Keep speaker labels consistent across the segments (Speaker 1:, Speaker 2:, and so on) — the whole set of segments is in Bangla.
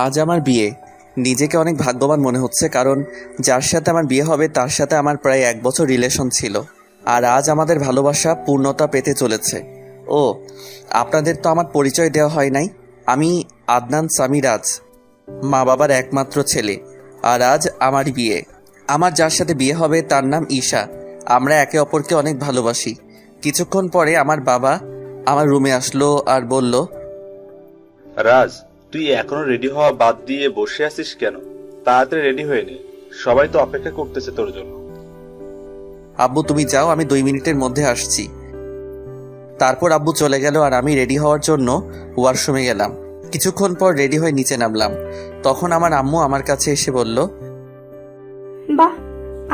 Speaker 1: আজ আমার বিয়ে। নিজেকে অনেক ভাগ্যবান মনে হচ্ছে, কারণ যার সাথে আমার বিয়ে হবে তার সাথে আমার প্রায় 1 বছর রিলেশন ছিল। আর আজ আমাদের ভালোবাসা পূর্ণতা পেতে চলেছে। ও, আপনাদের তো আমার পরিচয় দেওয়া হয় নাই। আমি আদনান সামিরাজ, মা বাবার একমাত্র ছেলে। আর আজ আমার বিয়ে। আমার যার সাথে বিয়ে হবে তার নাম ঈশা। আমরা একে অপরকে অনেক ভালোবাসি। কিছুক্ষণ পরে আমার বাবা আমার রুমে আসলো আর বলল,
Speaker 2: রাজ, তুই এখনো রেডি হওয়া বাদ দিয়ে বসে আছিস কেন? তাড়াতাড়ি রেডি হয়ে নে, সবাই তো অপেক্ষা করতেছে তোর জন্য।
Speaker 1: আব্বু তুমি যাও, আমি 2 মিনিটের মধ্যে আসছি। তারপর আব্বু চলে গেল আর আমি রেডি হওয়ার জন্য ওয়াশরুমে গেলাম। কিছুক্ষণ পর রেডি হয়ে নিচে নামলাম। তখন আমার আম্মু আমার কাছে এসে বলল,
Speaker 3: বাহ,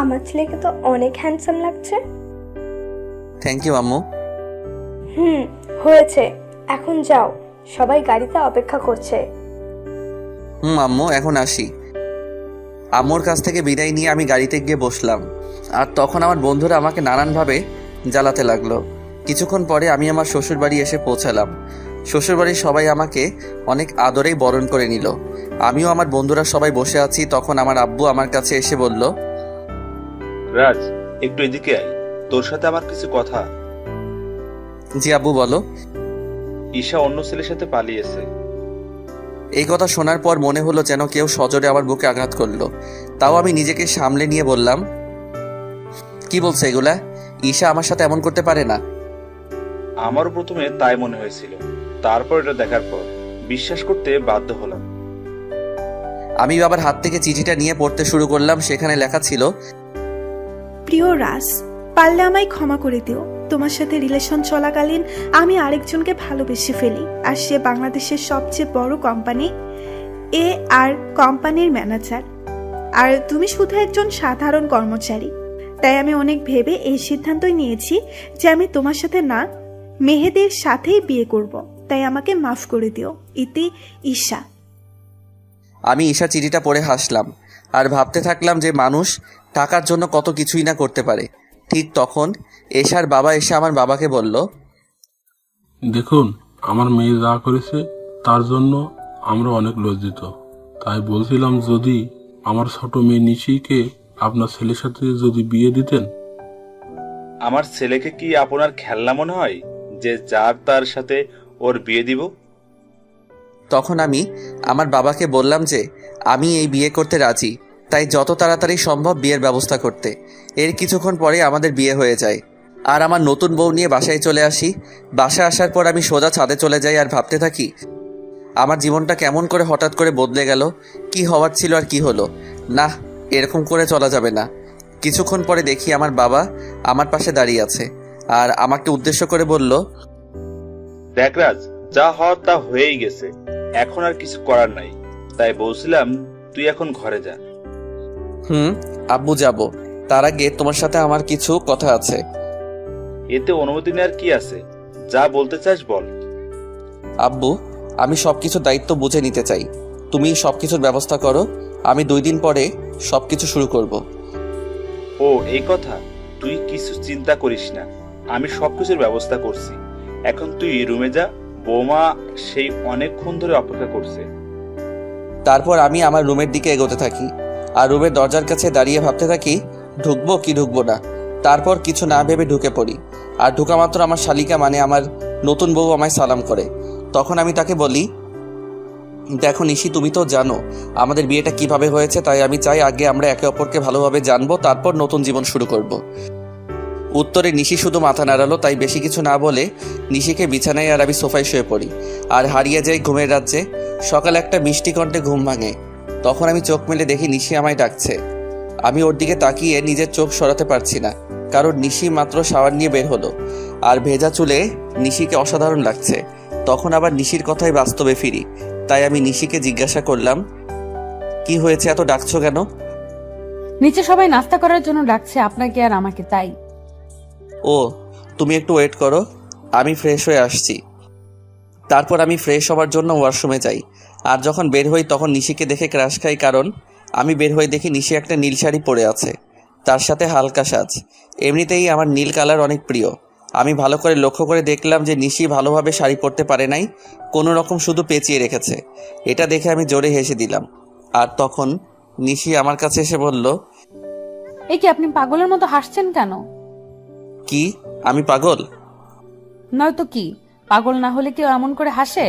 Speaker 3: আমার ছেলেকে তো অনেক হ্যান্ডসাম লাগছে।
Speaker 1: থ্যাংক ইউ আম্মু।
Speaker 3: হয়েছে, এখন যাও, সবাই গাড়িতে অপেক্ষা করছে।
Speaker 1: আম্মু এখন আসি। আম্মুর কাছ থেকে বিদায় নিয়ে আমি গাড়িতে গিয়ে বসলাম। আর তখন আমার বন্ধুরা আমাকে নানানভাবে জ্বালাতে লাগলো। কিছুক্ষণ পরে আমি আমার শ্বশুরবাড়ি এসে পৌঁছালাম। শ্বশুরবাড়ির সবাই আমাকে অনেক আদরেই বরণ করে নিল। আমিও আমার বন্ধুরা সবাই বসে আছি। তখন আমার আব্বু আমার কাছে এসে বলল,
Speaker 2: রাজ, একটু এদিকে আয়, তোর সাথে আমার কিছু কথা।
Speaker 1: জি আব্বু বলো।
Speaker 2: ঈশা অন্য ছেলের সাথে পালিয়েছে।
Speaker 1: এই কথা শোনার পর মনে হলো যেন কেউ সজোরে আমার বুকে আঘাত করলো। তাও আমি নিজেকে সামলে নিয়ে বললাম, কি বলছে এগুলা? ঈশা আমার সাথে এমন করতে পারে না।
Speaker 2: আমারও প্রথমে তাই মনে হয়েছিল, তারপর এটা দেখার পর বিশ্বাস করতে বাধ্য হলাম।
Speaker 1: আমি বাবার হাত থেকে চিঠিটা নিয়ে পড়তে শুরু করলাম। সেখানে লেখা ছিল,
Speaker 4: প্রিয় রাজ, পারলে আমায় ক্ষমা করে দিও। তোমার সাথে রিলেশন চলাকালীন আমি আরেকজনকে ভালোবেসে ফেলি, আর সে বাংলাদেশের সবচেয়ে বড় কোম্পানি আর কোম্পানির ম্যানেজার, আর তুমি শুধু একজন সাধারণ কর্মচারী। তাই আমি অনেক ভেবে এই সিদ্ধান্তই নিয়েছি যে আমি তোমার সাথে না, মেহেদের সাথেই বিয়ে করব। তাই আমাকে মাফ করে দিও। ইতি ঈশা।
Speaker 1: আমি ঈশা চিঠিটা পড়ে হাসলাম আর ভাবতে থাকলাম যে মানুষ টাকার জন্য কত কিছুই না করতে পারে। ঠিক তখন ঈশার বাবা এসে আমার বাবাকে বলল,
Speaker 5: দেখুন, আমার মেয়ে যা করেছে তার জন্য আমরা অনেক লজ্জিত। তাই বলছিলাম, যদি আমার ছোট মেয়ে নিশিকে আপনার ছেলের সাথে যদি বিয়ে দিতেন।
Speaker 2: আমার ছেলেকে কি আপনার খেলনা মনে হয় যে যার তার সাথে ওর বিয়ে দিব?
Speaker 1: তখন আমি আমার বাবাকে বললাম যে আমি এই বিয়ে করতে রাজি, তাই যত তাড়াতাড়ি সম্ভব বিয়ের ব্যবস্থা করতে। এর কিছুক্ষণ পরে আমাদের বিয়ে হয়ে যায় আর আমার নতুন বউ নিয়ে বাসায় চলে আসি। বাসায় আসার পর আমি সোজা ছাদে চলে যাই আর ভাবতে থাকি আমার জীবনটা কেমন করে হঠাৎ করে বদলে গেল। কি হওয়ার ছিল আর কি হলো। না, এরকম করে চলা যাবে না। কিছুক্ষণ পরে দেখি আমার বাবা আমার পাশে দাঁড়িয়ে আছে আর আমাকে উদ্দেশ্য করে বলল,
Speaker 2: দেখ রাজ, যা হওয়ার তা হয়েই গেছে, এখন আর কিছু করার নাই। তাই বলছিলাম তুই এখন ঘরে যা।
Speaker 1: আব্বু যাব, তার আগে তোমার সাথে আমার কিছু কথা আছে।
Speaker 2: এতে অনুমতি নেওয়ার কি আছে? যা বলতে চাস বল।
Speaker 1: আব্বু, আমি সবকিছু দায়িত্ব বুঝে নিতে চাই। তুমি সবকিছুর ব্যবস্থা করো, আমি 2 দিন পরে সবকিছু শুরু করব।
Speaker 2: ও, এই কথা? তুই কিছু চিন্তা করিস না, আমি সবকিছুর ব্যবস্থা করছি। এখন তুই রুমে যা, বৌমা সেই অনেকক্ষণ ধরে অপেক্ষা করছে।
Speaker 1: তারপর আমি আমার রুমের দিকে এগোতে থাকি আর রুমের দরজার কাছে দাঁড়িয়ে ভাবতে থাকি ঢুকবো কি ঢুকবো না। তারপর কিছু না ভেবে ঢুকে পড়ি। আর ঢুকা মাত্র আমার শালিকা মানে আমার নতুন বউ আমায় সালাম করে। তখন আমি তাকে বলি, দেখো নিশি, তুমি তো জানো আমাদের বিয়েটা কিভাবে হয়েছে, তাই আমি চাই আগে আমরা একে অপরকে ভালোভাবে জানবো, তারপর নতুন জীবন শুরু করব। উত্তরে নিশি শুধু মাথা নাড়ালো। তাই বেশি কিছু না বলে নিশিকে বিছানায় আর আমি সোফায় শুয়ে পড়ি আর হারিয়ে যাই ঘুমের রাজ্যে। সকালে একটা মিষ্টি কণ্ঠে ঘুম ভাঙে। তখন আমি চোখ মেলে দেখি নিশি আমায় ডাকছে। আমি ওর দিকে তাকিয়ে নিজের চোখ সরাতে পারছি না, কারণ নিশি মাত্র শাওয়ার নিয়ে বের হলো আর ভেজা চুলে নিশিকে অসাধারণ লাগছে। তখন আবার নিশির কথাই বাস্তবে ফিরি। তাই আমি নিশিকে জিজ্ঞাসা করলাম, কি হয়েছে, এত ডাকছো কেন?
Speaker 6: নিচে সবাই নাস্তা করার জন্য ডাকছে, আপনাকে আর আমাকে। তাই।
Speaker 1: ও, তুমি একটু ওয়েট করো, আমি ফ্রেশ হয়ে আসছি। তারপর আমি ফ্রেশ হওয়ার জন্য ওয়াশরুমে যাই। আর যখন বের হই তখন নিশিকে দেখে ক্রাশ খাই, কারণ আমি বের হয়ে দেখি নিশি একটা নীল শাড়ি পরে আছে, তার সাথে হালকা সাজ। এমনিতেই আমার নীল কালার অনেক প্রিয়। আমি ভালো করে লক্ষ্য করে দেখলাম যে নিশি ভালোভাবে শাড়ি পরতে পারে নাই, কোনো রকম শুধু পেঁচিয়ে রেখেছে। এটা দেখে আমি জোরে হেসে দিলাম। আর তখন নিশি আমার কাছে এসে বলল,
Speaker 6: এ কি আপনি পাগলের মতো হাসছেন কেন?
Speaker 1: কি আমি পাগল?
Speaker 6: নয়তো কি, পাগল না হলে কেউ এমন করে হাসে?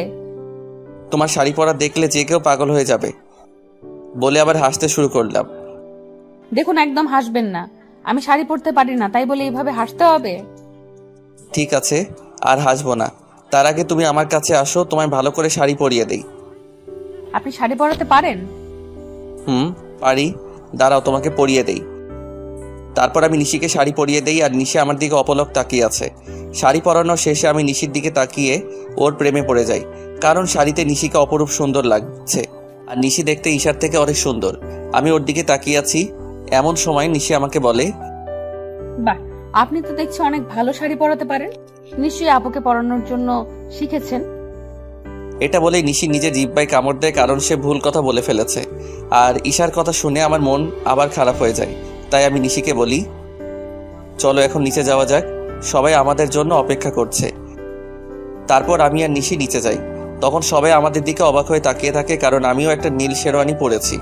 Speaker 1: তোমার শাড়ি পরা দেখলে যে কেউ পাগল হয়ে যাবে, বলে আবার হাসতে শুরু করলাম।
Speaker 6: দেখুন, একদম হাসবেন না। আমি শাড়ি পরতে পারি না, তাই বলে এইভাবে হাসতে হবে?
Speaker 1: ঠিক আছে, আর হাসবো না। তার আগে তুমি আমার কাছে আসো, তোমায় ভালো করে শাড়ি পরিয়ে দেই।
Speaker 6: আপনি শাড়ি পরাতে পারেন?
Speaker 1: পারি, দাঁড়াও তোমাকে পরিয়ে দেই। তারপর আমি নিশিকে শাড়ি পরিয়ে দেই, আর নিশি আমার দিকে অপলক তাকিয়ে আছে। শাড়ি পরানোর শেষে আমি নিশির দিকে তাকিয়ে ওর প্রেমে পড়ে যাই, কারণ শাড়িতে নিশিকে অপরূপ সুন্দর লাগছে, আর নিশি দেখতে ঈশার থেকে অনেক সুন্দর। আমি ওর দিকে তাকিয়ে আছি, এমন সময় নিশি আমাকে বলে,
Speaker 6: বাহ, আপনি তো দেখছি অনেক ভালো শাড়ি পরাতে পারেন। নিশ্চয়ই আপুকে পরানোর জন্য শিখেছেন।
Speaker 1: এটা বলে নিশি নিজে জিহ্বায় কামড় দেয়, কারণ সে ভুল কথা বলে ফেলেছে। আর ঈশার কথা শুনে আমার মন আবার খারাপ হয়ে যায়। তাই আমি নিশিকে বলি, চলো এখন নিচে যাওয়া যাক, সবাই আমাদের জন্য অপেক্ষা করছে। তারপর আমি আর নিশি নিচে যাই। তখন সবাই আমাদের দিকে অবাক হয়ে তাকিয়ে থাকে, কারণ আমিও একটা নীল শেরওয়ানি পরেছি।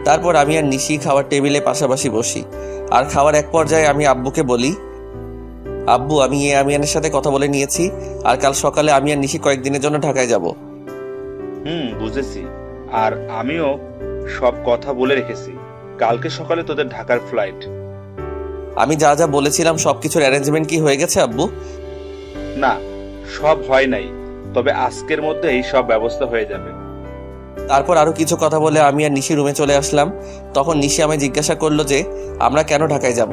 Speaker 1: তারপর আমি আর নিশি খাওয়ার টেবিলে পাশাপাশি বসি। আর খাওয়ার এক পর্যায়ে আমি আব্বুকে বলি, আব্বু, আমি আমিয়ানের সাথে কথা বলে নিয়েছি, আর কাল সকালে আমি আর নিশি কয়েকদিনের জন্য ঢাকায় যাব।
Speaker 2: বুঝেছি। আর আমিও সব কথা বলে রেখেছি, কালকে সকালে তোদের ঢাকার ফ্লাইট।
Speaker 1: আমি যা যা বলেছিলাম সবকিছুর অ্যারেঞ্জমেন্ট কি হয়ে গেছে আব্বু?
Speaker 2: না, সব হয় নাই, তবে আজকের মধ্যেই সব ব্যবস্থা হয়ে যাবে।
Speaker 1: তারপর আরো কিছু কথা বলে আমি আর নিশি রুমে চলে আসলাম। তখন নিশি আমায় জিজ্ঞাসা করলো যে আমরা কেন ঢাকায় যাব।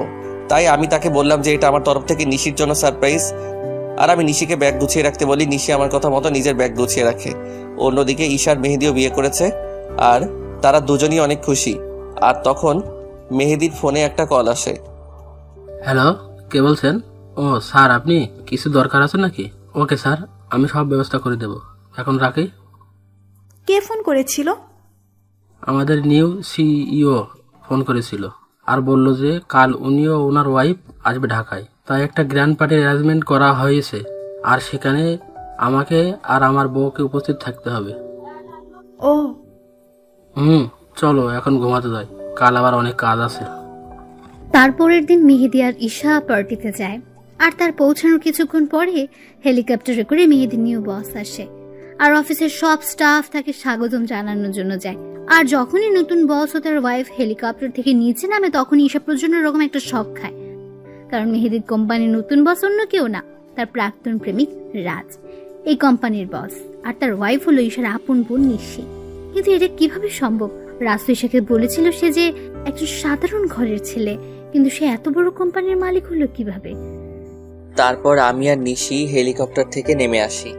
Speaker 1: তাই আমি তাকে বললাম যে এটা আমার তরফ থেকে নিশির জন্য সারপ্রাইজ। আর আমি নিশিকে ব্যাগ গুছিয়ে রাখতে বলি। নিশি আমার কথা মতো নিজের ব্যাগ গুছিয়ে রাখে। অন্যদিকে ঈশার মেহেদিও বিয়ে করেছে, আর তারা দুজনই অনেক খুশি। আর তখন মেহেদির ফোনে একটা কল আসে।
Speaker 7: হ্যালো, কে বলছেন? ও স্যার, আপনি কিছু দরকার আছে নাকি? ওকে স্যার, আমি সব ব্যবস্থা করে দেব। এখন রাখি।
Speaker 4: কে ফোন করেছিল?
Speaker 7: আমাদের নিউ সিইও ফোন করেছিল আর বলল যে কাল উনিও ওনার ওয়াইফ আসবে ঢাকায়, তাই একটা গ্র্যান্ড পার্টির অ্যারেঞ্জমেন্ট করা হয়েছে, আর সেখানে আমাকে আর আমার বউকে উপস্থিত থাকতে হবে।
Speaker 4: ও
Speaker 7: চলো এখন ঘুমাতে যাই, কাল আবার অনেক কাজ আছে।
Speaker 8: তারপরের দিন মেহেদি আর ঈশা পার্টিতে যায়, আর তার পৌঁছানোর কিছুক্ষণ পরে হেলিকপ্টারে করে মেহেদির নিউ বস আসে, আর অফিসের সব স্টাফ তাকে স্বাগতম জানানোর জন্য যায়। আর যখনই নতুন বস ও তার ওয়াইফ হেলিকপ্টার থেকে নিচে নামে, তখনই ঈশা প্রচন্ড রকম একটা শক খায়, কারণ মেহেদির কোম্পানির নতুন বস অন্য কেউ না, তার প্রাক্তন প্রেমিক রাজ এই কোম্পানির বস, আর তার ওয়াইফ হলো ঈশার আপন বোন নিশি। কিন্তু এটা কিভাবে সম্ভব? রাজ তো ঈশাকে বলেছিল সে যে একজন সাধারণ ঘরের ছেলে, কিন্তু সে এত বড় কোম্পানির মালিক হলো কিভাবে?
Speaker 1: তারপর আমি আর নিশি হেলিকপ্টার থেকে নেমে আসি,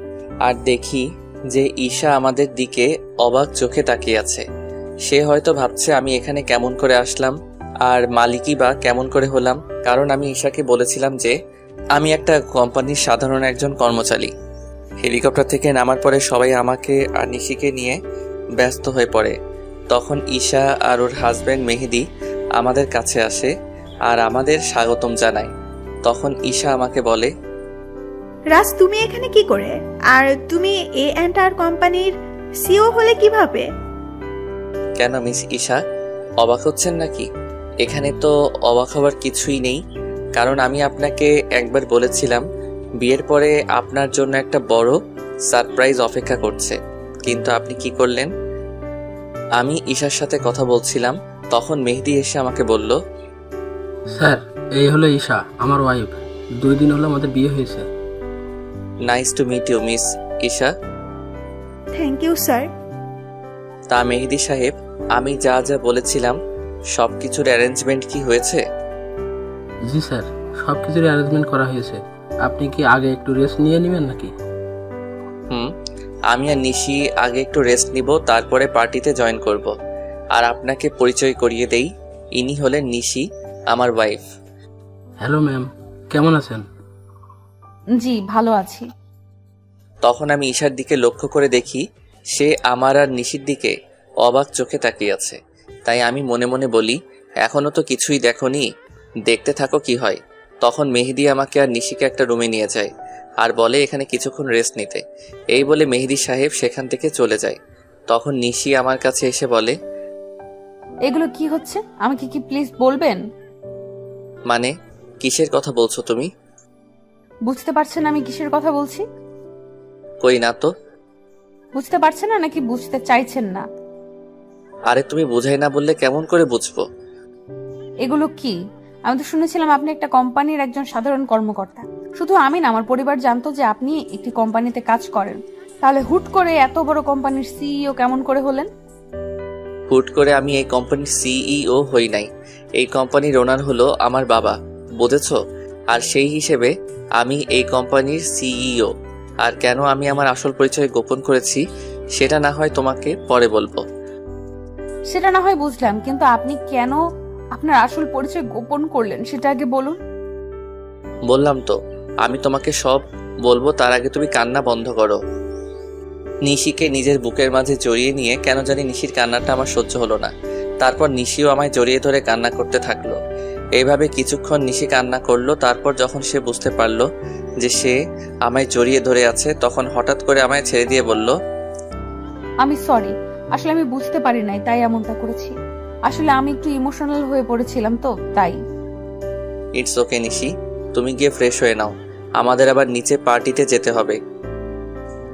Speaker 1: আর দেখি যে ঈশা আমাদের দিকে অবাক চোখে তাকিয়ে আছে। সে হয়তো ভাবছে আমি এখানে কেমন করে আসলাম, আর মালিকই বা কেমন করে হলাম, কারণ আমি ঈশাকে বলেছিলাম যে আমি একটা কোম্পানির সাধারণ একজন কর্মচারী। হেলিকপ্টার থেকে নামার পরে সবাই আমাকে আর নিশিকে নিয়ে ব্যস্ত হয়ে পড়ে। তখন ঈশা আর ওর হাজব্যান্ড মেহেদি আমাদের কাছে আসে আর আমাদের স্বাগতম জানায়। তখন ঈশা আমাকে বলে,
Speaker 4: রাজ, তুমি এখানে কি করে? আর তুমি এ&আর কোম্পানির সিও হলে কিভাবে?
Speaker 1: কেন মিস ঈশা, অবাক হচ্ছেন নাকি? এখানে তো অবাক হওয়ার কিছুই নেই, কারণ আমি আপনাকে একবার বলেছিলাম বিয়ের পরে আপনার জন্য একটা বড় সারপ্রাইজ অপেক্ষা করছে, কিন্তু আপনি কি করলেন? আমি ঈশার সাথে কথা বলছিলাম, তখন মেহেদি এসে আমাকে বলল,
Speaker 7: স্যার, এই হলো ঈশা, আমার ওয়াইফ। 2 দিন হলো আমাদের বিয়ে হয়েছে।
Speaker 1: Nice to meet you miss Isha.
Speaker 4: Thank you sir.
Speaker 1: তা মেহেদি সাহেব, আমি যা যা বলেছিলাম সবকিছুর অ্যারেঞ্জমেন্ট কি হয়েছে?
Speaker 7: জি স্যার, সবকিছুর অ্যারেঞ্জমেন্ট করা হয়েছে। আপনি কি আগে একটু রেস্ট নিয়ে নেবেন নাকি?
Speaker 1: আমি আর নিশি আগে একটু রেস্ট নিব, তারপরে পার্টিতে জয়েন করব। আর আপনাকে পরিচয় করিয়ে দেই, ইনি হলেন নিশি, আমার ওয়াইফ।
Speaker 7: হ্যালো ম্যাম, কেমন আছেন?
Speaker 6: জি, ভালো আছি।
Speaker 1: তখন আমি ঈশার দিকে লক্ষ্য করে দেখি সে আমার আর নিশির দিকে অবাক চোখে তাকিয়ে আছে। তাই আমি মনে মনে বলি, এখনো তো কিছুই দেখোনি, দেখতে থাকো কি হয়। তখন মেহেদি আমাকে আর নিশিকে একটা রুমে নিয়ে যায় আর বলে এখানে কিছুক্ষণ রেস্ট নিতে। এই বলে মেহেদি সাহেব সেখান থেকে চলে যায়। তখন নিশি আমার কাছে এসে বলে,
Speaker 6: এগুলো কি হচ্ছে আমাকে কি প্লিজ বলবেন?
Speaker 1: মানে কিসের কথা বলছো তুমি?
Speaker 6: বুঝতে পারছেন আমি কিসের কথা বলছি?
Speaker 1: কই না তো।
Speaker 6: বুঝতে পারছেন না নাকি বুঝতে চাইছেন না?
Speaker 1: আরে তুমি বুঝাই না বললে কেমন করে বুঝবো?
Speaker 6: এগুলো কি? আমি তো শুনেছিলাম আপনি একটা কোম্পানির একজন সাধারণ কর্মকর্তা। শুধু আমি না, আমার পরিবার জানতো যে আপনি একটি কোম্পানিতে কাজ করেন। তাহলে হুট করে এত বড় কোম্পানির সিইও কেমন করে হলেন?
Speaker 1: হুট করে আমি এই কোম্পানির সিইও হই নাই। এই কোম্পানির ওনার হলো আমার বাবা, বুঝেছো? আর সেই হিসেবে আমি এই কোম্পানির সিইও। আর কেন আমি আমার আসল পরিচয় গোপন করেছি সেটা না হয় তোমাকে পরে বলবো।
Speaker 6: সেটা না হয় বুঝলাম, কিন্তু আপনি কেন আপনার আসল পরিচয় গোপন করলেন সেটা আগে বলুন।
Speaker 1: বললাম তো আমি তোমাকে সব বলবো, তার আগে তুমি কান্না বন্ধ করো। নিশিকে নিজের বুকের মাঝে জড়িয়ে নিয়ে কেন জানি নিশির কান্নাটা আমার সহ্য হলো না। তারপর নিশিও আমায় জড়িয়ে ধরে কান্না করতে থাকলো। এইভাবে কিছুক্ষণ নিশি কান্না করলো। তারপর যখন সে বুঝতে পারলো যে সে আমায় জড়িয়ে ধরে আছে, তখন হঠাৎ করে আমায় ছেড়ে দিয়ে বলল,
Speaker 6: আমি সরি, আসলে আমি বুঝতে পারি নাই তাই এমনটা করেছি। আসলে আমি একটু ইমোশনাল হয়ে পড়েছিলাম তো তাই।
Speaker 1: ইটস ওকে নিশি, তুমি গিয়ে ফ্রেশ হয়ে নাও, আমাদের আবার নিচে পার্টিতে যেতে হবে।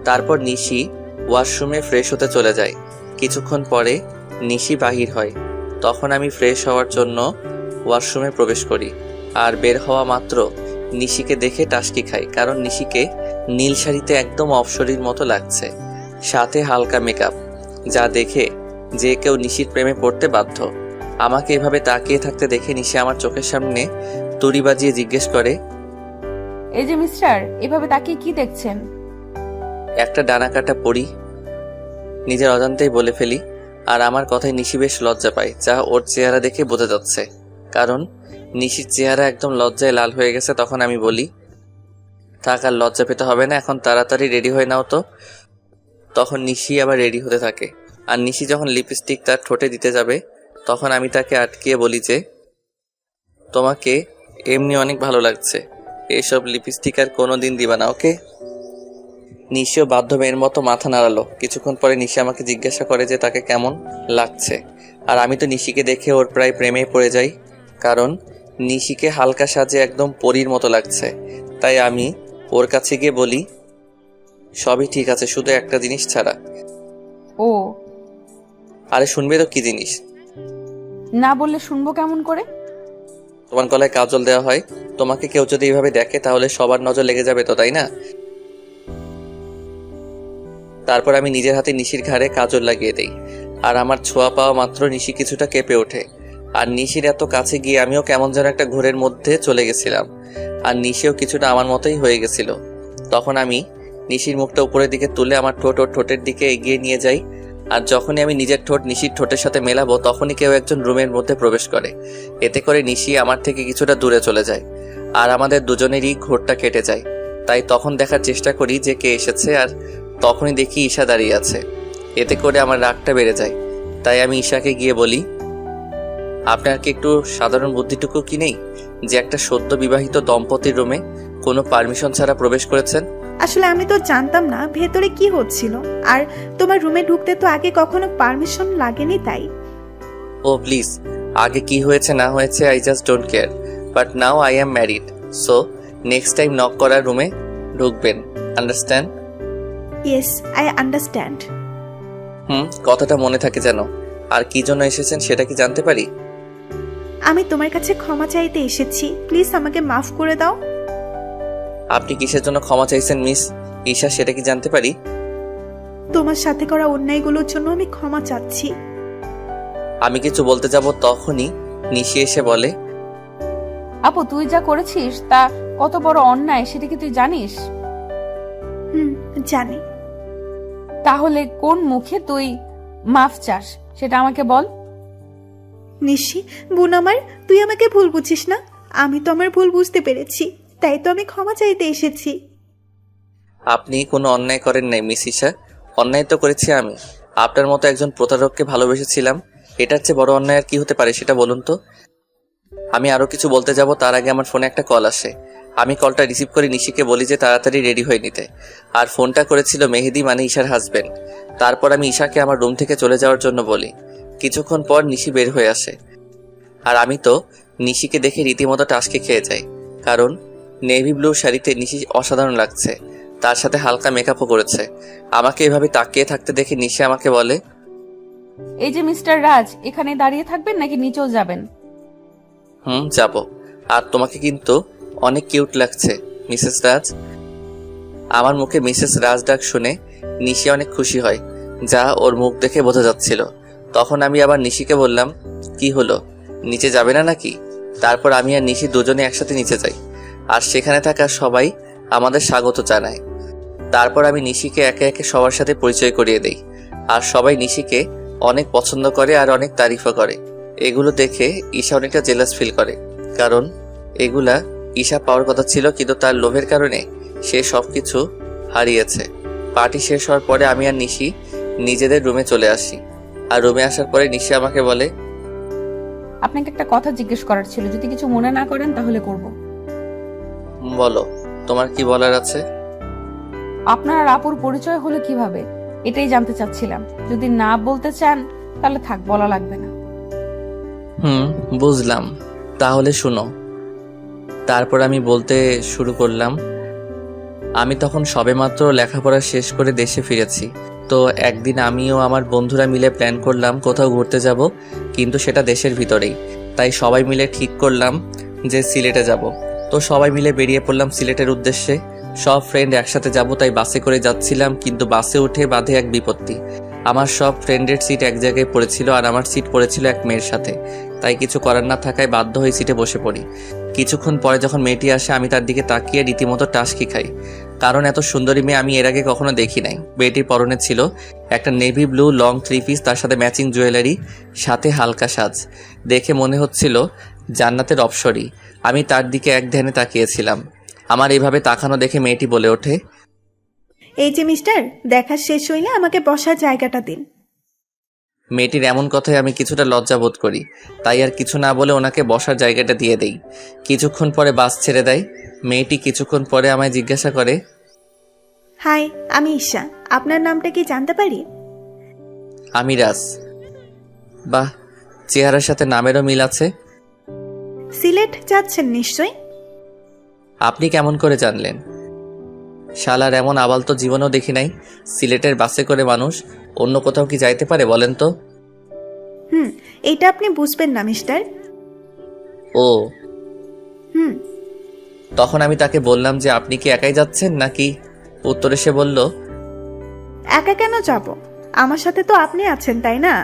Speaker 1: তারপর নিশি ওয়াশরুমে ফ্রেশ হতে চলে যায়। কিছুক্ষণ পরে নিশি বাহির হয়। তখন আমি ফ্রেশ হওয়ার জন্য ওয়াশরুমে প্রবেশ করি। আর বের হওয়া মাত্র নিশিকে দেখে টাসকি খাই, কারণ নিশিকে নীল শাড়িতে একদম অপসরীর মতো লাগছে, সাথে হালকা মেকআপ, যা দেখে যে কেউ নিশির প্রেমে পড়তে বাধ্য। আমাকে এভাবে তাকিয়ে থাকতে দেখে নিশি আমার চোখের সামনে তুড়ি বাজিয়ে জিজ্ঞেস করে,
Speaker 6: এই যে মিস্টার, এভাবে তাকিয়ে কি দেখছেন?
Speaker 1: একটা ডানা কাটা পড়ি। নিজের অজান্তেই বলে ফেলি। আর আমার কথায় নিশি বেশ লজ্জা পায়, যা ওর চেহারা দেখে বোঝা যাচ্ছে, কারণ নিশির চেহারা একদম লজ্জায় লাল হয়ে গেছে। তখন আমি বলি, থাক আর লজ্জা পেতে হবে না, এখন তাড়াতাড়ি রেডি হয়ে নাও তো। তখন নিশি আবার রেডি হতে থাকে। আর নিশি যখন লিপস্টিক তার ঠোঁটে দিতে যাবে, তখন আমি তাকে আটকিয়ে বলি যে, তোমাকে এমনি অনেক ভালো লাগছে, এসব লিপস্টিক আর কোনোদিন দিবা না, ওকে? নিশিও বাধ্য মেয়ের মতো মাথা নাড়ালো। কিছুক্ষণ পরে নিশি আমাকে জিজ্ঞাসা করে যে তাকে কেমন লাগছে। আর আমি তো নিশিকে দেখে ওর প্রায় প্রেমে পড়ে যাই, কারণ নিশিকে হালকা সাজে একদম পরীর মতো লাগছে। তাই আমি ওর কাছে গিয়ে বলি, সবই ঠিক আছে, শুধু একটা জিনিস ছাড়া।
Speaker 6: ও,
Speaker 1: আরে শুনবে তো কি জিনিস?
Speaker 6: না বললে শুনবো কেমন করে?
Speaker 1: তোমার গলায় কাজল দেওয়া হয়, তোমাকে কেউ যদি এইভাবে দেখে তাহলে সবার নজর লেগে যাবে তো, তাই না? তারপর আমি নিজের হাতে নিশির ঘাড়ে কাজল লাগিয়ে দেই। আর আমার ছোঁয়া পাওয়া মাত্র নিশি কিছুটা কেঁপে ওঠে। আর নিশির এত কাছে গিয়ে আমিও কেমন যেন একটা ঘোরের মধ্যে চলে গেছিলাম। আর নিশিও কিছুটা আমার মতোই হয়ে গেছিল। তখন আমি নিশির মুখটা উপরের দিকে তুলে আমার ঠোঁট ওর ঠোঁটের দিকে এগিয়ে নিয়ে যাই। আর যখনই আমি নিজের ঠোঁট নিশির ঠোঁটের সাথে মেলাবো, তখনই কেউ একজন রুমের মধ্যে প্রবেশ করে। এতে করে নিশি আমার থেকে কিছুটা দূরে চলে যায়। আর আমাদের দুজনেরই ঘোরটা কেটে যায়। তাই তখন দেখার চেষ্টা করি যে কে এসেছে, আর তখনই দেখি ঈশা দাঁড়িয়ে আছে। এতে করে আমার রাগটা বেড়ে যায়। তাই আমি ঈশাকে গিয়ে বলি, আপনার কি একটু সাধারণ বুদ্ধিটুকু কি নেই যে একটা সদ্য বিবাহিত দম্পতির রুমে কোনো পারমিশন ছাড়া প্রবেশ করেছেন?
Speaker 4: আসলে আমি তো জানতাম না ভেতরে কি হচ্ছিল, আর তোমার রুমে ঢুকতে তো আগে কখনো পারমিশন লাগেনি তাই।
Speaker 1: ও প্লিজ, আগে কি হয়েছে না হয়েছে I just don't care, but now I am married, so next time knock করার রুমে ঢুকবেন, আন্ডারস্ট্যান্ড?
Speaker 4: Yes, I understand.
Speaker 1: কথাটা মনে থাকে যেন। আর কি জন্য এসেছেন সেটা কি জানতে পারি?
Speaker 4: আমি তোমার কাছে ক্ষমা চাইতে এসেছি, প্লিজ আমাকে মাফ করে দাও।
Speaker 1: আপনি কিসের জন্য ক্ষমা চাইছেন মিস ঈশা, সেটা কি জানতে পারি?
Speaker 4: তোমার সাথে করা অন্যায়গুলোর জন্য আমি ক্ষমা চাচ্ছি।
Speaker 1: আমি কিছু বলতে যাব, তখনই নিশি এসে বলে,
Speaker 6: আপু তুই যা করেছিস তা কত বড় অন্যায় সেটা কি তুই জানিস?
Speaker 4: জানি।
Speaker 6: তাহলে কোন মুখে তুই মাফ চাস সেটা আমাকে বল।
Speaker 4: নিশি বোন আমার, তুই আমাকে ভুল বুঝিস না। আমি তো আমার ভুল বুঝতে পেরেছি, তাই তো আমি ক্ষমা চাইতে এসেছি।
Speaker 1: আপনি কোনো অন্যায় করেন নাই মিস ঈশা, অন্যায় তো করেছি আমি। আপনার মতো একজন প্রতারককে ভালোবেসেছিলাম, এটার চেয়ে বড় অন্যায় আর কি হতে পারে সেটা বলুন তো? আমি আরও কিছু বলতে যাব তার আগে আমার ফোনে একটা কল আসে। আমি কলটা রিসিভ করে নিশিকে বলি যে তাড়াতাড়ি রেডি হয়ে নিতে। আর ফোনটা করেছিল মেহেদি, মানে ঈশার হাজবেন্ড। তারপর আমি ঈশাকে আমার রুম থেকে চলে যাওয়ার জন্য বলি। কিছুক্ষণ পর নিশি বের হয়ে আসে, আর আমি তো নিশিকে দেখে রীতিমতো টাসকে খেয়ে যাই, কারণ নেভি ব্লু শাড়িতে নিশি অসাধারণ লাগছে, তার সাথে হালকা মেকআপও করেছে। আমাকে এভাবে তাকিয়ে থাকতে দেখে নিশি আমাকে বলে,
Speaker 6: এই যে মিস্টার রাজ, এখানে দাঁড়িয়ে থাকবেন নাকি নিচেও যাবেন?
Speaker 1: যাব। আর তোমাকে কিন্তু অনেক কিউট লাগছে মিসেস রাজ। আমার মুখে মিসেস রাজ ডাক শুনে নিশি অনেক খুশি হয়, যা ওর মুখ দেখে বোঝা যাচ্ছিল। তখন আমি আবার নিশিকে বললাম, কি হলো, নিচে যাবে না নাকি? তারপর আমি আর নিশি দুজনে একসাথে নিচে যাই, আর সেখানে থাকা সবাই আমাদের স্বাগত জানায়। তারপর আমি নিশিকে একে একে সবার সাথে পরিচয় করিয়ে দেই, আর সবাই নিশিকে অনেক পছন্দ করে আর অনেক তারিফও করে। এগুলো দেখে ঈশা অনেকটা জেলাস ফিল করে, কারণ এগুলা ঈশা পাওয়ার কথা ছিল, কিন্তু তার লোভের কারণে সে সবকিছু হারিয়েছে। পার্টি শেষ হওয়ার পরে আমি আর নিশি নিজেদের রুমে চলে আসি। আর রুমে আসার পরে নিশি আমাকে বলে,
Speaker 6: আপনাকে একটা কথা জিজ্ঞেস করার ছিল, যদি কিছু মনে না করেন তাহলে করব।
Speaker 1: বলো, তোমার কি বলার আছে?
Speaker 6: আপনার আর আপুর পরিচয় হলো কিভাবে, এটাই জানতে চাচ্ছিলাম। যদি না বলতে চান তাহলে থাক, বলা লাগবে না।
Speaker 1: বুঝলাম, তাহলে শুনো। তারপর আমি বলতে শুরু করলাম, আমি তখন সবেমাত্র লেখাপড়া শেষ করে দেশে ফিরেছি। তো একদিন আমিও আমার বন্ধুরা মিলে প্ল্যান করলাম কোথাও ঘুরতে যাব, কিন্তু সেটা দেশের ভিতরেই। তাই সবাই মিলে ঠিক করলাম যে সিলেটে যাব। তো সবাই মিলে বেরিয়ে পড়লাম সিলেটের উদ্দেশ্যে। সব ফ্রেন্ড একসাথে যাব, তাই বাসে করে যাচ্ছিলাম, কিন্তু বাসে উঠে বাঁধে এক বিপত্তি। আমার সব ফ্রেন্ডের সিট এক জায়গায় পড়েছিল, আর আমার সিট পড়েছিল এক মেয়ের সাথে। তাই কিছু করার না থাকায় বাধ্য হয়ে সিটে বসে পড়ি। কিছুক্ষণ পরে যখন মেয়েটি আসে, আমি তার দিকে তাকিয়ে রীতিমতো টাসকি খাই, কারণ এত সুন্দরী মেয়ে আমি এর আগে কখনো দেখি নাই। মেয়েটির পরনে ছিল একটা নেভি ব্লু লং 3 পিস, তার সাথে ম্যাচিং জুয়েলারি, সাথে হালকা সাজ। দেখে মনে হচ্ছিল জান্নাতের অপ্সরী। আমি তার দিকে এক ধ্যানে তাকিয়েছিলাম। আমার এইভাবে তাকানো দেখে মেয়েটি বলে ওঠে,
Speaker 4: এই যে মিস্টার, দেখা শেষ হইলে আমাকে বসার জায়গাটা দিন।
Speaker 1: মেয়েটির এমন কথায় আমি কিছুটা লজ্জা বোধ করি, তাই আর কিছু না বলে ওনাকে বসার জায়গাটা দিয়ে দেই। কিছুক্ষণ পরে বাস ছেড়ে দেয়। মেয়েটি কিছুক্ষণ পরে আমায় জিজ্ঞাসা করে,
Speaker 4: হাই, আমি ঈশা, আপনার নামটা কি জানতে পারি?
Speaker 1: আমি রাজ। বাহ, চেহারার সাথে নামেরও মিল আছে।
Speaker 4: সিলেট যাচ্ছেন নিশ্চয়?
Speaker 1: আপনি কেমন করে জানলেন? শালার এমন আবাল তো জীবনেও দেখি নাই। সিলেটের বাসে করে মানুষ অন্য কোথাও কি যাইতে পারে বলেন তো?
Speaker 4: এটা আপনি বুঝবেন না মিস্টার।
Speaker 1: ও।
Speaker 4: হুম।
Speaker 1: তখন আমি তাকে বললাম যে আপনি কি একাই যাচ্ছেন নাকি? উত্তরে সে বলল,
Speaker 4: একা কেন যাব, আমার সাথে তো আপনি আছেন, তাই না?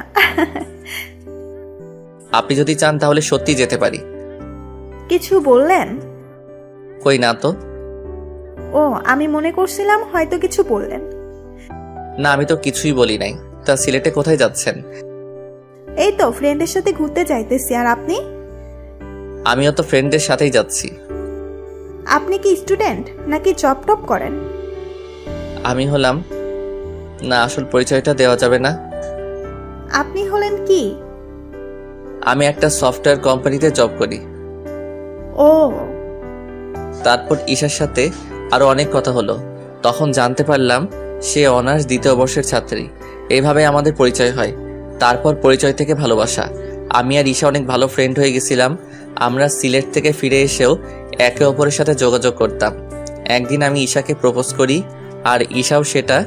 Speaker 1: আপনি যদি চান তাহলে সত্যি যেতে পারি।
Speaker 4: কিছু বললেন?
Speaker 1: কই না তো।
Speaker 4: ও, আমি মনে করছিলাম হয়তো কিছু বললেন।
Speaker 1: না, আমি তো কিছুই বলি নাই। তা সিলেটে কোথায় যাচ্ছেন?
Speaker 4: এই তো ফ্রেন্ডের সাথে ঘুরতে যাইতেছি। আর আপনি?
Speaker 1: আমিও তো ফ্রেন্ডদের সাথেই যাচ্ছি।
Speaker 4: আপনি কি স্টুডেন্ট নাকি জব টপ করেন?
Speaker 1: আমি হলাম, না আসল পরিচয়টা দেওয়া যাবে না।
Speaker 4: আপনি হলেন কি?
Speaker 1: আমি একটা সফটওয়্যার কোম্পানিতে জব করি।
Speaker 4: ও।
Speaker 1: তারপর ঈশার সাথে আরো অনেক কথা হলো। তখন জানতে পারলাম সে অনার্স 2য় বর্ষের ছাত্রী। এইভাবে আমাদের পরিচয় হয়। তারপর পরিচয় থেকে ভালোবাসা। আমি আর ঈশা অনেক ভালো ফ্রেন্ড হয়ে গেছিলাম। আমরা সিলেট থেকে ফিরে এসেও একে অপরের সাথে যোগাযোগ করতাম। একদিন আমি ঈশাকে প্রপোজ করি, আর ঈশাও সেটা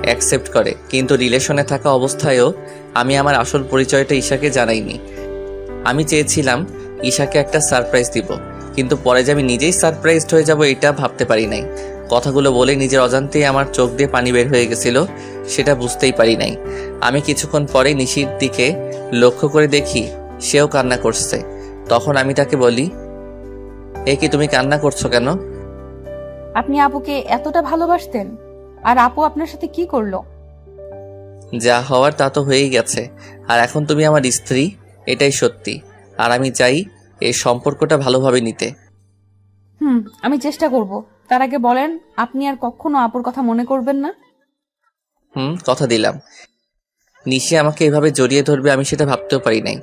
Speaker 1: অ্যাকসেপ্ট করে, কিন্তু রিলেশনে থাকা অবস্থায়ও আমি আমার আসল পরিচয়টা ঈশাকে জানাইনি। আমি চেয়েছিলাম ঈশাকে একটা সারপ্রাইজ দিব, কিন্তু পরে যে আমি নিজেই সারপ্রাইজড হয়ে যাব এটা ভাবতে পারি নাই। কথাগুলো বলে নিজের অজান্তেই আমার চোখ দিয়ে পানি বের হয়ে গেছিল, সেটা বুঝতেই পারি নাই। আমি কিছুক্ষণ পরে নিশির দিকে লক্ষ্য করে দেখি সেও কান্না করছে। তখন আমি তাকে বলি, এ কি তুমি কান্না করছো কেন?
Speaker 6: আপনি আপুকে এতটা ভালোবাসতেন, আর আপু আপনার সাথে কি করলো?
Speaker 1: যা হওয়ার তা তো হয়েই গেছে, আর এখন তুমি আমার স্ত্রী, এটাই সত্যি। আর আমি চাই এই সম্পর্কটা ভালোভাবে নিতে।
Speaker 6: আমি চেষ্টা করব। তার আগে বলেন, আপনি আর কখনো আপুর কথা মনে করবেন না?
Speaker 1: কথা দিলাম। নিশি আমাকে এভাবে জড়িয়ে ধরবে আমি সেটা ভাবতেও পারি নাই।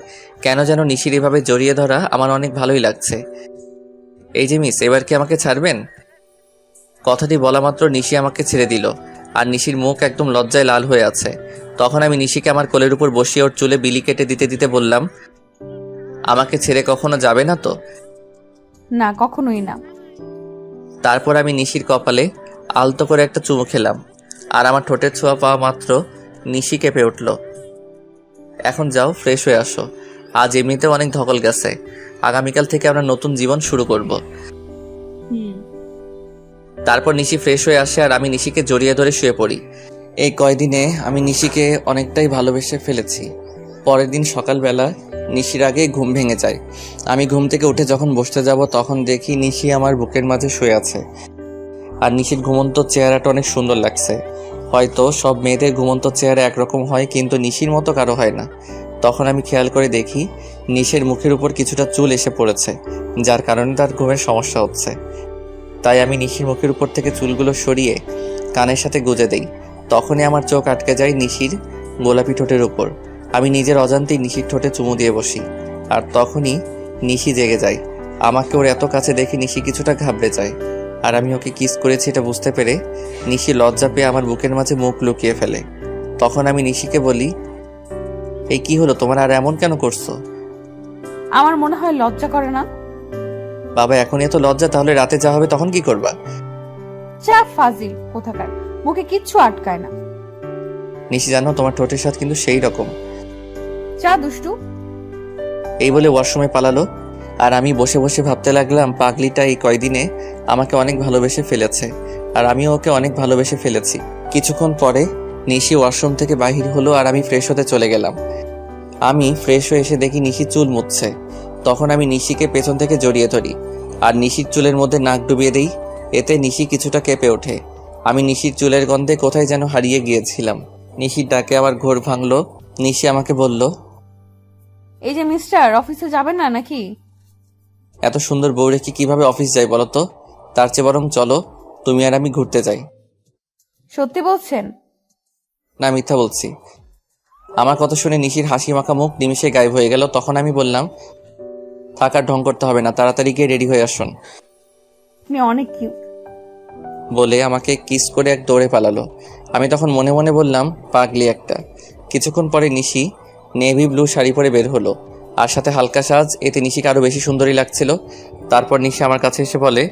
Speaker 1: কেন যেন নিশির এভাবে জড়িয়ে ধরা আমার অনেক ভালোই লাগছে। এই যে মিস, এবার কি আমাকে ছাড়বেন? কথাটি বলা মাত্র নিশি আমাকে ছেড়ে দিল, আর নিশির মুখ একদম লজ্জায় লাল হয়ে আছে। তখন আমি নিশিকে আমার কোলের উপর বসিয়ে ওর চুলে বিলি কেটে দিতে দিতে বললাম, আমাকে ছেড়ে কখনো যাবে না তো?
Speaker 6: না, কখনোই না।
Speaker 1: তারপর আমি নিশির কপালে আলতো করে একটা চুমু খেলাম, আর আমার ঠোঁটের ছোঁয়া পাওয়া মাত্র নিশি কেঁপে উঠল। এখন যাও, ফ্রেশ হয়ে আসো। আজ এমনিতেও অনেক ধকল গেছে। আগামীকাল থেকে আমরা নতুন জীবন শুরু করব। তারপর নিশি ফ্রেশ হয়ে আসে, আর আমি নিশিকে জড়িয়ে ধরে শুয়ে পড়ি। এই কয়দিনে আমি নিশিকে অনেকটাই ভালোবেসে ফেলেছি। পরের দিন সকালবেলা নিশির আগে ঘুম ভেঙে যায়। আমি ঘুম থেকে উঠে যখন বসতে যাব তখন দেখি নিশি আমার বুকের মাঝে শুয়ে আছে, আর নিশির ঘুমন্ত চেহারাটা অনেক সুন্দর লাগছে। হয়তো সব মেয়েদের ঘুমন্ত চেহারা একরকম হয়, কিন্তু নিশির মতো কারো হয় না। তখন আমি খেয়াল করে দেখি নিশির মুখের উপর কিছুটা চুল এসে পড়েছে, যার কারণে তার ঘুমের সমস্যা হচ্ছে। তাই আমি নিশির মুখের উপর থেকে চুলগুলো সরিয়ে কানের সাথে গুজে দেই। তখনই আমার চোখ আটকে যায় নিশির গোলাপি ঠোঁটের উপর। আমি নিজের অজান্তেই নিশির ঠোঁটে চুমু দিয়ে বসি, আর তখনই নিশি জেগে যায়। আমাকে ওর এত কাছে দেখে নিশি কিছুটা ঘাবড়ে যায়, আর আমি ওকে কিস করেছি এটা বুঝতে পেরে নিশি লজ্জা পেয়ে আমার বুকের মাঝে মুখ লুকিয়ে ফেলে। তখন আমি নিশিকে বলি, এই কি হলো তোমার, আর এমন কেন করছো?
Speaker 6: আমার মনে হয় লজ্জা করে না।
Speaker 1: বাবা, এখন এত লজ্জা, তাহলে রাতে যা হবে তখন কি করবা?
Speaker 6: যা ফাজিল কোথাকার, মুখে কিচ্ছু আটকায় না।
Speaker 1: নিশি জানো, তোমার ঠোঁটের স্বাদ কিন্তু সেই রকম।
Speaker 6: যা দুষ্টু।
Speaker 1: এই বলে ওয়াশরুমে পালালো, আর আমি বসে বসে ভাবতে লাগলাম পাগলিটা এই কয়দিনে আমাকে অনেক ভালোবেসে ফেলেছে, আর আমিও ওকে অনেক ভালোবেসে ফেলেছি। কিছুক্ষণ পরে নিশি ওয়াশরুম থেকে বাহির হলো, আর আমি ফ্রেশ হতে চলে গেলাম। আমি ফ্রেশ হয়ে এসে দেখি নিশি চুল মুছছে। তখন আমি নিশিকে পেছন থেকে জড়িয়ে ধরি, আর নিশির চুলের মধ্যে নাক ডুবিয়ে দিই। এতে নিশি কিছুটা কেঁপে ওঠে। আমি নিশির চুলের গন্ধে কোথায় যেন হারিয়ে গিয়েছিলাম। নিশির ডাকে আমার ঘোর ভাঙলো। নিশি আমাকে বলল,
Speaker 6: এই যে মিস্টার, অফিসে যাবেন না নাকি?
Speaker 1: এত সুন্দর বউ রেখে কিভাবে অফিস যাই বলো তো? তার চেয়ে বরং চলো তুমি আর আমি ঘুরতে যাই।
Speaker 6: সত্যি বলছেন?
Speaker 1: না, মিথ্যা বলছি। আমার কথা শুনে নিশির হাসি মাখা মুখ নিমিষে গায়েব হয়ে গেল। তখন আমি বললাম, থাকার ঢং করতে হবে না, তাড়াতাড়ি গিয়ে রেডি হয়ে আসুন।
Speaker 6: আপনি অনেক কিউট
Speaker 1: বলে আমাকে কিস করে এক দৌড়ে পালালো। আমি তখন মনে মনে বললাম, পাগলি একটা। কিছুক্ষণ পরে নিশি নেভি ব্লু শাড়ি পরে বের হলো, আর সাথে হালকা সাজ। এতে নিশিকে আরো বেশি সুন্দরী লাগছিল। তারপর নিশি আমার কাছে এসে বলে,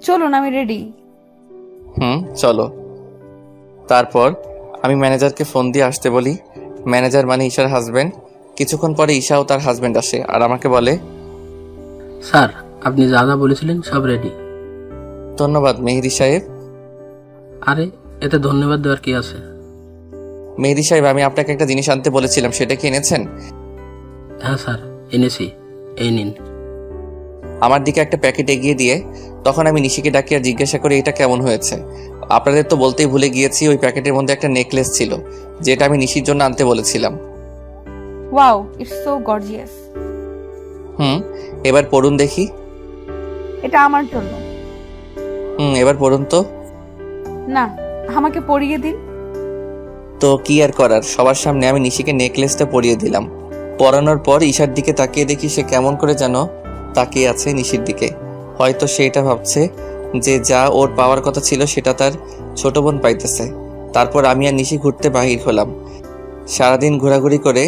Speaker 6: চলুন, আমি রেডি।
Speaker 1: চলো। তারপর আমি ম্যানেজারকে ফোন দিয়ে আসতে বলি। ম্যানেজার মানে ঈশার হাজবেন্ড। কিছুক্ষণ পরে ঈশা ও তার হাজবেন্ড আসে, আর আমাকে বলে,
Speaker 7: স্যার, আপনি যা যা বলেছিলেন সব রেডি।
Speaker 1: ধন্যবাদ মেহেদি সাহেব।
Speaker 7: আরে, এতে ধন্যবাদ দেওয়ার কি আছে?
Speaker 1: মেহেদি সাহেব, আমি আপনাকে একটা জিনিস আনতে বলেছিলাম, সেটা কি এনেছেন?
Speaker 7: হ্যাঁ স্যার, এনেছি, এই নিন।
Speaker 1: আমার দিকে একটা প্যাকেট এগিয়ে দিয়ে তখন আমি নিশিকে ডাকিয়ে জিজ্ঞাসা করি, এটা কেমন হয়েছে? আপনাদের তো বলতেই ভুলে গিয়েছি, ওই প্যাকেটের মধ্যে একটা নেকলেস ছিল, যেটা আমি নিশির জন্য আনতে বলেছিলাম।
Speaker 6: Wow, it's so gorgeous.
Speaker 1: এবার পড়ুন দেখি।
Speaker 6: এটা আমার জন্য।
Speaker 1: এবার পড়ুন তো।
Speaker 6: না, আমাকে পরিয়ে দিন।
Speaker 1: তো কি আর করার, সবার সামনে আমি নিশিকে নেকলেসটা পরিয়ে দিলাম। পরানোর পর ঈশার দিকে তাকিয়ে দেখি সে কেমন করে যেন তাকিয়ে আছে নিশির দিকে। হয়তো সে এটা ভাবছে যে যা ওর পাওয়ার কথা ছিল সেটা তার ছোট বোন পাইতেছে। তারপর আমি আর নিশি ঘুরতে বাহির হলাম। সারাদিন ঘোরাঘুরি করে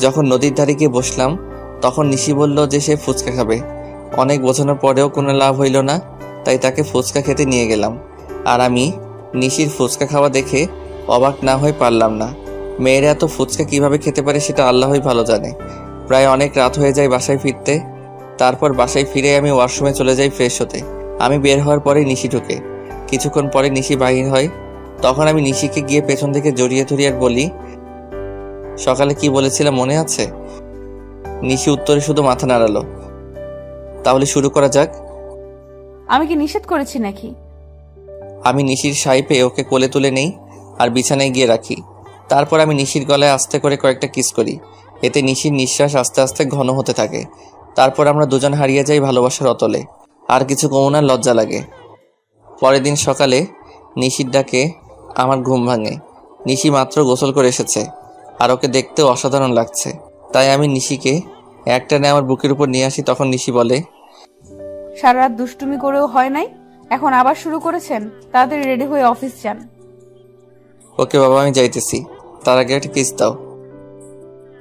Speaker 1: যখন নদীর ধারে গিয়ে বসলাম, তখন নিশি বলল যে সে ফুচকা খাবে। অনেক বোঝানোর পরেও কোনো লাভ হইল না, তাই তাকে ফুচকা খেতে নিয়ে গেলাম। আর আমি নিশির ফুচকা খাওয়া দেখে অবাক না হয়ে পারলাম না। মেয়েরা এত ফুচকা কিভাবে খেতে পারে সেটা আল্লাহই ভালো জানে। প্রায় অনেক রাত হয়ে যায় বাসায় ফিরতে। তারপর বাসায় ফিরে আমি ওয়াশরুমে চলে যাই ফ্রেশ হতে। আমি বের হওয়ার পরে নিশি ঢুকে। কিছুক্ষণ পরে নিশি বাহির হয়। তখন আমি নিশিকে গিয়ে পেছন থেকে জড়িয়ে ধরি আর বলি, সকালে কি বলেছিলাম মনে আছে? নিশি উত্তরে শুধু মাথা নাড়ালো। তাহলে শুরু করা যাক।
Speaker 6: আমি কি নিষেধ করেছি নাকি?
Speaker 1: আমি নিশির সাই পেয়ে ওকে কোলে তুলে নেই আর বিছানায় গিয়ে রাখি। তারপর আমি নিশির গলায় আস্তে করে কয়েকটা কিস করি। এতে নিশির নিঃশ্বাস আস্তে আস্তে ঘন হতে থাকে। তারপর আমরা দুজন হারিয়ে যাই ভালোবাসার অতলে। আর কিছু কমনার লজ্জা লাগে। পরের দিন সকালে নিশির ডাকে আমার ঘুম ভাঙে। নিশি মাত্র গোসল করে এসেছে আর ওকে দেখতেও অসাধারণ লাগছে। তাই আমি নিশিকে একটানে আমার বুকের উপর নিয়ে আসি। তখন নিশি বলে,
Speaker 6: সারা রাত দুষ্টুমি করেও হয় নাই, এখন আবার শুরু করেছেন? তাড়াতাড়ি রেডি হয়ে অফিস যান।
Speaker 1: ওকে বাবা, আমি যাইতেছি, তার আগে একটা কিস দাও।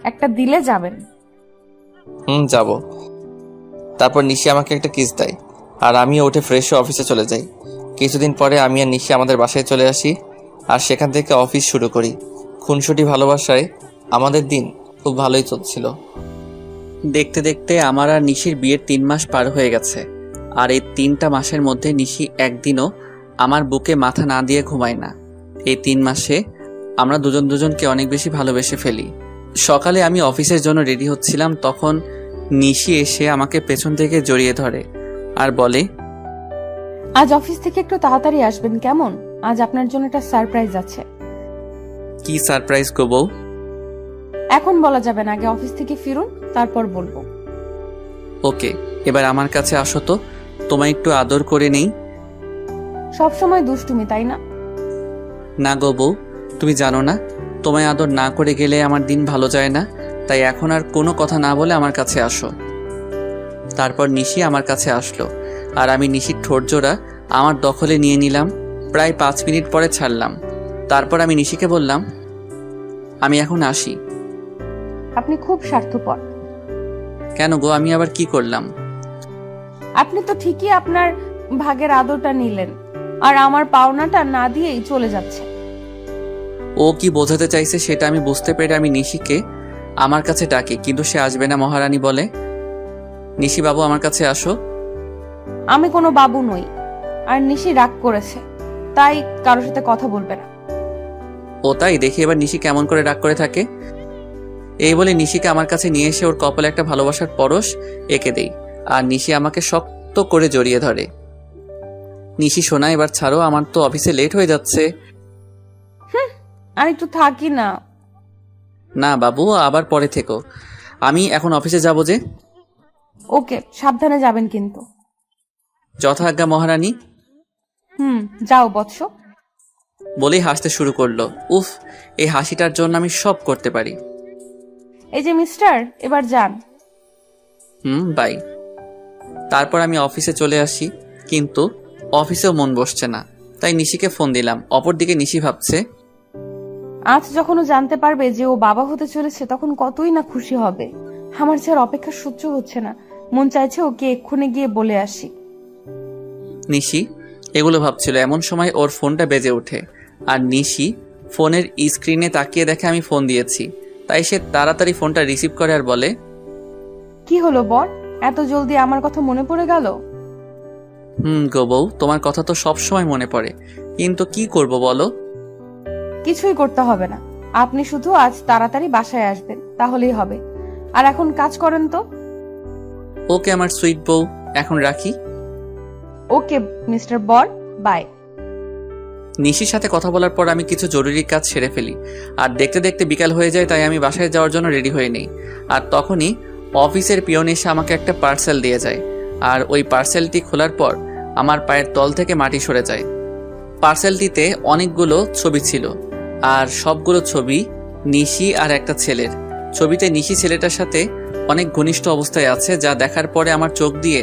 Speaker 6: একটা দিলে যাবেন?
Speaker 1: যাব। তারপর নিশি আমাকে একটা কিস দেয় আর আমিও উঠে ফ্রেশ হয়ে অফিসে চলে যাই। কিছুদিন পরে আমি আর নিশি আমাদের বাসায় চলে আসি আর সেখান থেকে অফিস শুরু করি। খুনসুটি ভালোবাসায় আমাদের দিন খুব ভালোই চলছিল। দেখতে দেখতে আমার আর নিশির বিয়ের 3 মাস পার হয়ে গেছে। আর এই 3টা মাসের মধ্যে নিশি একদিনও আমার বুকে মাথা না দিয়ে ঘুমায় না। এই 3 মাসে আমরা দুজনকে অনেক বেশি ভালোবেসে ফেলি। সকালে আমি অফিসের জন্য রেডি হচ্ছিলাম, তখন নিশি এসে আমাকে পেছন থেকে জড়িয়ে ধরে আর বলে,
Speaker 6: আজ অফিস থেকে একটু তাড়াতাড়ি আসবেন কেমন? আজ আপনার জন্য একটা সারপ্রাইজ আছে।
Speaker 1: কি সারপ্রাইজ গো বউ?
Speaker 6: এখন বলা যাবে না, আগে অফিস থেকে ফিরুন, তারপর বলবো।
Speaker 1: ওকে, এবার আমার কাছে আসো তো, তোমায় একটু আদর করে নেই।
Speaker 6: সব সময় দুষ্টুমি, তাই না?
Speaker 1: না গো বউ, তুমি জানো না, তোমায় আদর না করে গেলে আমার দিন ভালো যায় না। তাই এখন আর কোনো কথা না বলে আমার কাছে আসো। তারপর নিশি আমার কাছে আসলো আর আমি নিশির ঠোঁট জোড়া আমার দখলে নিয়ে নিলাম। প্রায় 5 মিনিট পরে ছাড়লাম। তারপর আমি নিশিকে বললাম, আমি এখন আসি।
Speaker 6: আপনি খুব স্বার্থপর।
Speaker 1: কেন গো, আমি আবার কি করলাম?
Speaker 6: আপনি তো ঠিকই আপনার ভাগের আদরটা নিলেন আর আমার পাওনাটা না দিয়েই চলে যাচ্ছে।
Speaker 1: ও কি বোঝাতে চাইছে সেটা আমি বুঝতে পেরে আমি নিশিকে আমার কাছে ডাকি, কিন্তু সে আসবে না। মহারানী বলে, নিশি বাবু আমার কাছে আসো।
Speaker 6: আমি কোনো বাবু নই, আর নিশি রাগ করেছে, তাই কারোর সাথে কথা বলবে না।
Speaker 1: ও তাই? দেখি এবার নিশি কেমন করে রাগ করে থাকে। এই বলে নিশিকে আমার কাছে নিয়ে এসে ওর কপালে একটা ভালোবাসার পরশ এঁকে দেই আর নিশি আমাকে শক্ত করে জড়িয়ে ধরে। নিশি শোনা, এবার ছাড়ো, আমার তো অফিসে লেট হয়ে যাচ্ছে।
Speaker 6: আর একটু থাকি না।
Speaker 1: না বাবু, আবার পরে থেকো, আমি এখন অফিসে যাব যে।
Speaker 6: ওকে, সাবধানে যাবেন কিন্তু।
Speaker 1: যথাজ্ঞা মহারানী।
Speaker 6: যাও বৎস।
Speaker 1: বলেই হাসতে শুরু করলো। উফ, এই হাসিটার জন্য আমি সব করতে পারি।
Speaker 6: এই যে মিস্টার, এবার যান।
Speaker 1: বাই। তারপর আমি অফিসে চলে আসি, কিন্তু অফিসেও মন বসছে না। তাই নিশিকে ফোন দিলাম। অপরদিকে নিশি ভাবছে,
Speaker 6: আজ যখন ও জানতে পারবে যে ও বাবা হতে চলেছে, তখন কতই না খুশি হবে। আমার যে আর অপেক্ষা সহ্য হচ্ছে না, মন চাইছে ওকে এক্ষুনি গিয়ে বলে আসি।
Speaker 1: নিশি এগুলো ভাবছিল, এমন সময় ওর ফোনটা বেজে ওঠে আর নিশি ফোনের স্ক্রিনে তাকিয়ে দেখে আমি ফোন দিয়েছি। তাই সে তাড়াতাড়ি ফোনটা রিসিভ করে আর বলে,
Speaker 6: কি হলো বর, এত জলদি আমার কথা মনে পড়ে গেল?
Speaker 1: গো বউ, তোমার কথা তো সব সময় মনে পড়ে, কিন্তু কি করব বলো?
Speaker 6: কিছুই করতে হবে না, আপনি শুধু আজ তাড়াতাড়ি বাসায় আসবেন, তাহলেই হবে। আর এখন কাজ করেন তো।
Speaker 1: ওকে আমার সুইট বউ, এখন রাখি।
Speaker 6: ওকে মিস্টার বর, বাই।
Speaker 1: নিশির সাথে কথা বলার পর আমি কিছু জরুরি কাজ সেরে ফেলি আর দেখতে দেখতে বিকাল হয়ে যায়। তাই আমি বাসায় যাওয়ার জন্য রেডি হয়ে নেই। আর তখনই অফিসের পিয়ন এসে আমাকে একটা পার্সেল দিয়ে যায় আর ওই পার্সেলটি খোলার পর আমার পায়ের তল থেকে মাটি সরে যায়। পার্সেলটিতে অনেকগুলো ছবি ছিল আর সবগুলো ছবি নিশি আর একটা ছেলের। ছবিতে নিশি ছেলেটার সাথে অনেক ঘনিষ্ঠ অবস্থায় আছে, যা দেখার পরে আমার চোখ দিয়ে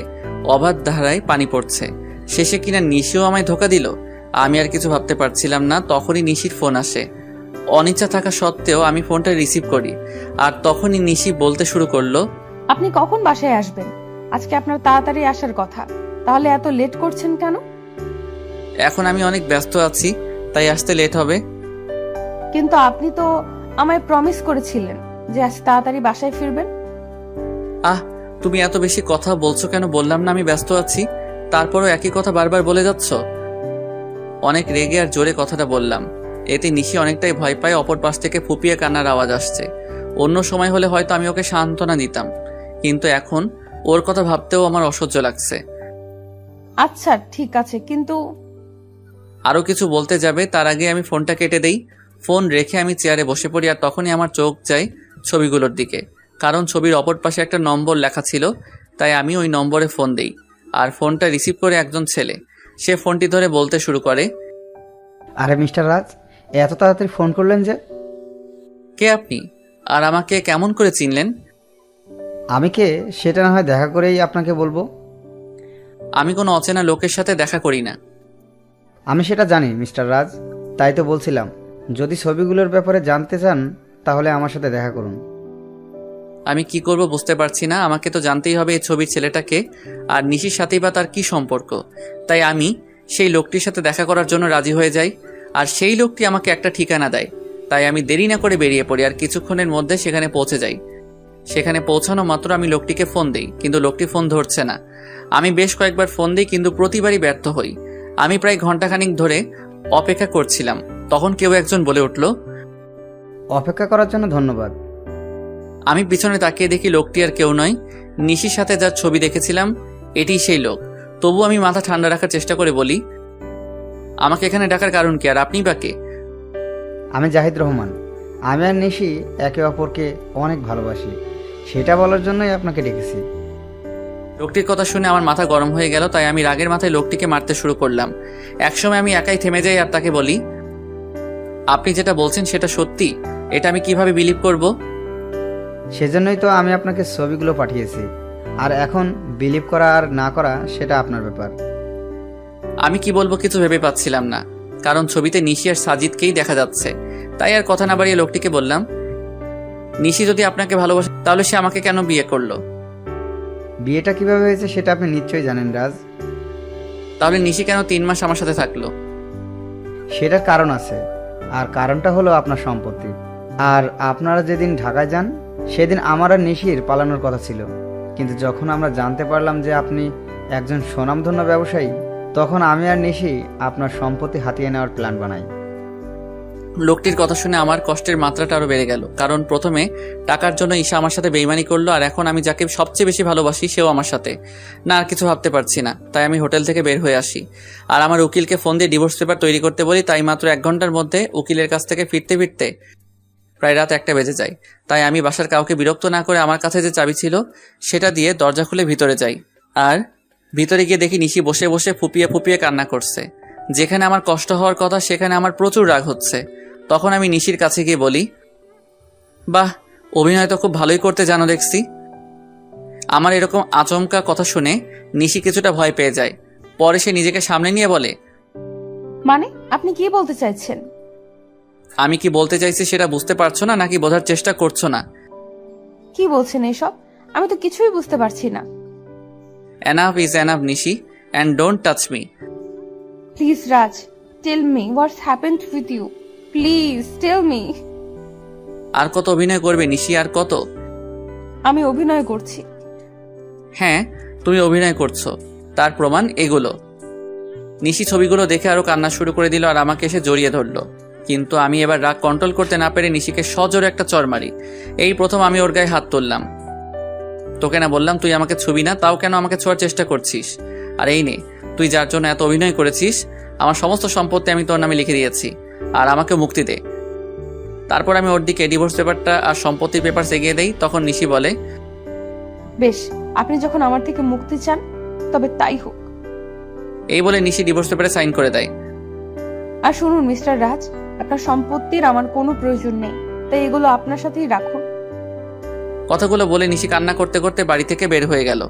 Speaker 1: অবাধ ধারায় পানি পড়ছে। শেষে কিনা নিশিও আমায় ধোকা দিল। আমি আর কিছু ভাবতে পারছিলাম না। তখনই নিশির ফোন আসে। অনিচ্ছা থাকা সত্ত্বেও আমি ফোনটা রিসিভ করি আর তখনই নিশি বলতে শুরু করলো,
Speaker 6: আপনি কখন বাসায় আসবেন? আজকে আপনার তাড়াতাড়ি আসার কথা, তাহলে এত লেট করছেন কেন?
Speaker 1: এখন আমি অনেক ব্যস্ত আছি, তাই আসতে লেট হবে।
Speaker 6: কিন্তু আপনি তো আমায় প্রমিস করেছিলেন যে আজ তাড়াতাড়ি বাসায় ফিরবেন।
Speaker 1: তুমি এত বেশি কথা বলছো কেন? বললাম না আমি ব্যস্ত আছি, তারপরও একই কথা বারবার বলে যাচ্ছ। অনেক রেগে আর জোরে কথাটা বললাম। এতে নিশি অনেকটাই ভয় পায়। অপর পাশ থেকে ফুপিয়ে কান্নার আওয়াজ আসছে। অন্য সময় হলে হয়তো আমি ওকে সান্ত্বনা দিতাম, কিন্তু এখন ওর কথা ভাবতেও আমার অসহ্য লাগছে।
Speaker 6: আচ্ছা ঠিক আছে, কিন্তু
Speaker 1: আরো কিছু বলতে যাবে তার আগে আমি ফোনটা কেটে দেই। ফোন রেখে আমি চেয়ারে বসে পড়ি আর তখনই আমার চোখ যায় ছবিগুলোর দিকে, কারণ ছবির অপর পাশে একটা নম্বর লেখা ছিল। তাই আমি ওই নম্বরে ফোন দেই আর ফোনটা রিসিভ করে একজন ছেলে। সে ফোনটি ধরে বলতে শুরু করে,
Speaker 9: আরে মিস্টার রাজ, এত তাড়াতাড়ি ফোন করলেন যে?
Speaker 1: কে আপনি, আর আমাকে কেমন করে চিনলেন?
Speaker 9: আমি কে সেটা না হয় দেখা করেই আপনাকে বলবো।
Speaker 1: আমি কোনো অচেনা লোকের সাথে দেখা করি না।
Speaker 9: আমি সেটা জানি মিস্টার রাজ, তাই তো বলছিলাম যদি ছবিগুলোর ব্যাপারে জানতে চান তাহলে আমার সাথে দেখা করুন।
Speaker 1: আমি কি করব বুঝতে পারছি না। আমাকে তো জানতেই হবে এই ছবির ছেলেটাকে, আর নিশির সাথেই বা তার কি সম্পর্ক। তাই আমি সেই লোকটির সাথে দেখা করার জন্য রাজি হয়ে যাই, আর সেই লোকটি আমাকে একটা ঠিকানা দেয়। তাই আমি দেরি না করে বেরিয়ে পড়ি, আর কিছুক্ষণের মধ্যে সেখানে পৌঁছে যাই। সেখানে পৌঁছানো মাত্র আমি লোকটিকে ফোন দিই, কিন্তু লোকটি ফোন ধরছে না। আমি বেশ কয়েকবার ফোন দিই, কিন্তু প্রতিবারই ব্যর্থ হই। আমি প্রায় ঘন্টাখানিক ধরে অপেক্ষা করছিলাম। তখন কেউ একজন বলে উঠল,
Speaker 9: অপেক্ষা করার জন্য ধন্যবাদ।
Speaker 1: আমি পিছনে তাকিয়ে দেখি লোকটি আর কেউ নয়, নিশির সাথে যার ছবি দেখেছিলাম এটিই সেই লোক। তবু আমি মাথা ঠান্ডা রাখার চেষ্টা করে বলি, আমাকে এখানে ডাকার কারণ কি, আর আপনি বা কে?
Speaker 9: আমি জাহিদ রহমান। আমি আর নিশি একে অপরকে অনেক ভালোবাসি, সেটা বলার জন্যই আপনাকে ডেকেছি।
Speaker 1: লোকটির কথা শুনে আমার মাথা গরম হয়ে গেল, তাই আমি রাগের মাথায় লোকটিকে মারতে শুরু করলাম। একসময় আমি একাই থেমে যাই আর তাকে বলি, আপনি যেটা বলছেন সেটা সত্যি? এটা আমি কিভাবে বিলিভ করব?
Speaker 9: সেজন্যই তো আমি আপনাকে ছবিগুলো পাঠিয়েছি, আর এখন বিলিভ করা আর না করা সেটা আপনার ব্যাপার।
Speaker 1: আমি কি বলবো কিছু ভেবে পাচ্ছিলাম না, কারণ ছবিতে নিশি আর সাজিদকেই দেখা যাচ্ছে। তাই আর কথা না বাড়িয়ে লোকটিকে বললাম, নিশি যদি আপনাকে ভালোবাসে তাহলে সে আমাকে কেন বিয়ে করলো?
Speaker 9: বিয়েটা কিভাবে হয়েছে সেটা আপনি নিশ্চয়ই জানেন রাজ।
Speaker 1: তাহলে নিশি কেন 3 মাস আমার সাথে থাকলো?
Speaker 9: সেটার কারণ আছে, আর কারণটা হলো আপনার সম্পত্তি। আর আপনারা যেদিন ঢাকায় যান সেদিন আমার আর নিশির পালানোর কথা ছিল, কিন্তু যখন আমরা জানতে পারলাম যে আপনি একজন স্বনামধন্য ব্যবসায়ী, তখন আমি আর নিশি আপনার সম্পত্তি হাতিয়ে নেওয়ার প্ল্যান বানাই।
Speaker 1: লোকটির কথা শুনে আমার কষ্টের মাত্রাটা আরো বেড়ে গেল, কারণ প্রথমে টাকার জন্য ঈশা আমার সাথে বেইমানি করলো, আর এখন আমি যাকে সবচেয়ে বেশি ভালোবাসি সেও আমার সাথে। না, আর কিছু ভাবতে পারছি না। তাই আমি হোটেল থেকে বের হয়ে আসি, আর আমার উকিলকে ফোন দিয়ে ডিভোর্স পেপার তৈরি করতে বলি। তাই মাত্র 1 ঘন্টার মধ্যে উকিলের কাছ থেকে ফিরতে ফিরতে প্রায় রাত 1টা বেজে যায়। তাই আমি বাসার কাউকে বিরক্ত না করে আমার কাছে যে চাবি ছিল সেটা দিয়ে দরজা খুলে ভিতরে যাই, আর ভিতরে গিয়ে দেখি নিশি বসে বসে ফুপিয়ে ফুপিয়ে কান্না করছে। যেখানে আমার কষ্ট হওয়ার কথা সেখানে আমার প্রচুর রাগ হচ্ছে। তখন আমি নিশির কাছে গিয়ে বলি, বাহ, অভিনয় তো খুব ভালোই করতে জানো দেখছি। আমার এরকম আচমকা কথা শুনে নিশি কিছুটা ভয় পেয়ে যায়। পরে সে নিজেকে সামনে নিয়ে বলে,
Speaker 6: মানে আপনি কি বলতে চাইছেন?
Speaker 1: আমি কি বলতে চাইছি সেটা বুঝতে পারছো না, নাকি বোঝার চেষ্টা করছো না?
Speaker 6: কি বলছেন এসব? আমি তো কিছুই বুঝতে পারছি না।
Speaker 1: Enough is enough Nishi, and don't touch me.
Speaker 6: Please Raj, tell me what's happened with you. Please tell me.
Speaker 1: আর কত অভিনয় করবে নিশি, আর কত?
Speaker 6: আমি অভিনয় করছি।
Speaker 1: হ্যাঁ, তুমি অভিনয় করছো, তার প্রমাণ এগুলো। নিশি ছবিগুলো দেখে আরো কান্না শুরু করে দিল, আর আমাকে এসে জড়িয়ে ধরলো। কিন্তু আমি এবার রাগ কন্ট্রোল করতে না পেরে নিশিকে সজোরে একটা চড় মারি। এই প্রথম আমি ওর গায়ে হাত তুললাম। তোকে না বললাম তুই আমাকে ছবি না, তাও কেন আমাকে ছোঁয়ার চেষ্টা করছিস? আর এই নে, তুই যার জন্য এত অভিনয় করেছিস, আমার সমস্ত সম্পত্তি আমি তোর নামে লিখে দিয়েছি, আর আমাকে মুক্তি দে। তারপর আমি ওর দিকে ডিভোর্স পেপারটা আর সম্পত্তির পেপার এগিয়ে দেই। তখন নিশি বলে,
Speaker 6: বেশ, আপনি যখন আমার থেকে মুক্তি চান তবে তাই হোক।
Speaker 1: এই বলে নিশি ডিভোর্স পেপারে সাইন করে দেয়।
Speaker 6: আর শুনুন মিস্টার রাজ, আপনার সম্পত্তির আমার কোনো প্রয়োজন নেই, তাই এগুলো আপনার সাথেই রাখুন।
Speaker 1: কথাগুলো বলে নিশি কান্না করতে করতে বাড়ি থেকে বের হয়ে গেল।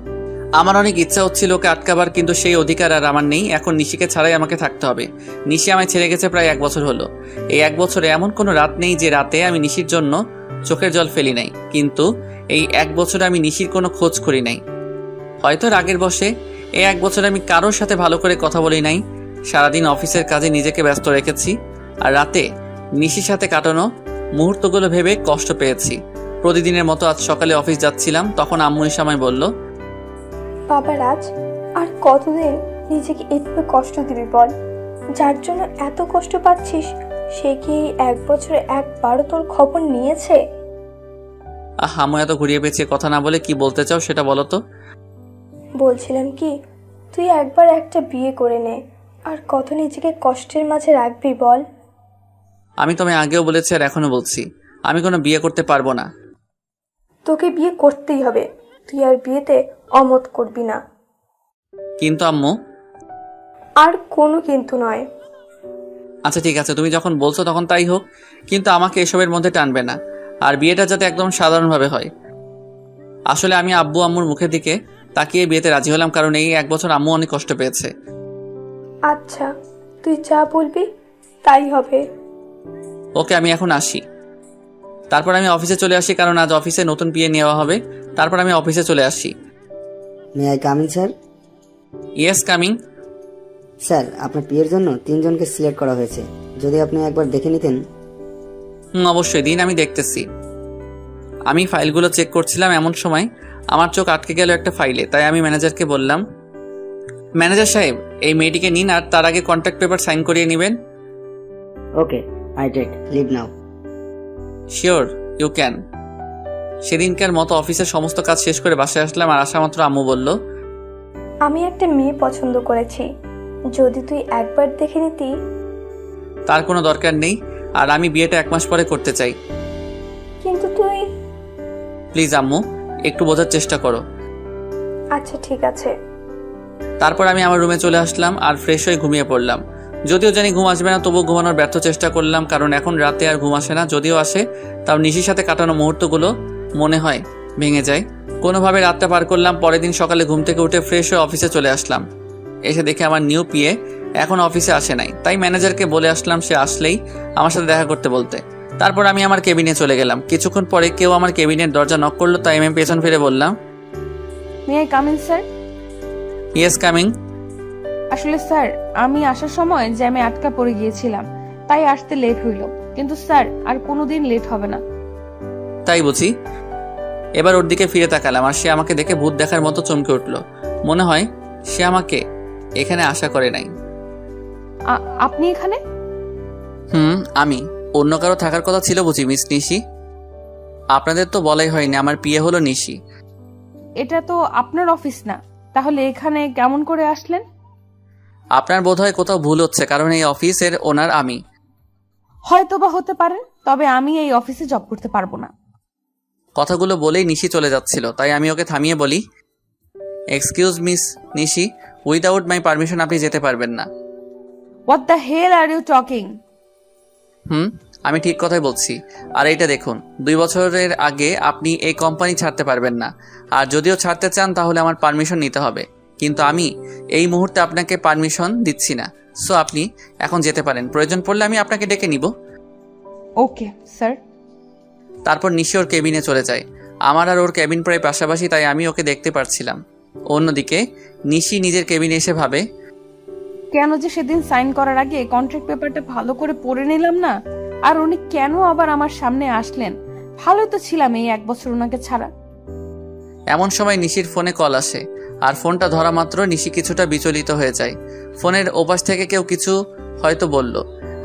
Speaker 1: আমার অনেক ইচ্ছা হচ্ছিল ওকে আটকাবার, কিন্তু সেই অধিকার আর আমার নেই। এখন নিশিকে ছাড়াই আমাকে থাকতে হবে। নিশি আমায় ছেড়ে গেছে প্রায় 1 বছর হলো। এই 1 বছরে এমন কোনো রাত নেই যে রাতে আমি নিশির জন্য চোখের জল ফেলি নাই, কিন্তু এই 1 বছরে আমি নিশির কোনো খোঁজ করি নাই। হয়তো রাগের বশে এই 1 বছরে আমি কারোর সাথে ভালো করে কথা বলি নাই। সারাদিন অফিসের কাজে নিজেকে ব্যস্ত রেখেছি, আর রাতে নিশির সাথে কাটানো মুহূর্তগুলো ভেবে কষ্ট পেয়েছি। প্রতিদিনের মতো আজ সকালে অফিস যাচ্ছিলাম, তখন আম্মু এসে আমায় বলল,
Speaker 3: বাবা রাজ, আর কতদিন নিজেকে এভাবে কষ্ট দিবি বল? যার জন্য এত কষ্ট পাচ্ছিস সে কি 1 বছরে একবারও তোর খবর নিয়েছে?
Speaker 1: আম্মু এত ঘুরিয়ে পেয়েছে কথা না বলে কি বলতে চাও সেটা বলো তো।
Speaker 3: বলছিলাম কি, তুই একবার একটা বিয়ে করে নে, আর কত নিজেকে কষ্টের মাঝে রাখবি বল?
Speaker 1: আমি তোমায় আগেও বলেছি আর এখনো বলছি, আমি কোনো বিয়ে করতে পারবো না।
Speaker 3: তোকে বিয়ে করতেই হবে, তুই আর বিয়েতে অমত করবি না।
Speaker 1: কিন্তু আম্মু।
Speaker 3: আর কোনো কিন্তু নয়।
Speaker 1: আচ্ছা ঠিক আছে, তুমি যখন বলছো তখন তাই হোক, কিন্তু আমাকে এসবের মধ্যে টানবে না। আর বিয়েটা যাতে একদম সাধারণভাবে হয়। আসলে আমি আব্বু আম্মুর মুখের দিকে তাকিয়ে বিয়েতে রাজি হলাম, কারণ এই 1 বছর আম্মু অনেক কষ্ট পেয়েছে।
Speaker 3: আচ্ছা, তুই যা বলবি তাই হবে।
Speaker 1: ওকে, আমি এখন আসি। তারপর আমি অফিসে চলে আসি, কারণ আজ অফিসে নতুন পিএ নেওয়া হবে। তারপর আমি অফিসে চলে আসি।
Speaker 10: May I coming sir?
Speaker 1: Yes, coming.
Speaker 10: Sir, আপনার পিএর জন্য 3 জনকে সিলেক্ট করা হয়েছে, যদি আপনি একবার দেখে নিতেন।
Speaker 1: অবশ্যই দিন, আমি দেখতেছি। আমি ফাইলগুলো চেক করছিলাম, এমন সময় আমার চোখ আটকে গেল একটা ফাইলে। তাই আমি ম্যানেজারকে বললাম, ম্যানেজার সাহেব, এই মেয়েটিকে নিন, আর তার আগে কন্ট্রাক্ট পেপার সাইন করিয়ে নেবেন।
Speaker 10: Okay, I take leave now.
Speaker 1: Sure, you can. সেদিনকার মতো অফিসের সমস্ত কাজ শেষ করে বাসায় আসলাম, আর আসা মাত্র আম্মু বলল,
Speaker 3: আমি একটা মেয়ে পছন্দ করেছি, যদি তুই একবার দেখে নিতি।
Speaker 1: তার কোনো দরকার নেই, আর আমি বিয়েটা 1 মাস পরে করতে চাই।
Speaker 3: কিন্তু তুই।
Speaker 1: প্লিজ আম্মু, একটু বোঝার চেষ্টা করো।
Speaker 3: আচ্ছা ঠিক আছে।
Speaker 1: তারপর আমি আমার রুমে চলে আসলাম আর ফ্রেশ হয়ে ঘুমিয়ে পড়লাম। যদিও জানি ঘুম আসবে না, তবুও ঘুমানোর ব্যর্থ চেষ্টা করলাম, কারণ এখন রাতে আর ঘুম আসে না। যদিও আসে, তাও নিশির সাথে কাটানো মুহূর্তগুলো মনে হয় ভেঙে যায়। কোনোভাবে রাতটা পার করলাম। পরের দিন সকালে ঘুম থেকে উঠে ফ্রেশ হয়ে অফিসে চলে আসলাম। এসে দেখে আমার নিউ পিএ এখন অফিসে আসে নাই। তাই ম্যানেজারকে বলে আসলাম সে আসলেই আমার সাথে দেখা করতে বলতে। তারপর আমি আমার কেবিনে চলে গেলাম। কিছুক্ষণ পরে কেউ আমার কেবিনের দরজা নক করলো, তাই আমি পেছন ফিরে বললাম,
Speaker 6: may I come in sir?
Speaker 1: Yes, coming.
Speaker 6: আসলে স্যার, আমি আসার সময় জ্যামে আটকা পড়ে গিয়েছিলাম, তাই আসতে লেট হইল। কিন্তু স্যার, আর কোনোদিন লেট হবে না।
Speaker 1: তাই বুঝি? এবার ওর দিকে ফিরে তাকালাম, আর সে আমাকে দেখে ভূত দেখার মতো চমকে উঠল। মনে হয় সে আমাকে এখানে আশা করে নাই।
Speaker 6: আপনি এখানে?
Speaker 1: আমি। অন্য কারো থাকার কথা ছিল বুঝি মিস নিশি? আপনাদের তো বলাই হয়নি আমার পিএ হলো নিশি।
Speaker 6: এটা তো আপনার অফিস না, তাহলে এখানে কেমন করে আসলেন?
Speaker 1: আপনার বোধহয় কোথাও ভুল হচ্ছে, কারণ এই অফিসের ওনার আমি।
Speaker 6: হয়তো বা হতে পারে, তবে আমি এই অফিসে জব করতে পারবো না।
Speaker 1: কথাগুলো বলেই নিশি চলে যাচ্ছিল, তাই আমি ওকে থামিয়ে বলি, excuse miss Nishi, without my permission আপনি যেতে পারবেন না।
Speaker 6: What the hell are you talking?
Speaker 1: আমি ঠিক কথাই বলছি। আর এইটা দেখুন, 2 বছরের আগে আপনি এই কোম্পানি ছাড়তে পারবেন না, আর যদিও ছাড়তে চান তাহলে আমার পারমিশন নিতে হবে। কিন্তু আমি এই মুহূর্তে আপনাকে পারমিশন দিচ্ছি না। সো আপনি এখন যেতে পারেন, প্রয়োজন পড়লে আমি আপনাকে ডেকে নিব।
Speaker 6: Okay sir.
Speaker 1: তারপর নিশি ওর কেবিনে চলে যায়। আমার আর ওর কেবিন প্রায় পাশাপাশি, তাই আমি ওকে দেখতে পারছিলাম। অন্যদিকে নিশি নিজের কেবিনে এসে ভাবে,
Speaker 6: কেন যে সেদিন সাইন করার আগে কন্ট্রাক্ট পেপারটা ভালো করে পড়ে নিলাম না, আর উনি কেন আবার আমার সামনে আসলেন? ভালোই তো ছিলাম এই 1 বছর ওনাকে ছাড়া।
Speaker 1: এমন সময় নিশির ফোনে কল আসে, আর ফোনটা ধরা মাত্র নিশি কিছুটা বিচলিত হয়ে যায়। ফোনের ওপাশ থেকে কেউ কিছু হয়তো বলল।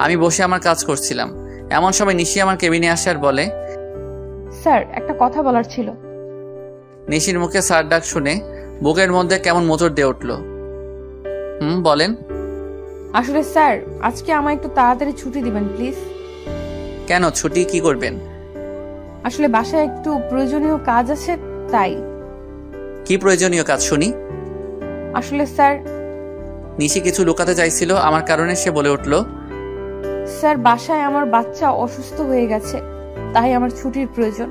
Speaker 1: আমি বসে আমার কাজ করছিলাম। এমন সময় নিশি আমার কেবিনে আসে আর বলে,
Speaker 6: স্যার, একটা কথা বলার ছিল।
Speaker 1: নিশির মুখে স্যার ডাক শুনে বুকের মধ্যে কেমন মোচড় দিয়ে উঠল। বলেন।
Speaker 6: আসলে স্যার, আজকে আমায় একটু তাড়াতাড়ি ছুটি দিবেন প্লিজ।
Speaker 1: কেন, ছুটি কি করবেন?
Speaker 6: আসলে বাসায় একটু প্রয়োজনীয় কাজ আছে, তাই।
Speaker 1: কি প্রয়োজনীয় কাজ শুনি?
Speaker 6: আসলে স্যার।
Speaker 1: নিশি কিছু লুকাতে চাইছিল আমার কারণে, সে বলে উঠল,
Speaker 6: স্যার, বাসায় আমার বাচ্চা অসুস্থ হয়ে গেছে, তাই আমার ছুটির প্রয়োজন।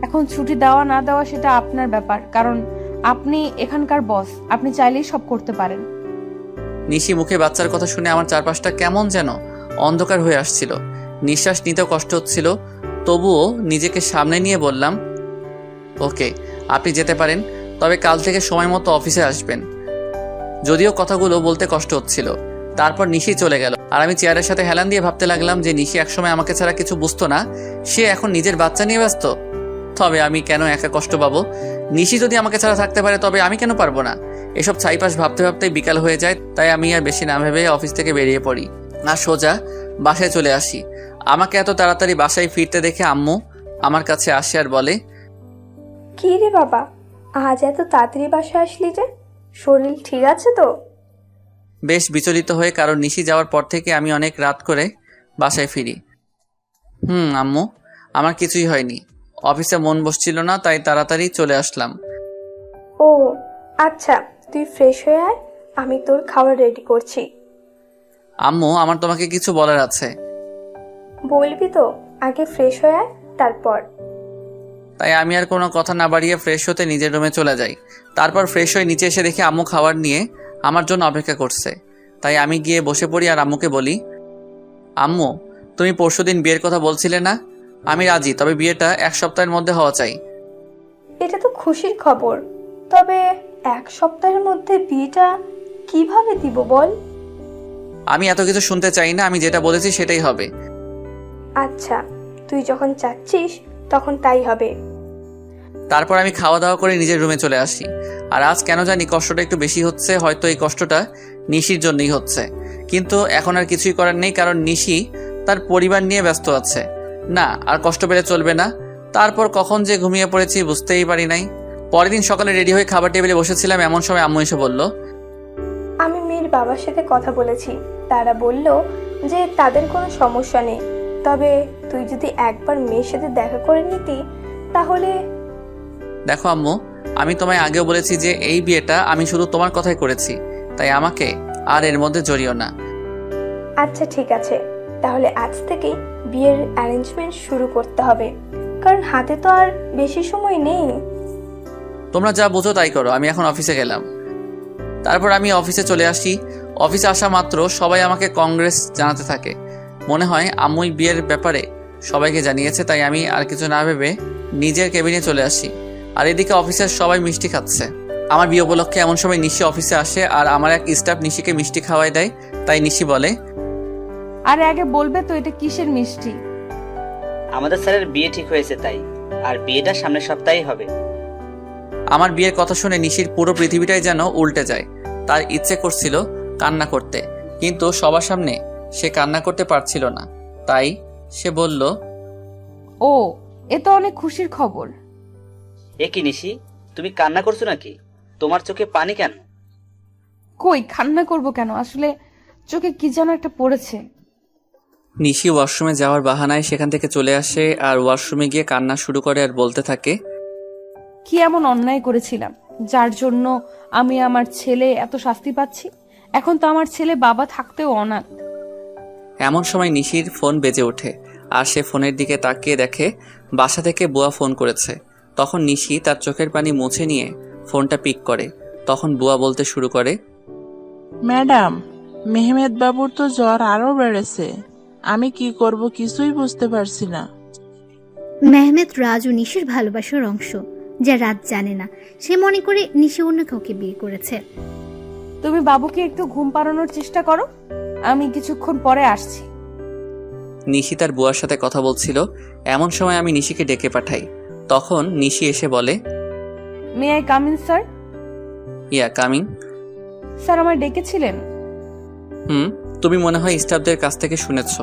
Speaker 6: এখন ছুটি দেওয়া না দেওয়া সেটা আপনার ব্যাপার, কারণ আপনি এখানকার বস, আপনি চাইলেই সব করতে পারেন।
Speaker 1: নিশি মুখে বাচ্চার কথা শুনে আমার চারপাশটা কেমন যেন অন্ধকার হয়ে আসছিল। নিঃশ্বাস নিতেও কষ্ট হচ্ছিল। তবুও নিজেকে সামনে নিয়ে বললাম, ওকে, আপনি যেতে পারেন, তবে কাল থেকে সময় মতো অফিসে আসবেন। যদিও কথাগুলো বলতে কষ্ট হচ্ছিল। তারপর নিশি চলে গেল, আর আমি চেয়ারের সাথে হেলান দিয়ে ভাবতে লাগলাম যে নিশি একসময় আমাকে ছাড়া কিছু বুঝতো না, সে এখন নিজের বাচ্চা নিয়ে ব্যস্ত। তবে আমি কেন একা কষ্ট পাবো? নিশি যদি আমাকে ছাড়া থাকতে পারে, তবে আমি কেন পারবো না? এসব ছাইপাশ ভাবতে ভাবতেই বিকাল হয়ে যায়। তাই আমি আর বেশি না ভেবে অফিস থেকে বেরিয়ে পড়ি আর সোজা বাসায় চলে আসি। আমাকে এত তাড়াতাড়ি বাসায় ফিরতে দেখে আম্মু আমার কাছে আসে আর বলে,
Speaker 3: কি রে বাবা, আজ এত তাড়াতাড়ি বাসায় আসলি যে? শরীর ঠিক আছে তো?
Speaker 1: বেশ বিচলিত হয়ে, কারণ নিশি যাওয়ার পর থেকে আমি অনেক রাত করে বাসায় ফিরি। আম্মু, আমার কিছুই হয়নি। অফিসে মন বসছিল না, তাই তাড়াতাড়ি চলে আসলাম।
Speaker 3: ও আচ্ছা, তুই ফ্রেশ হয়ে আয়, আমি তোর খাবার রেডি করছি।
Speaker 1: আম্মু, আমার তোমাকে কিছু বলার আছে।
Speaker 3: বলবি তো? আগে ফ্রেশ হয়ে আয়, তারপর।
Speaker 1: তাই আমি আর কোনো কথা না বাড়িয়ে ফ্রেশ হতে নিজের রুমে চলে যাই। তারপর ফ্রেশ হয়ে নিচে এসে দেখি আম্মু খাবার নিয়ে আমার জন্য অপেক্ষা করছে। তাই আমি গিয়ে বসে পড়ি আর আম্মুকে বলি, আম্মু, তুমি পরশুদিন বিয়ের কথা বলছিলে না? আমি রাজি, তবে বিয়েটা 1 সপ্তাহের মধ্যে হওয়া চাই।
Speaker 3: এটা তো খুশির খবর, তবে 1 সপ্তাহের মধ্যে বিয়েটা কিভাবে দিব বল?
Speaker 1: আমি এত কিছু শুনতে চাই না, আমি যেটা বলেছি সেটাই হবে।
Speaker 3: আচ্ছা, তুই যখন চাচ্ছিস তখন তাই হবে।
Speaker 1: তারপর আমি খাওয়া দাওয়া করে নিজের রুমে চলে আসি। আর আজ কেন জানি কষ্টটা একটু বেশি হচ্ছে। হয়তো এই কষ্টটা নিশির জন্যই হচ্ছে, কিন্তু এখন আর কিছুই করার নেই, কারণ নিশি তার পরিবার নিয়ে ব্যস্ত আছে। না, আর কষ্ট পেলে চলবে না। তারপর কখন যে ঘুমিয়ে পড়েছি বুঝতেই পারি নাই। পরের দিন সকালে রেডি হয়ে খাবার টেবিলে বসেছিলাম, এমন সময় আম্মু এসে বলল,
Speaker 3: আমি মেয়ের বাবার সাথে কথা বলেছি, তারা বলল যে তাদের কোনো সমস্যা নেই, তবে তুই যদি একবার মেয়ের সাথে দেখা করে নিতি তাহলে।
Speaker 1: দেখো আম্মু, আমি তোমায় আগেও বলেছি যে এই বিয়েটা আমি শুধু তোমার কথাই করেছি, তাই আমাকে আর এর মধ্যে জড়িও না।
Speaker 3: আচ্ছা ঠিক আছে, তাহলে আজ থেকেই বিয়ের অ্যারেঞ্জমেন্ট শুরু করতে হবে, কারণ হাতে তো আর বেশি সময় নেই।
Speaker 1: তোমরা যা বোঝো তাই করো, আমি এখন অফিসে গেলাম। তারপর আমি অফিসে চলে আসি। অফিসে আসা মাত্র সবাই আমাকে কংগ্রেস জানাতে থাকে। মনে হয় আম্মুই বিয়ের ব্যাপারে সবাইকে জানিয়েছে, তাই আমি আর কিছু না ভেবে নিজের কেবিনে চলে আসি। আর এদিকে অফিসের সবাই মিষ্টি খাচ্ছে। আমার বিয়ে উপলক্ষে এমন সময় নিশি অফিসে আসে, আর আমার এক স্টাফ নিশিকে মিষ্টি খাওয়াই দেয়। তাই নিশি বলে,
Speaker 6: আরে আগে বলবে তো এটা কিসের মিষ্টি?
Speaker 11: আমাদের স্যারের বিয়ে ঠিক হয়েছে তাই, আর বিয়েটা সামনের সপ্তাহেই হবে।
Speaker 1: আমার বিয়ের কথা শুনে নিশির পুরো পৃথিবীটাই যেন উল্টে যায়। তার ইচ্ছে করছিল কান্না করতে, কিন্তু সবার সামনে সে কান্না করতে পারছিল না। তাই সে বলল,
Speaker 6: ও, এ তো অনেক খুশির খবর।
Speaker 11: এ কি নিশি, তুমি কান্না করছো নাকি? তোমার চোখে পানি কেন?
Speaker 6: কই, কান্না করব কেন? আসলে চোখে কি যেন একটা পড়েছে।
Speaker 1: নিশি ওয়াশরুমে যাওয়ার বাহানায় সেখান থেকে চলে আসে আর ওয়াশরুমে গিয়ে কান্না শুরু করে আর বলতে থাকে,
Speaker 6: কি এমন অন্যায় করেছিলাম যার জন্য আমি আমার ছেলে এত শাস্তি পাচ্ছি? এখন তো আমার ছেলে বাবা থাকতেও অনাথ।
Speaker 1: এমন সময় নিশির ফোন বেজে ওঠে আর সে ফোনের দিকে তাকিয়ে দেখে বাসা থেকে বুয়া ফোন করেছে। তখন নিশি তার চোখের পানি মুছে নিয়ে ফোনটা পিক করে। তখন বুয়া বলতে শুরু করে,
Speaker 12: ম্যাডাম, মেহমেদ বাবুর তো জ্বর আরো বেড়েছে, আমি কি করব কিছুই বুঝতে পারছি না।
Speaker 8: মেহমেদ রাজ ও নিশির ভালোবাসার অংশ, যা রাজ জানে না। সে মনে করে নিশি অন্য কাউকে বিয়ে করেছে।
Speaker 6: তুমি বাবুকে একটু ঘুম পাড়ানোর চেষ্টা করো, আমি কিছুক্ষণ পরে আসছি।
Speaker 1: নিশি তার বুয়ার সাথে কথা বলছিল, এমন সময় আমি নিশিকে ডেকে পাঠাই। তখন নিশি এসে বলে,
Speaker 6: may I come in sir?
Speaker 1: Yeah coming.
Speaker 6: Sir আমায় ডেকেছিলেন?
Speaker 1: তুমি মনে হয় স্টাফদের কাছ থেকে শুনেছ,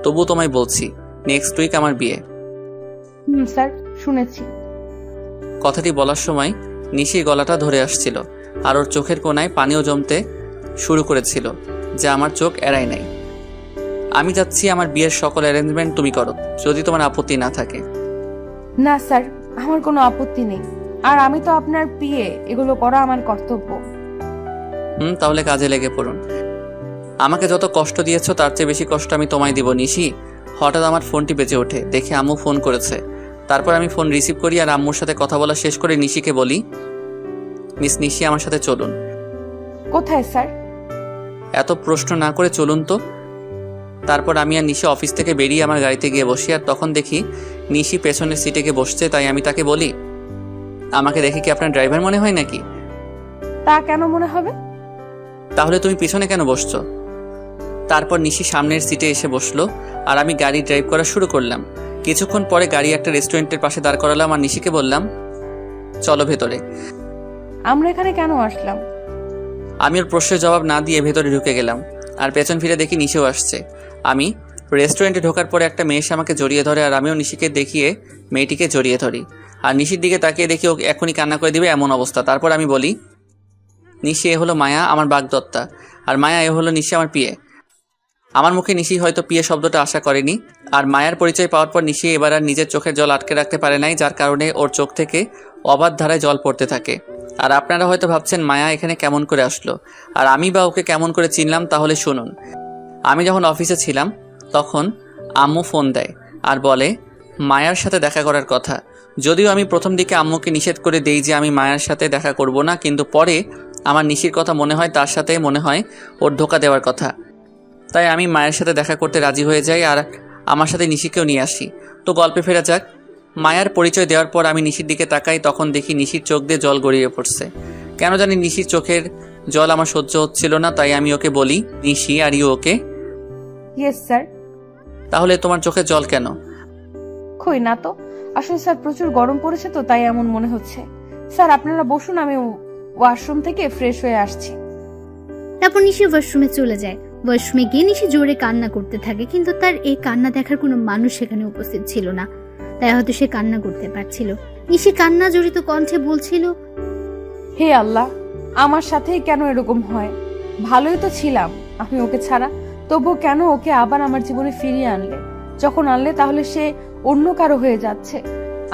Speaker 1: তবু তোমায় বলছি, নেক্সট উইক আমার বিয়ে।
Speaker 6: স্যার, শুনেছি।
Speaker 1: কথাটি বলার সময় নিশির গলাটা ধরে আসছিল আর ওর চোখের কোনায় পানিও জমতে শুরু করেছিল, যা আমার চোখ এড়ায় নাই। আমি চাচ্ছি আমার বিয়ের সকল অ্যারেঞ্জমেন্ট তুমি করো, যদি তোমার আপত্তি না থাকে।
Speaker 6: না স্যার, আমার কোনো আপত্তি নেই, আর আমি তো আপনার পিএ, এগুলো করা আমার কর্তব্য।
Speaker 1: তাহলে কাজে লেগে পড়ুন। আমাকে যত কষ্ট দিয়েছো তার চেয়ে বেশি কষ্ট আমি তোমায় দিব নিশি। হঠাৎ আমার ফোনটি বেজে ওঠে, দেখে আম্মু ফোন করেছে। তারপর আমি ফোন রিসিভ করি আর আম্মুর সাথে কথা বলা শেষ করে নিশিকে বলি, মিস নিশি, আমার সাথে চলুন।
Speaker 6: কোথায় স্যার?
Speaker 1: এত প্রশ্ন না করে চলুন তো। তারপর আমি আর নিশি অফিস থেকে বেরিয়ে আমার গাড়িতে গিয়ে বসি, আর তখন দেখি নিশি পেছনের সিটে গিয়ে বসছে। তাই আমি তাকে বলি, আমাকে দেখে কি আপনার ড্রাইভার মনে হয় নাকি?
Speaker 6: তা কেন মনে হবে?
Speaker 1: তাহলে তুমি পিছনে কেন বসছো? তারপর নিশি সামনের সিটে এসে বসলো আর আমি গাড়ি ড্রাইভ করা শুরু করলাম। কিছুক্ষণ পরে গাড়ি একটা রেস্টুরেন্টের পাশে দাঁড় করালাম আর নিশিকে বললাম, চলো ভেতরে।
Speaker 6: আমরা এখানে কেন আসলাম?
Speaker 1: আমি ওর প্রশ্নের জবাব না দিয়ে ভেতরে ঢুকে গেলাম আর পেছন ফিরে দেখি নিশিও আসছে। আমি রেস্টুরেন্টে ঢোকার পরে একটা মেয়ে এসে আমাকে জড়িয়ে ধরে আর আমিও নিশিকে দেখিয়ে মেয়েটিকে জড়িয়ে ধরি আর নিশির দিকে তাকিয়ে দেখি ও এখনই কান্না করে দিবে এমন অবস্থা। তারপর আমি বলি, নিশি, এ হলো মায়া, আমার বাগদত্তা, আর মায়া এ হলো নিশি, আমার পিয়ে। আমার মুখে নিশি হয়তো পিয়ে শব্দটা আশা করেনি, আর মায়ার পরিচয় পাওয়ার পর নিশি এবার আর নিজের চোখের জল আটকে রাখতে পারে নাই, যার কারণে ওর চোখ থেকে অবাধ ধারায় জল পড়তে থাকে। আর আপনারা হয়তো ভাবছেন মায়া এখানে কেমন করে আসলো আর আমি বা ওকে কেমন করে চিনলাম, তাহলে শুনুন।
Speaker 13: আমি যখন অফিসে ছিলাম তখন আম্মু ফোন দেয় আর বলে মায়ার সাথে দেখা করার কথা। যদিও আমি প্রথম দিকে আম্মুকে নিষেধ করে দেই যে আমি মায়ার সাথে দেখা করব না, কিন্তু পরে আমার নিশির কথা মনে হয়, তার সাথে মনে হয় ওর ধোকা দেওয়ার কথা। তাই আমি মায়ের সাথে দেখা করতে রাজি হয়ে যাই আর আমার সাথে নিশিকেও নিয়ে আসি। তো গল্পে ফেরা যাক। মায়ার পরিচয় দেওয়ার পর আমি নিশির দিকে তাকাই, তখন দেখি নিশির চোখ দিয়ে জল গড়িয়ে পড়ছে। কেন জানি নিশির চোখের জল আমার সহ্য হচ্ছিল না, তাই আমি ওকে বলি, Nishi are you okay?
Speaker 6: Yes sir.
Speaker 13: তাহলে তোমার চোখে জল কেন?
Speaker 6: কই না তো, আসলে স্যার প্রচুর গরম পড়েছে তো তাই এমন মনে হচ্ছে। স্যার আপনারা বসুন, আমি ওয়াশরুম থেকে ফ্রেশ হয়ে আসছি।
Speaker 8: তারপর নিশি ওয়াশরুমে চলে যায়। ওয়াশরুমে গিয়ে নিশি জোরে কান্না করতে থাকে, কিন্তু তার এই কান্না দেখার কোনো মানুষ সেখানে উপস্থিত ছিল না, তাই হয়তো সে কান্না করতে পারছিল। নিশি কান্না জড়িত কণ্ঠে বলছিল,
Speaker 6: হে আল্লাহ, আমার সাথেই কেন এরকম হয়? ভালোই তো ছিলাম আমি ওকে ছাড়া, তবু কেন ওকে আবার আমার জীবনে ফিরিয়ে আনলে? যখন আনলে তাহলে সে অন্য কারো হয়ে যাচ্ছে।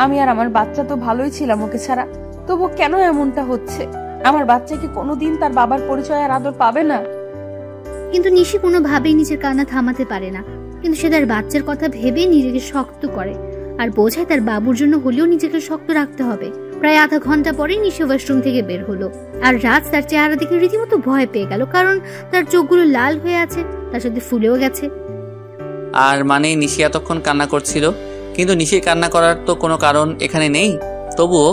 Speaker 6: আমি আর আমার বাচ্চা তো ভালোই ছিলাম ওকে ছাড়া, তবু কেন এমনটা হচ্ছে? আমার বাচ্চা কি কোনোদিন তার বাবার পরিচয় আর আদর পাবে না?
Speaker 8: কিন্তু নিশি কোনোভাবেই নিজের কান্না থামাতে পারে না। কিন্তু সে তার বাচ্চার কথা ভেবে নিজেকে শক্ত করে আর বোঝায় তার বাবুর জন্য হলেও নিজেকে শক্ত রাখতে হবে। প্রায় আধা ঘন্টা পরে নিশি ওয়াশরুম থেকে বের হলো আর রাজ তার চেহারা দেখে রীতিমতো ভয় পেয়ে গেল, কারণ তার চোখগুলো লাল হয়ে আছে, তার সাথে ফুলেও গেছে।
Speaker 13: আর মানে নিশি এতক্ষণ কান্না করছিল, কিন্তু নিশির কান্না করার তো কোনো কারণ এখানে নেই, তবুও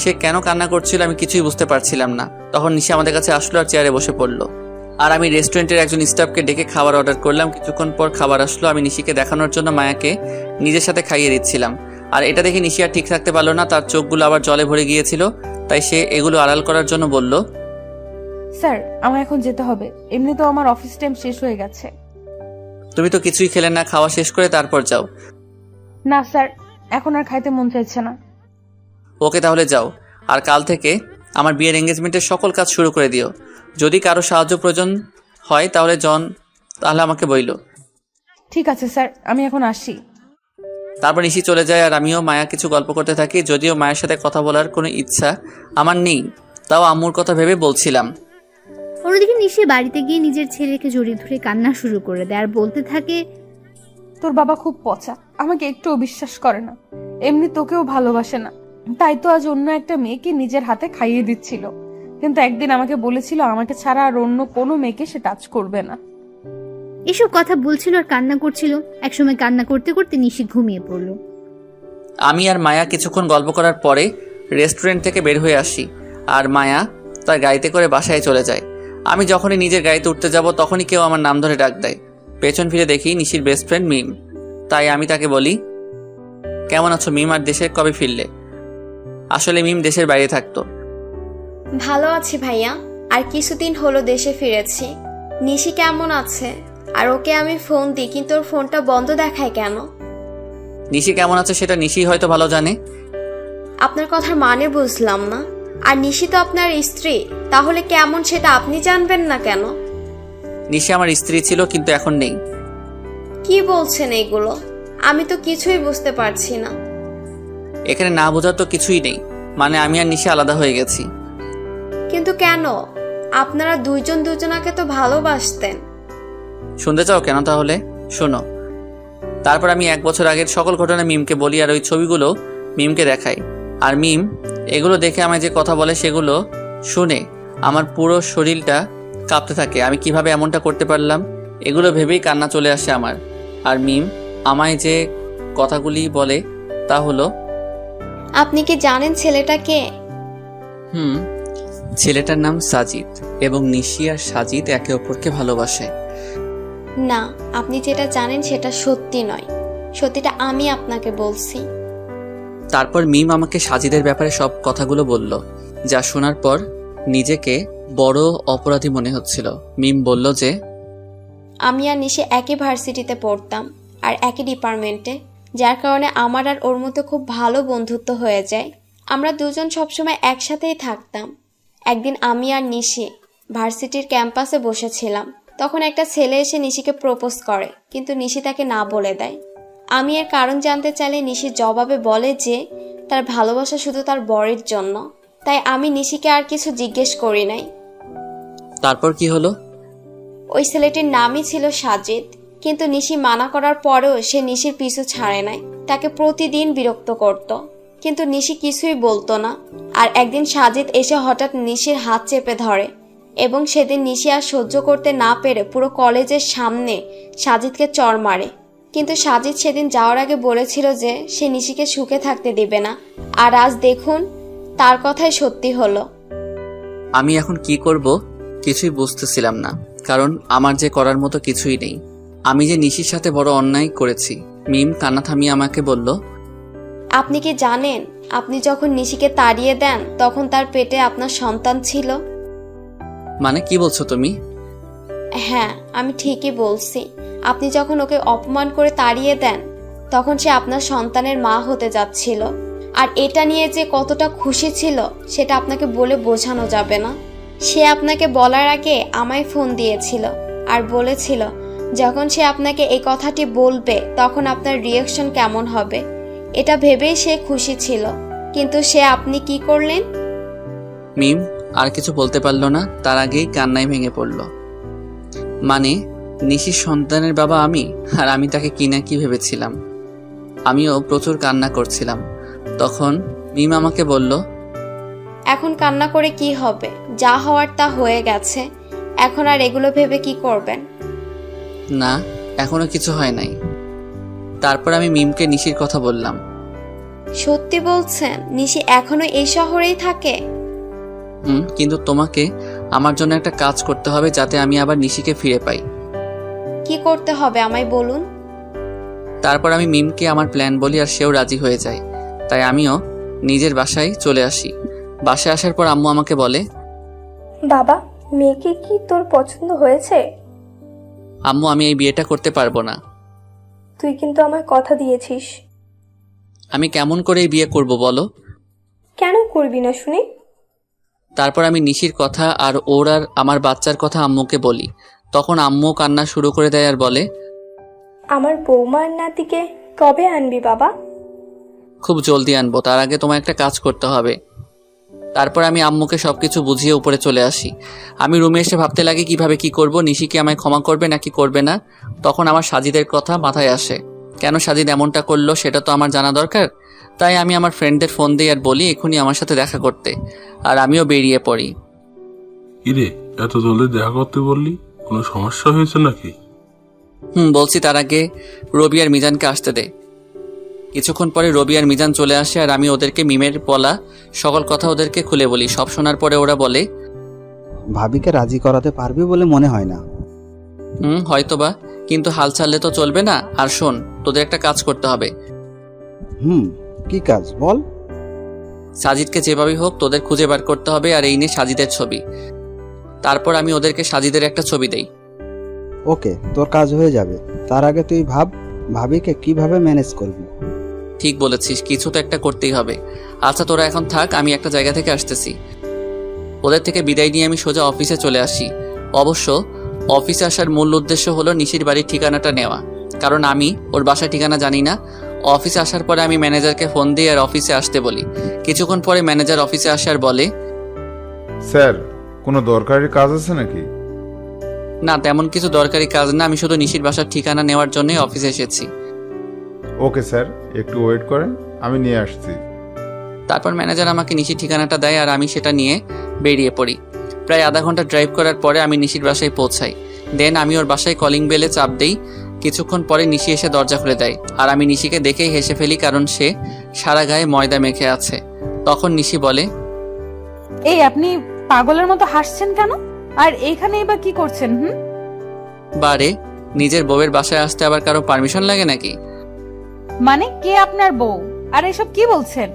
Speaker 13: সে কেন কান্না করছিল আমি কিছুই বুঝতে পারছিলাম না। তখন নিশি আমাদের কাছে আসলো আর চেয়ারে বসে পড়লো, আর আমি রেস্টুরেন্টের একজন স্টাফকে ডেকে খাবার অর্ডার করলাম। কিছুক্ষণ পর খাবার আসলো। আমি নিশিকে দেখানোর জন্য মায়াকে নিজের সাথে খাইয়ে দিচ্ছিলাম, আর এটা দেখে নিশি আর ঠিক থাকতে পারলো না, তার চোখগুলো আবার জলে ভরে গিয়েছিল, তাই সে এগুলো আড়াল করার জন্য বলল,
Speaker 6: স্যার আমার এখন যেতে হবে, এমনি তো আমার অফিস টাইম শেষ হয়ে গেছে।
Speaker 13: তুমি তো কিছুই খেলে না, খাওয়া শেষ করে তারপর যাও।
Speaker 6: না স্যার, এখন আর খাইতে মন চাইছে না।
Speaker 13: ওকে তাহলে যাও, আর কাল থেকে আমার বিয়ের এঙ্গেজমেন্টের সকল কাজ শুরু করে দিও। যদি কারো সাহায্য প্রয়োজন হয় তাহলে আমাকে বইল।
Speaker 6: ঠিক আছে স্যার, আমি এখন আসি।
Speaker 13: তারপর নিশি চলে যায় আর আমিও মায়া কিছু গল্প করতে থাকি। যদিও মায়ের সাথে কথা বলার কোনো ইচ্ছা আমার নেই, তাও আম্মুর কথা ভেবে বলছিলাম।
Speaker 8: অন্যদিকে নিশি বাড়িতে গিয়ে নিজের ছেলেকে জড়িয়ে ধরে কান্না শুরু করে দেয় আর বলতে থাকে,
Speaker 6: তোর বাবা খুব পচা, আমাকে একটুও বিশ্বাস করে না, এমনি তোকেও ভালোবাসে না, তাই তো আজ অন্য একটা মেয়েকে নিজের হাতে খাইয়ে দিচ্ছিল, কিন্তু একদিন আমাকে বলেছিল আমাকে ছাড়া আর অন্য কোনো মেয়েকে সে টাচ করবে না।
Speaker 8: এসব কথা বলছিল আর কান্না করছিল। একসময় কান্না করতে করতে নিশি ঘুমিয়ে পড়ল।
Speaker 13: আমি আর মায়া কিছুক্ষণ গল্প করার পরে রেস্টুরেন্ট থেকে বের হয়ে আসি, আর মায়া তার গাড়িতে করে বাসায় চলে যায়। আমি যখনই নিজের গাড়িতে উঠতে যাব তখনই কেউ আমার নাম ধরে ডাক দেয়। পেছন ফিরে দেখি নিশির বেস্ট ফ্রেন্ড মিম, তাই আমি তাকে বলি, কেমন আছো মিম, আর দেশে কবে ফিরলে? আসলে মিম দেশের বাইরে থাকতো।
Speaker 14: ভালো আছি ভাইয়া, আর কিছুদিন হলো দেশে ফিরেছি। নিশি কেমন আছে? আর ওকে আমি ফোন দিই কিন্তু ওর ফোনটা বন্ধ দেখায় কেন?
Speaker 13: নিশি কেমন আছে সেটা নিশি হয়তো ভালো জানে।
Speaker 14: আপনার কথার মানে বুঝলাম না। আর নিশি তো আপনার স্ত্রী, তাহলে কেমন সেটা আপনি জানবেন না কেন?
Speaker 13: নিশি আমার স্ত্রী ছিল, কিন্তু এখন নেই।
Speaker 14: কি বলছেন এগুলো? আমি তো কিছুই বুঝতে পারছি না।
Speaker 13: এখানে না বোঝার তো কিছুই নেই, মানে আমি আর নিশি আলাদা হয়ে গেছি।
Speaker 14: কিন্তু কেন? আপনারা দুইজন দুজনাকে তো ভালোবাসতেন।
Speaker 13: শুনতে চাও কেন? তাহলে শোনো। তারপর আমি 1 বছর আগের সকল ঘটনা মিমকে বলি আর ওই ছবিগুলো মিমকে দেখাই, আর মিম এগুলো দেখে আমায় যে কথা বলে সেগুলো শুনে আমার পুরো শরীরটা কাঁপতে থাকে। আমি কিভাবে এমনটা করতে পারলাম এগুলো ভেবেই কান্না চলে আসে আমার। আর মিম আমায় যে কথাগুলি বলে তা হলো,
Speaker 14: আপনি কি জানেন ছেলেটা কে?
Speaker 13: ছেলেটার নাম সাজিদ, এবং নিশি আর সাজিদ একে অপরকে ভালোবাসে।
Speaker 14: না, আপনি যেটা জানেন সেটা সত্যি নয়, সত্যিটা আমি আপনাকে বলছি।
Speaker 13: তারপর মিম আমাকে সাজিদের ব্যাপারে সব কথাগুলো বলল, যা শোনার পর নিজেকে বড় অপরাধী মনে হচ্ছিল। মিম বলল যে
Speaker 14: আমি আর নিশি একই ভার্সিটিতে পড়তাম আর একই ডিপার্টমেন্টে, যার কারণে আমার আর ওর মধ্যে খুব ভালো বন্ধুত্ব হয়ে যায়। আমরা দুজন সবসময় একসাথেই থাকতাম। একদিন আমি আর নিশি ভার্সিটির ক্যাম্পাসে বসেছিলাম, তখন একটা ছেলে এসে নিশিকে প্রপোজ করে, কিন্তু নিশি তাকে না বলে দেয়। আমি এর কারণ জানতে চাইলে নিশি জবাবে বলে যে তার ভালোবাসা শুধু তার বরের জন্য। তাই আমি নিশিকে আর কিছু জিজ্ঞেস করি নাই।
Speaker 13: তারপর কি হলো?
Speaker 14: ওই ছেলেটির নামই ছিল সাজিদ। কিন্তু নিশি মানা করার পরেও সে নিশির পিছু ছাড়ে নাই, তাকে প্রতিদিন বিরক্ত করত, কিন্তু নিশি কিছুই বলতো না। আর একদিন সাজিদ এসে হঠাৎ নিশির হাত চেপে ধরে এবং সেদিন নিশি আর সহ্য করতে না পেরে পুরো কলেজের সামনে সাজিদকে চড় মারে। কিন্তু সাজিদ সেদিন যাওয়ার আগে বলেছিল যে সে নিশিকে সুখে থাকতে দিবে না, আর আজ দেখুন তার কথাই সত্যি হলো।
Speaker 13: আমি এখন কি করব কিছুই বুঝতেছিলাম না, কারণ আমার যে করার মতো কিছুই নেই। আমি যে নিশির সাথে বড় অন্যায় করেছি। মিম কান্না থামিয়ে আমাকে বলল,
Speaker 14: আপনি কি জানেন আপনি যখন নিশিকে তাড়িয়ে দেন তখন তার পেটে আপনার সন্তান ছিল?
Speaker 13: মানে কি বলছো তুমি?
Speaker 14: হ্যাঁ, আমি ঠিকই বলছি। আপনি যখন ওকে অপমান করে তাড়িয়ে দেন তখন সে আপনার সন্তানের মা হতে যাচ্ছিল। আর এটা নিয়ে যে কতটা খুশি ছিল সেটা আপনাকে বলে বোঝানো যাবে না। সে আপনাকে বলার আগে আমায় ফোন দিয়েছিল আর বলেছিল যখন সে আপনাকে এই কথাটি বলবে তখন আপনার রিয়াকশন কেমন হবে, এটা ভেবেই সে খুশি ছিল। কিন্তু সে আপনি কি করলেন?
Speaker 13: মিম আর কিছু বলতে পারলো না, তার আগেই কান্নায় ভেঙে পড়ল। মানে নিশির সন্তানের বাবা আমি, আর আমি তাকে কি না কি ভেবেছিলাম। আমিও প্রচুর কান্না করছিলাম। তখন মিম আমাকে বলল,
Speaker 14: এখন কান্না করে কি হবে, যা হওয়ার তা হয়ে গেছে, এখন আর এগুলো ভেবে কি করবেন?
Speaker 13: না, এখনো কিছু হয় নাই। তারপর আমি মিমকে নিশির কথা বললাম।
Speaker 14: সত্যি বলছেন? নিশি এখনো এই শহরেই থাকে?
Speaker 13: কিন্তু তোমাকে আমার জন্য একটা কাজ করতে হবে যাতে আমি আবার নিশিকে ফিরে পাই।
Speaker 14: কি করতে হবে আমায় বলুন।
Speaker 13: তারপর আমি মিমকে আমার প্ল্যান বলি আর সেও রাজি হয়ে যায়। তাই আমিও নিজের বাসায় চলে আসি। বাসায় আসার পর আম্মু আমাকে বলে,
Speaker 3: বাবা, মেয়েকে কি তোর পছন্দ হয়েছে?
Speaker 13: আম্মু আমি এই বিয়েটা করতে পারবো না।
Speaker 3: তুই কিন্তু আমায় কথা দিয়েছিস।
Speaker 13: আমি কেমন করে এই বিয়ে করব বলো?
Speaker 3: কেন করবি না শুনি?
Speaker 13: তারপর আমি নিশির কথা আর ওর আর আমার বাচ্চার কথা আম্মুকে বলি। তখন আম্মু কান্না শুরু করে দেয় আর বলে,
Speaker 3: আমার বৌমার নাতিকে কবে আনবি বাবা?
Speaker 13: খুব জলদি আনবো, তার আগে তোমার একটা কাজ করতে হবে। তারপর আমি আম্মুকে সবকিছু বুঝিয়ে উপরে চলে আসি। আমি রুমে এসে ভাবতে লাগি কিভাবে কি করব, নিশি কি আমায় ক্ষমা করবে নাকি করবে না। তখন আমার সাজিদের কথা মাথায় আসে। কেন সাজিদ এমনটা করলো সেটা তো আমার জানা দরকার। তাই আমি আমার ফ্রেন্ডদের ফোন দিই আর বলি এখনই আমার সাথে দেখা করতে, আর আমিও বেরিয়ে পড়ি।
Speaker 5: কিরে, এত জলদি দেখা করতে বললি? কোনো সমস্যা হয়েছে নাকি?
Speaker 13: বলছি, তার আগে রবি আর মিজানকে আসতে দে। কিছুক্ষণ পরে রবি আর মিজান চলে আসে আর আমি ওদেরকে মিমের বলা সকল কথা ওদেরকে খুলে বলি। সব শোনার পরে ওরা বলে,
Speaker 15: ভাবিকে রাজি করাতে পারবি বলে মনে হয় না।
Speaker 13: হয়তোবা, কিন্তু হাল ছাড়লে তো চলবে না। আর শোন, তোদের একটা কাজ করতে হবে।
Speaker 15: কি কাজ বল?
Speaker 13: সাজিদকে যেভাবেই হোক তোদের খুঁজে বার করতে হবে, আর এই নিয়ে সাজিদের ছবি। তারপর আমি ওদেরকে সাজিদের একটা ছবি দেই।
Speaker 15: ওকে, তোর কাজ হয়ে যাবে। তার আগে তুই ভাব ভাবিকে কিভাবে ম্যানেজ করবি।
Speaker 13: ঠিক বলেছিস, কিছু তো একটা করতেই হবে। আচ্ছা তোরা এখন থাক, আমি একটা জায়গা থেকে আসতেছি। ওদের থেকে বিদায় নিয়ে আমি সোজা অফিসে চলে আসি। অবশ্য অফিসে আসার মূল উদ্দেশ্য হলো নিশির বাড়ির ঠিকানাটা নেওয়া, কারণ আমি ওর বাসার ঠিকানা জানি না। অফিসে আসার পরে আমি ম্যানেজারকে ফোন দিই আর অফিসে আসতে বলি। কিছুক্ষণ পরে ম্যানেজার অফিসে আসে আর বলে,
Speaker 16: স্যার কোনো দরকারি কাজ আছে নাকি?
Speaker 13: না, তেমন কিছু দরকারি কাজ না, আমি শুধু নিশির বাসার ঠিকানা নেওয়ার জন্যই অফিসে এসেছি।
Speaker 16: ওকে স্যার, একটু ওয়েট করেন, আমি নিয়ে আসছি।
Speaker 13: তারপর ম্যানেজার আমাকে নিশির ঠিকানাটা দেয় আর আমি সেটা নিয়ে বেরিয়ে পড়ি। প্রায় আধা ঘন্টা ড্রাইভ করার পরে আমি নিশির বাসায় পৌঁছাই। দেন আমি ওর বাসায় কলিং বেলে চাপ দেই। কিছুক্ষণ পরে নিশি এসে দরজা খুলে দেয় আর আমি নিশিকে দেখেই হেসে ফেলি, কারণ সে সারা গায়ে ময়দা মেখে আছে। তখন নিশি বলে,
Speaker 6: এই আপনি পাগলের মতো হাসছেন কেন? আর এইখানেই বা কি করছেন?
Speaker 13: বারে, নিজের বউয়ের বাসায় আসতে আবার কারো পারমিশন লাগে নাকি?
Speaker 6: মানে কে আপনার বউ? আর এসব কি বলছেন?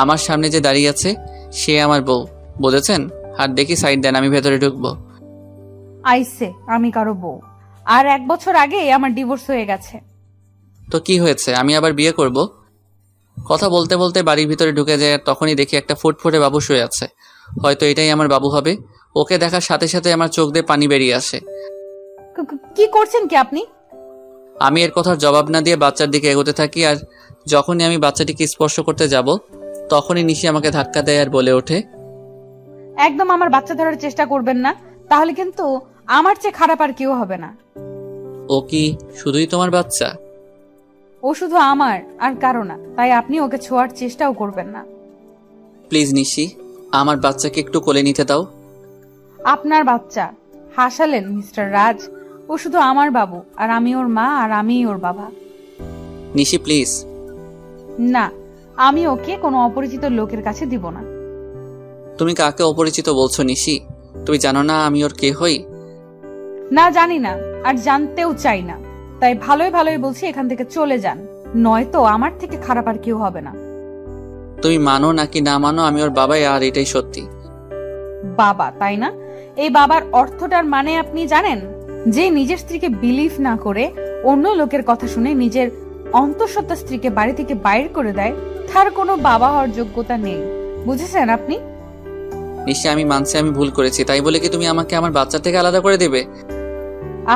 Speaker 13: আমার সামনে যে দাঁড়িয়ে আছে সে আমার বউ, বুঝেছেন? আর দেখি সাইড দেন, আমি ভেতরে ঢুকবো।
Speaker 6: আইসে আমি কারো বউ? আর 1 বছর আগে আমার ডিভোর্স হয়ে গেছে।
Speaker 13: তো কি হয়েছে, আমি আবার বিয়ে করব? কথা বলতে বলতে বাড়ির ভিতরে ঢুকে যায় আর তখনই দেখি একটা ফুটফুটে বাবু শুয়ে আছে। হয়তো এটাই আমার বাবু হবে। ওকে দেখার সাথে সাথে আমার চোখ দিয়ে পানি বেরিয়ে আসে।
Speaker 6: কি করছেন কি আপনি?
Speaker 13: আমি এর কথার জবাব না দিয়ে বাচ্চার দিকে এগোতে থাকি, আর যখনই আমি বাচ্চাটিকে স্পর্শ করতে যাব তখনই নিশি আমাকে ধাক্কা দেয় আর বলে ওঠে,
Speaker 6: একদম আমার বাচ্চা ধরার চেষ্টা করবেন না, তাহলে কিন্তু আমার চেয়ে খারাপ আর কেউ হবে না।
Speaker 13: ও কি শুধুই তোমার বাচ্চা?
Speaker 6: ও শুধু আমার আর কারো না, তাই আপনি ওকে ছোঁয়ার চেষ্টাও করবেন না।
Speaker 13: প্লিজ নিশি, আমার বাচ্চাকে একটু কোলে নিতে দাও।
Speaker 6: আপনার বাচ্চা? হাসালেন মিস্টার রাজ। ও শুধু আমার বাবু, আর আমি ওর মা, আর আমি ওর বাবা।
Speaker 13: নিশি প্লিজ।
Speaker 6: না, আমি ওকে কোনো অপরিচিত লোকের কাছে দিব না।
Speaker 13: তুমি কাকে অপরিচিত বলছো নিশি? তুমি জানো না আমি ওর কে হই?
Speaker 6: না, জানি না, আর জানতেও চাই না। তাই ভালোই ভালোই বলছি, এখান থেকে চলে যান, নয়তো আমার থেকে খারাপ আর কেউ হবে না।
Speaker 13: তুমি মানো নাকি না মানো, আমি ওর বাবাই, আর এটাই সত্যি।
Speaker 6: বাবা, তাই না? এই বাবার অর্থটার মানে আপনি জানেন? যে নিজের স্ত্রীকে বিলিভ না করে অন্য লোকের কথা শুনে নিজের অন্তঃসত্ত্বা স্ত্রীকে বাড়ি থেকে বাইর করে দেয়, তার কোনো বাবা হওয়ার যোগ্যতা নেই। বুঝেছেন আপনি?
Speaker 13: নিশ্চয় আমি মানছি আমি ভুল করেছি, তাই বলে কি তুমি আমাকে আমার বাচ্চা থেকে আলাদা করে দেবে?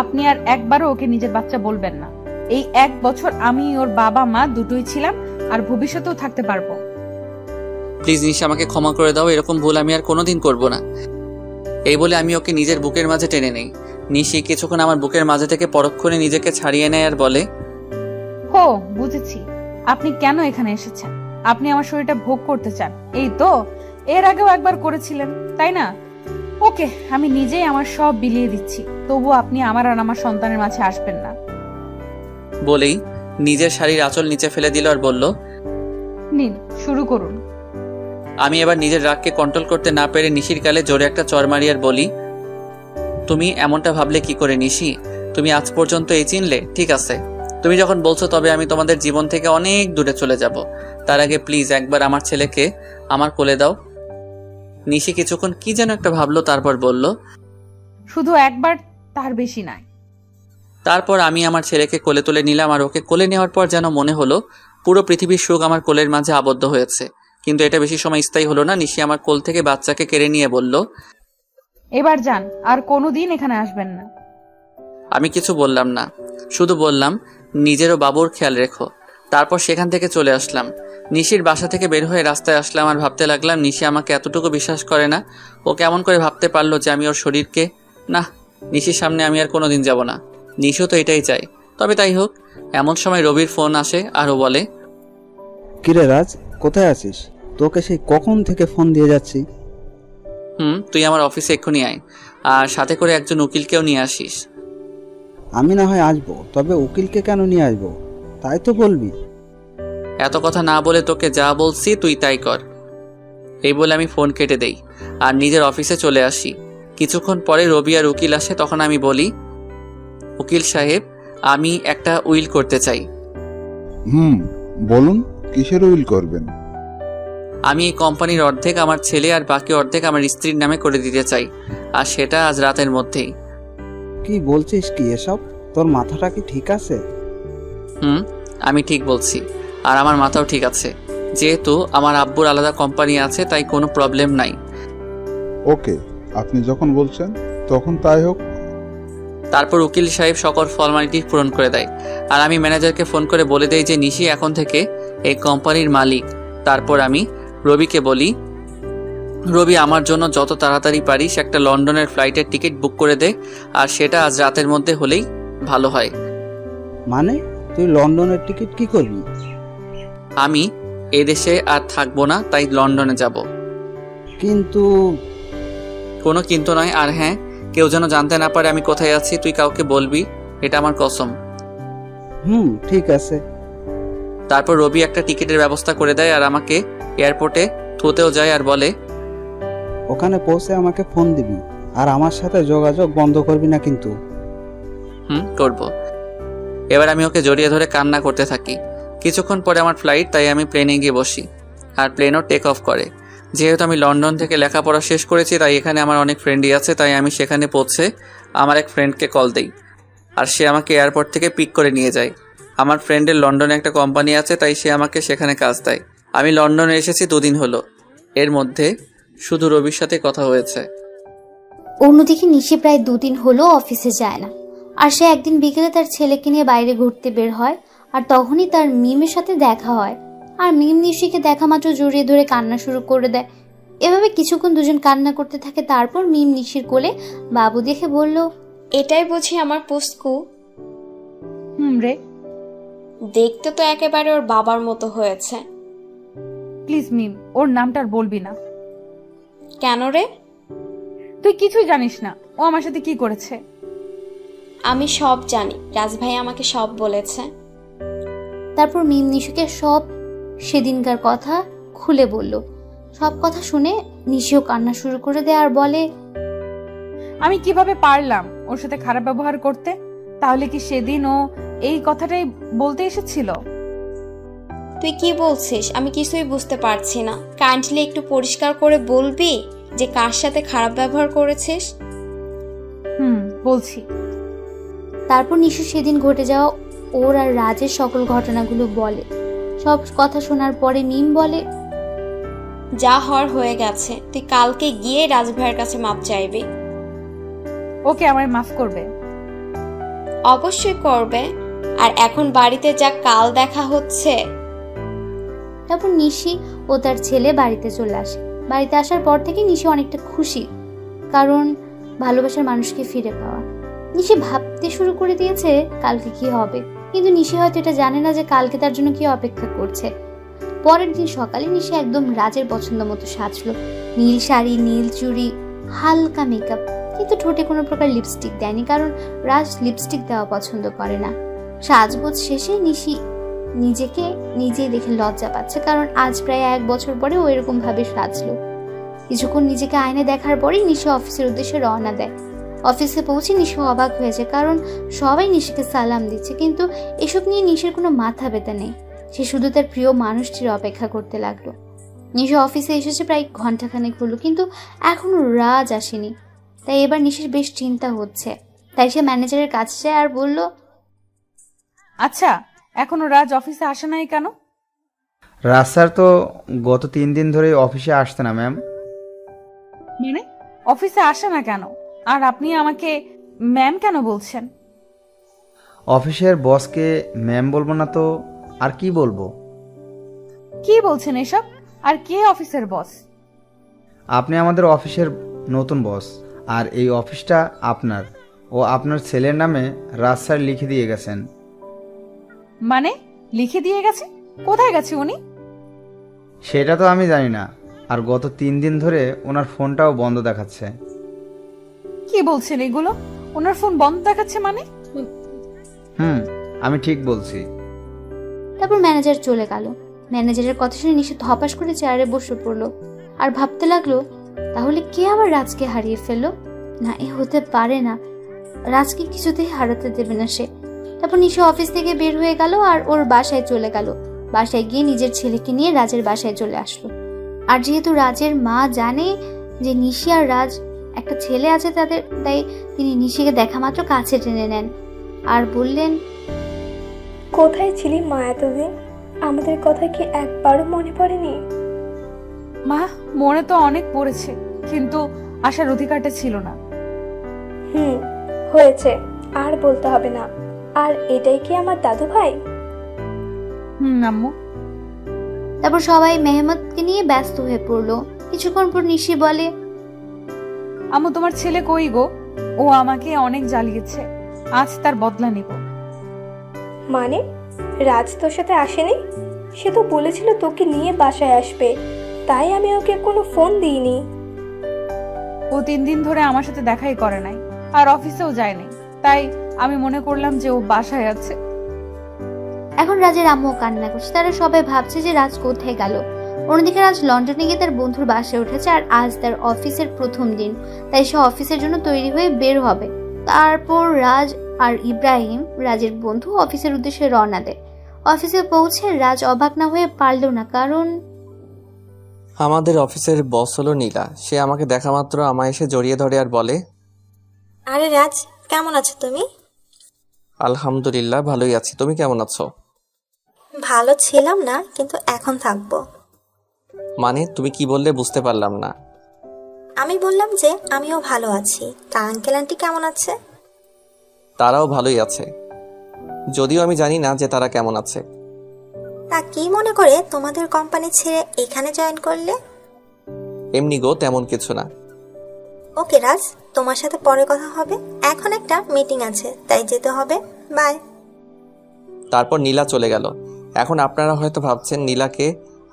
Speaker 6: আপনি আর একবারও ওকে নিজের বাচ্চা বলবেন না। এই 1 বছর আমি ওর বাবা মা দুটোই ছিলাম, আর ভবিষ্যতেও থাকতে পারবো।
Speaker 13: প্লিজ নিশি, আমাকে ক্ষমা করে দাও, এরকম ভুল আমি আর কোনোদিন করব না। এই বলে আমি ওকে নিজের বুকের মাঝে টেনে নেই। নিশি কিছুক্ষণ আমার বুকের মাঝে থেকে পরক্ষণে নিজেকে ছাড়িয়ে নেয় আর বলে,
Speaker 6: হো, বুঝেছি আপনি কেন এখানে এসেছেন। আপনি আমার শরীরটা ভোগ করতে চান, এই তো? এর আগেও একবার করেছিলেন, তাই না? ওকে, আমি নিজেই আমার সব বিলিয়ে দিচ্ছি, তবু আপনি আমার আর আমার সন্তানের মাঝে আসবেন না।
Speaker 13: বলেই নিজের শাড়ির আঁচল নিচে ফেলে দিল আর বলল,
Speaker 6: নিন, শুরু করুন।
Speaker 13: আমি এবার নিজের রাগকে কন্ট্রোল করতে না পেরে নিশির গালে জোরে একটা চড় মারি আর বলি, তুমি এমনটা ভাবলে কি করে নিশি? তুমি আজ পর্যন্ত এই চিনলে? ঠিক আছে, তুমি যখন বলছো তবে আমি তোমাদের জীবন থেকে অনেক দূরে চলে যাব। তার আগে প্লিজ একবার আমার ছেলেকে আমার কোলে দাও। নিশি কিছুক্ষণ কি যেন একটা ভাবলো, তারপর বলল,
Speaker 6: শুধু একবার, তার বেশি নাই।
Speaker 13: তারপর আমি আমার ছেলেকে কোলে তুলে নিলাম, আর ওকে কোলে নেওয়ার পর যেন মনে হলো পুরো পৃথিবীর সুখ আমার কোলের মাঝে আবদ্ধ হয়েছে। কিন্তু এটা বেশি সময় স্থায়ী হলো না। নিশি আমার কোল থেকে বাচ্চাকে কেড়ে নিয়ে বলল,
Speaker 6: এবার যান, আর কোনোদিন এখানে আসবেন না।
Speaker 13: আমি কিছু বললাম না, শুধু বললাম নিজেরও বাবুর খেয়াল রেখো। তারপর সেখান থেকে চলে আসলাম। নিশির বাসা থেকে বের হয়ে রাস্তায় আসলাম আর ভাবতে লাগলাম, নিশি আমাকে এতটুকু বিশ্বাস করে না। ও কেমন করে ভাবতে পারলো যে আমি ওর শরীরকে, না, নিশির সামনে আমি আর কোনোদিন যাব না। নিশিও তো এটাই চাই। তবে তাই হোক। এমন সময় রবির ফোন আসে আর ও বলে,
Speaker 15: কিরে রাজ, কোথায় আছিস? তোকে সেই কখন থেকে ফোন দিয়ে যাচ্ছি।
Speaker 13: তুই আমার অফিসে এক্ষুনি আয়, আর সাথে করে একজন উকিলকেও নিয়ে আসিস।
Speaker 15: আমি না হয় আসবো, তবে উকিলকে কেন নিয়ে আসবো তাই তো বলবি।
Speaker 13: এত কথা না বলে তোকে যা বলছি তুই তাই কর। এই বলে আমি ফোন কেটে দেই আর নিজের অফিসে চলে আসি। কিছুক্ষণ পরে রবি আর উকিল আসে। তখন আমি বলি, উকিল সাহেব, আমি একটা উইল করতে চাই।
Speaker 16: বলুন, কিসের উইল করবেন?
Speaker 13: আমি এই কোম্পানির অর্ধেক আমার ছেলে আর বাকি অর্ধেক আমার স্ত্রীর নামে করে দিতে চাই, আর সেটা আজ রাতের মধ্যেই।
Speaker 15: কি বলছিস কি এসব? তোর মাথাটা কি ঠিক আছে?
Speaker 13: আমি ঠিক বলছি, আর আমার মাথাও ঠিক আছে। যেহেতু আমার আব্বুর আলাদা কোম্পানি আছে, তাই কোনো প্রবলেম নাই।
Speaker 16: ওকে, আপনি যখন বলছেন তখন তাই হোক।
Speaker 13: তারপর উকিল সাহেব সকল ফর্মালিটি পূরণ করে দেয়, আর আমি ম্যানেজারকে ফোন করে বলে দেই যে নিশি এখন থেকে এই কোম্পানির মালিক। তারপর আমি রবিকে বলি, রবি, আমার জন্য যত তাড়াতাড়ি পারিস একটা লন্ডনের ফ্লাইটের টিকিট বুক করে দে, আর সেটা আজ রাতের মধ্যে হলেই ভালো হয়।
Speaker 15: মানে তুই লন্ডনের টিকিট কি করবি?
Speaker 13: আমি এদেশে আর থাকবো না, তাই লন্ডনে যাব।
Speaker 15: কিন্তু
Speaker 13: কোনো কিন্তু নয়। আর হ্যাঁ, কেউ যেন জানতে না পারে আমি কোথায় আছি। তুই কাউকে বলবি, এটা আমার কসম।
Speaker 15: ঠিক আছে।
Speaker 13: তারপর রবি একটা টিকিটের ব্যবস্থা করে দেয় আর আমাকে এয়ারপোর্টে থুতেও যায় আর বলে,
Speaker 15: ওখানে পৌঁছে আমাকে ফোন দিবি, আর আমার সাথে যোগাযোগ বন্ধ করবি না কিন্তু।
Speaker 13: করব। এবার আমি ওকে জড়িয়ে ধরে কান্না করতে থাকি। কিছুক্ষণ পরে আমার ফ্লাইট, তাই আমি প্লেনে গিয়ে বসি, আর প্লেনও টেক অফ করে। যেহেতু আমি লন্ডন থেকে লেখাপড়া শেষ করেছি, তাই এখানে আমার অনেক ফ্রেন্ডই আছে, তাই আমি সেখানে পৌঁছে আমার এক ফ্রেন্ডকে কল দিই, আর সে আমাকে এয়ারপোর্ট থেকে পিক করে নিয়ে যায়। আমার ফ্রেন্ডের লন্ডনে একটা কোম্পানি আছে, তাই সে আমাকে সেখানে কাজ দেয়। আমি লন্ডনে এসেছি 2 দিন হলো। এর মধ্যে শুধু রবির সাথে কথা হয়েছে।
Speaker 8: অন্যদিকে নিশি প্রায় 2 দিন হলো অফিসে যায় না, আর সে একদিন বিকেলে তার ছেলেকে নিয়ে বাইরে ঘুরতে বের হয়, আর তখনই তার মিমের সাথে দেখা হয়। আর মিম নিশিকে দেখা মাত্র জড়িয়ে ধরে কান্না শুরু করে দেয়। এভাবে কিছুক্ষণ দুজন কান্না করতে থাকে। তারপর মিম নিশির কোলে বাবু দেখে বলল,
Speaker 14: এটাই বুঝি আমার পুস্কু?
Speaker 6: রে,
Speaker 14: দেখতে তো একেবারে ওর বাবার মতো হয়েছে।
Speaker 6: প্লিজ মিম, ওর নামটা আর বলবি না।
Speaker 14: কেন রে?
Speaker 6: তুই কিছুই জানিস না ও আমার সাথে কি করেছে।
Speaker 14: আমি সব জানি, রাজ ভাই আমাকে সব বলেছে।
Speaker 8: তারপর মিম নিশুকে সব সেদিনকার কথা খুলে বলল। সব কথা শুনে নিশিও কান্না শুরু করে দেয় আর বলে,
Speaker 6: আমি কিভাবে পারলাম ওর সাথে খারাপ ব্যবহার করতে? তাহলে কি সেদিন ও এই কথাটাই বলতে এসেছিল?
Speaker 14: তুই কি বলছিস? আমি কিছুই বুঝতে পারছি না। কাইন্ডলি একটু পরিষ্কার করে বলবি যে কার সাথে খারাপ ব্যবহার করেছিস?
Speaker 6: বলছি।
Speaker 8: তারপর নিশু সেদিন ঘটে যাওয়া ওর আর রাজের সকল ঘটনাগুলো বলে। সব কথা শোনার পরে মিম বলে,
Speaker 14: যা হওয়ার হয়ে গেছে, তুই কালকে গিয়ে রাজ ভাইয়ের কাছে মাপ চাইবি।
Speaker 6: ওকে আমায় মাফ করবে?
Speaker 14: অবশ্যই করবে। আর এখন বাড়িতে যা, কাল দেখা হচ্ছে।
Speaker 8: তারপর নিশি ও তার ছেলে বাড়িতে চলে আসে। বাড়িতে আসার পর থেকে নিশি অনেকটা খুশি, কারণ ভালোবাসার মানুষকে ফিরে পাওয়া। নিশি ভাবতে শুরু করে দিয়েছে কালকে কি হবে, কিন্তু নিশি হয়তো এটা জানে না যে কালকে তার জন্য কি অপেক্ষা করছে। পরের দিন সকালে নিশি একদম রাজের পছন্দ মতো সাজলো। নীল শাড়ি, নীল চুড়ি, হালকা মেকআপ, কিন্তু ঠোঁটে কোনো প্রকার লিপস্টিক দেয়নি, কারণ রাজ লিপস্টিক দেওয়া পছন্দ করে না। সাজগোজ শেষে নিশি নিজেকে নিজেই দেখে লজ্জা পাচ্ছে, কারণ আজ প্রায় 1 বছর পরে ও এরকম ভাবে সাজলো। কিছুক্ষণ নিজেকে আয়নায় দেখার পরেই নিশি অফিসের উদ্দেশ্যে রওনা দেয়। অফিসে পৌঁছে নিশি অবাক হয়েছে, কারণ সবাই নিশিকে সালাম দিচ্ছে, কিন্তু এসব নিয়ে নিশির কোনো মাথা ব্যথা নেই। সে শুধু তার প্রিয় মানুষটির অপেক্ষা করতে লাগলো। নিশি অফিসে এসেছে প্রায় ঘন্টাখানেক হলো, কিন্তু এখনো রাজ আসেনি। তাই এবার নিশির বেশ চিন্তা হচ্ছে। তাই সে ম্যানেজারের কাছে যায় আর বলল,
Speaker 6: আচ্ছা, এখনো রাজ অফিসে আসে নাই কেন?
Speaker 9: রাজ স্যার তো গত 3 দিন ধরে অফিসে আসছে না ম্যাম।
Speaker 6: মানে অফিসে আসে না কেন? আর আপনি আমাকে ম্যাম কেন বলছেন?
Speaker 9: অফিসের বসকে ম্যাম বলবো না তো আর কি বলবো?
Speaker 6: কি বলছেন এসব? আর কে অফিসের বস?
Speaker 9: আপনি আমাদের অফিসের নতুন বস, আর এই অফিসটা আপনার ও আপনার ছেলের নামে রাজ স্যার লিখে দিয়ে গেছেন।
Speaker 6: মানে লিখে দিয়ে গেছে? কোথায় গেছে উনি?
Speaker 9: সেটা তো আমি জানি না, আর গত 3 দিন ধরে ওনার ফোনটাও বন্ধ দেখাচ্ছে।
Speaker 6: কি বলছেন এগুলো? ওনার ফোন বন্ধ দেখাচ্ছে মানে?
Speaker 9: আমি ঠিক বলছি।
Speaker 8: তারপর ম্যানেজার চলে গেল। ম্যানেজারের কথা শুনে নিশি ধপাস করে চেয়ারে বসে পড়লো আর ভাবতে লাগলো, তাহলে কে আবার রাজকে হারিয়ে ফেললো? না, এ হতে পারে না, রাজকে কিছুতেই হারাতে দেবে না সে। তারপর নিশি অফিস থেকে বের হয়ে গেল আর ওর বাসায় চলে গেল। বাসায় গিয়ে নিজের ছেলেকে নিয়ে রাজের বাসায় চলে আসলো। আর যেহেতু রাজের মা জানে যে নিশি আর রাজ একটা ছেলে আছে তাদের, তাই তিনি নিশিকে দেখা মাত্র কাছে টেনে নেন আর বললেন,
Speaker 3: কোথায় ছিলি মা এতদিন? আমাদের কথা কি একবারও মনে পড়েনি?
Speaker 6: মা, মনে তো অনেক পড়েছে, কিন্তু আসার অধিকারটা ছিল না।
Speaker 3: হয়েছে, আর বলতে হবে না। আর এটাই কি আমার দাদু ভাই?
Speaker 6: আম্মু।
Speaker 8: তারপর সবাই মেহমতকে নিয়ে ব্যস্ত হয়ে পড়লো। কিছুক্ষণ পর নিশি বলে,
Speaker 6: আম্মু, তোমার ছেলে কই গো? ও আমাকে অনেক জ্বালিয়েছে, আজ তার বদলা নিব।
Speaker 3: মানে রাজ তোর সাথে আসেনি? সে তো বলেছিল তোকে নিয়ে বাসায় আসবে, তাই আমি ওকে কোনো ফোন দিইনি।
Speaker 6: ও 3 দিন ধরে আমার সাথে দেখাই করে নাই, আর অফিসেও যায়নি, তাই আমি মনে করলাম যে ও বাসায় আছে।
Speaker 8: এখন রাজের আম্মু কান্না করছে। তারা সবাই ভাবছে যে রাজ কোথায় গেল। অন্যদিকে রাজ লন্ডনে গিয়ে তার বন্ধুর বাসায় উঠেছে, আর আজ তার অফিসের প্রথম দিন, তাই সে অফিসের জন্য তৈরি হয়ে বের হবে। তারপর রাজ আর ইব্রাহিম, রাজের বন্ধু, অফিসের উদ্দেশ্যে রওনা দেয়। অফিসে পৌঁছে রাজ অবাক না হয়ে পারল না, কারণ
Speaker 1: আমাদের অফিসের বস হলো নীলা। সে আমাকে দেখা মাত্র আমায় এসে জড়িয়ে ধরে আর বলে,
Speaker 17: আরে রাজ, কেমন আছো তুমি?
Speaker 1: আলহামদুলিল্লাহ, ভালোই আছি। তুমি কেমন আছো?
Speaker 17: ভালো ছিলাম না, কিন্তু এখন থাকবো।
Speaker 1: মানে তুমি কি বললে বুঝতে পারলাম না।
Speaker 17: আমি বললাম যে আমিও ভালো আছি। তা আঙ্কেল আন্টি কেমন আছে?
Speaker 1: তারাও ভালোই আছে, যদিও আমি জানি না যে তারা কেমন আছে।
Speaker 17: তা কি মনে করে তোমাদের কোম্পানি ছেড়ে এখানে জয়েন করলে?
Speaker 1: এমনি গো, তেমন কিছু না।
Speaker 17: ওকে রাজ, তোমার সাথে পরে কথা হবে, এখন একটা মিটিং আছে তাই যেতে হবে। বাই।
Speaker 1: তারপর নীলা চলে গেল। এখন আপনারা হয়তো ভাবছেন নীলাকে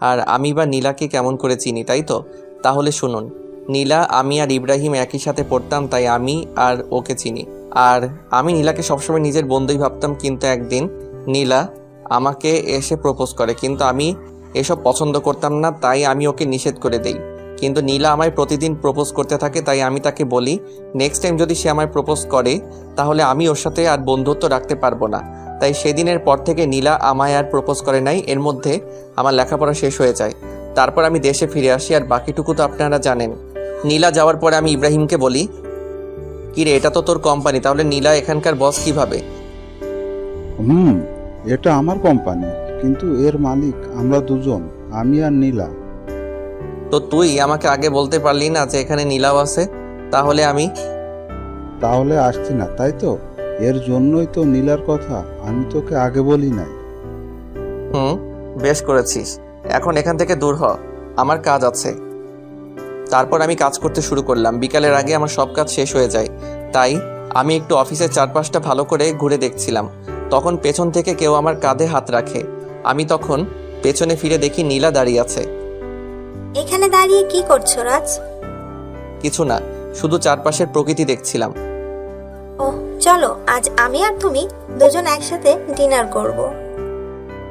Speaker 1: আর আমি বা নীলাকে কেমন করে চিনি, তাই তো? তাহলে শুনুন, নীলা, আমি আর ইব্রাহিম একই সাথে পড়তাম, তাই আমি আর ওকে চিনি। আর আমি নীলাকে সবসময় নিজের বন্ধুই ভাবতাম, কিন্তু একদিন নীলা আমাকে এসে প্রপোজ করে, কিন্তু আমি এসব পছন্দ করতাম না, তাই আমি ওকে নিষেধ করে দেই। কিন্তু নীলা আমায় প্রতিদিন প্রপোজ করতে থাকে, তাই আমি তাকে বলি নেক্সট টাইম যদি সে আমায় প্রপোজ করে তাহলে আমি ওর সাথে আর বন্ধুত্ব রাখতে পারবো না। তাই সেদিনের পর থেকে নীলা আমায় আর প্রপোজ করে নাই। এর মধ্যে আমার লেখাপড়া শেষ হয়ে যায়। তারপর আমি দেশে ফিরে আসি, আর বাকিটুকু তো আপনারা জানেন। নীলা যাওয়ার পরে আমি ইব্রাহিমকে বলি, কিরে, এটা তো তোর কোম্পানি, তাহলে নীলা এখানকার বস কিভাবে?
Speaker 15: এটা আমার কোম্পানি, কিন্তু এর মালিক আমরা দুজন, আমি আর নীলা।
Speaker 1: তো তুই আমাকে আগে বলতে পারলি না যে এখানে নীলাও আছে?
Speaker 15: তাহলে আসছি না, তাই তো? এর জন্যই তো নীলার কথা আমি তোকে আগে বলি নাই।
Speaker 1: বেশ করেছিস। এখন এখান থেকে দূর হ, আমার কাজ আছে। তারপর আমি কাজ করতে শুরু করলাম। বিকালের আগে আমার সব কাজ শেষ হয়ে যায়, তাই আমি একটু অফিসের চারপাশটা ভালো করে ঘুরে দেখছিলাম। তখন পেছন থেকে কেউ আমার কাঁধে হাত রাখে। আমি তখন পেছনে ফিরে দেখি নীলা দাঁড়িয়ে আছে।
Speaker 17: এখানে দাঁড়িয়ে কি করছো রাজ?
Speaker 1: কিছু না, শুধু চারপাশের প্রকৃতি দেখছিলাম।
Speaker 17: ও চলো, আজ আমি আর তুমি দুজন একসাথে ডিনার করব।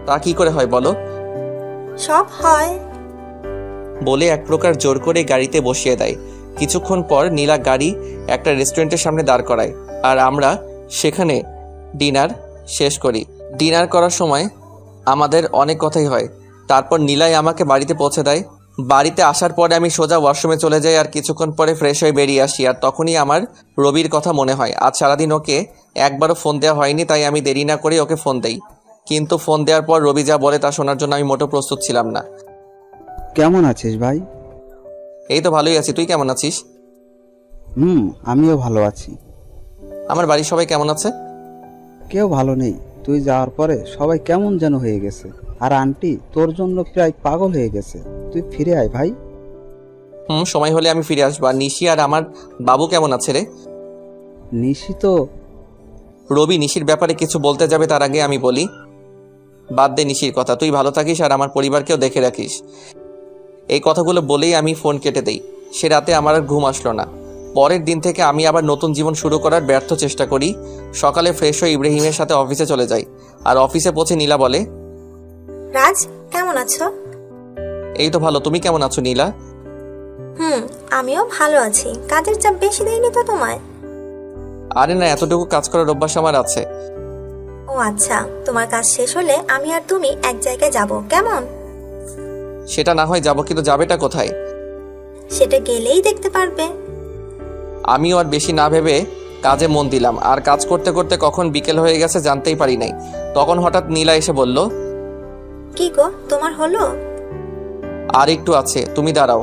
Speaker 1: তা কি করে হয় বলো?
Speaker 17: সব হয়।
Speaker 1: বলে এক প্রকার জোর করে গাড়িতে বসিয়ে দেয়। কিছুক্ষণ পর নীলা গাড়ি একটা রেস্টুরেন্টের সামনে দাঁড় করায়, আর আমরা সেখানে ডিনার শেষ করি। ডিনার করার সময় আমাদের অনেক কথাই হয়। তারপর নীলাই আমাকে বাড়িতে পৌঁছে দেয়। বাড়িতে আসার পরে আমি সোজা ওয়াশরুমে চলে যাই, আর কিছুক্ষণ পরে ফ্রেশ হয়ে বেরিয়ে আসি। আর তখনই আমার রবির কথা মনে হয়। আজ সারাদিন ওকে একবারও ফোন দেওয়া হয়নি, তাই আমি দেরি না করে ওকে ফোন দেই। কিন্তু ফোন দেওয়ার পর রবি যা বলে তা শোনার জন্য আমি মোটেও প্রস্তুত ছিলাম না।
Speaker 15: কেমন আছিস ভাই?
Speaker 1: এই তো ভালোই আছি, তুই কেমন আছিস?
Speaker 15: আমিও ভালো আছি।
Speaker 1: আমার বাড়ির সবাই কেমন আছে?
Speaker 15: কেউ ভালো নেই। তুই যাওয়ার পরে সবাই কেমন যেন হয়ে গেছে, আর আন্টি তোর জন্য প্রায় পাগল হয়ে গেছে। তুই ফিরে আয় ভাই।
Speaker 1: সময় হলে আমি ফিরে আসবো। আর নিশি আর আমার বাবু কেমন আছে রে?
Speaker 15: নিশি তো...
Speaker 1: রবি নিশির ব্যাপারে কিছু বলতে যাবে, তার আগে আমি বলি, বাদ দে নিশির কথা, তুই ভালো থাকিস আর আমার পরিবারকেও দেখে রাখিস। এই কথাগুলো বলেই আমি ফোন কেটে দেই। সে রাতে আমার আর ঘুম আসলো না। পরের দিন থেকে আমি আবার নতুন জীবন শুরু করার ব্যর্থ চেষ্টা করি। সকালে ফ্রেশ হয়ে ইব্রাহিমের সাথে অফিসে চলে যাই। আর অফিসে পৌঁছে নীলা বলে,
Speaker 17: রাজ কেমন আছো?
Speaker 1: এই তো ভালো, তুমি কেমন আছো নীলা?
Speaker 17: আমিও ভালো আছি। কাজের চাপ বেশি দেয়নি তো তোমায়?
Speaker 1: আরে না, এতটুকু কাজ করার অভ্যাস আমার আছে।
Speaker 17: ও আচ্ছা, তোমার কাজ শেষ হলে আমি আর তুমি এক জায়গায় যাব, কেমন?
Speaker 1: সেটা না হয় যাবো, কিন্তু যাবেটা কোথায়?
Speaker 17: সেটা গেলেই দেখতে পারবে।
Speaker 1: আমিও আর বেশি না ভেবে কাজে মন দিলাম। আর কাজ করতে করতে কখন বিকেল হয়ে গেছে জানতেই পারি নাই। তখন হঠাৎ নীলা এসে বলল,
Speaker 17: কি গো, তোমার হলো?
Speaker 1: আর একটু আছে, তুমি দাঁড়াও।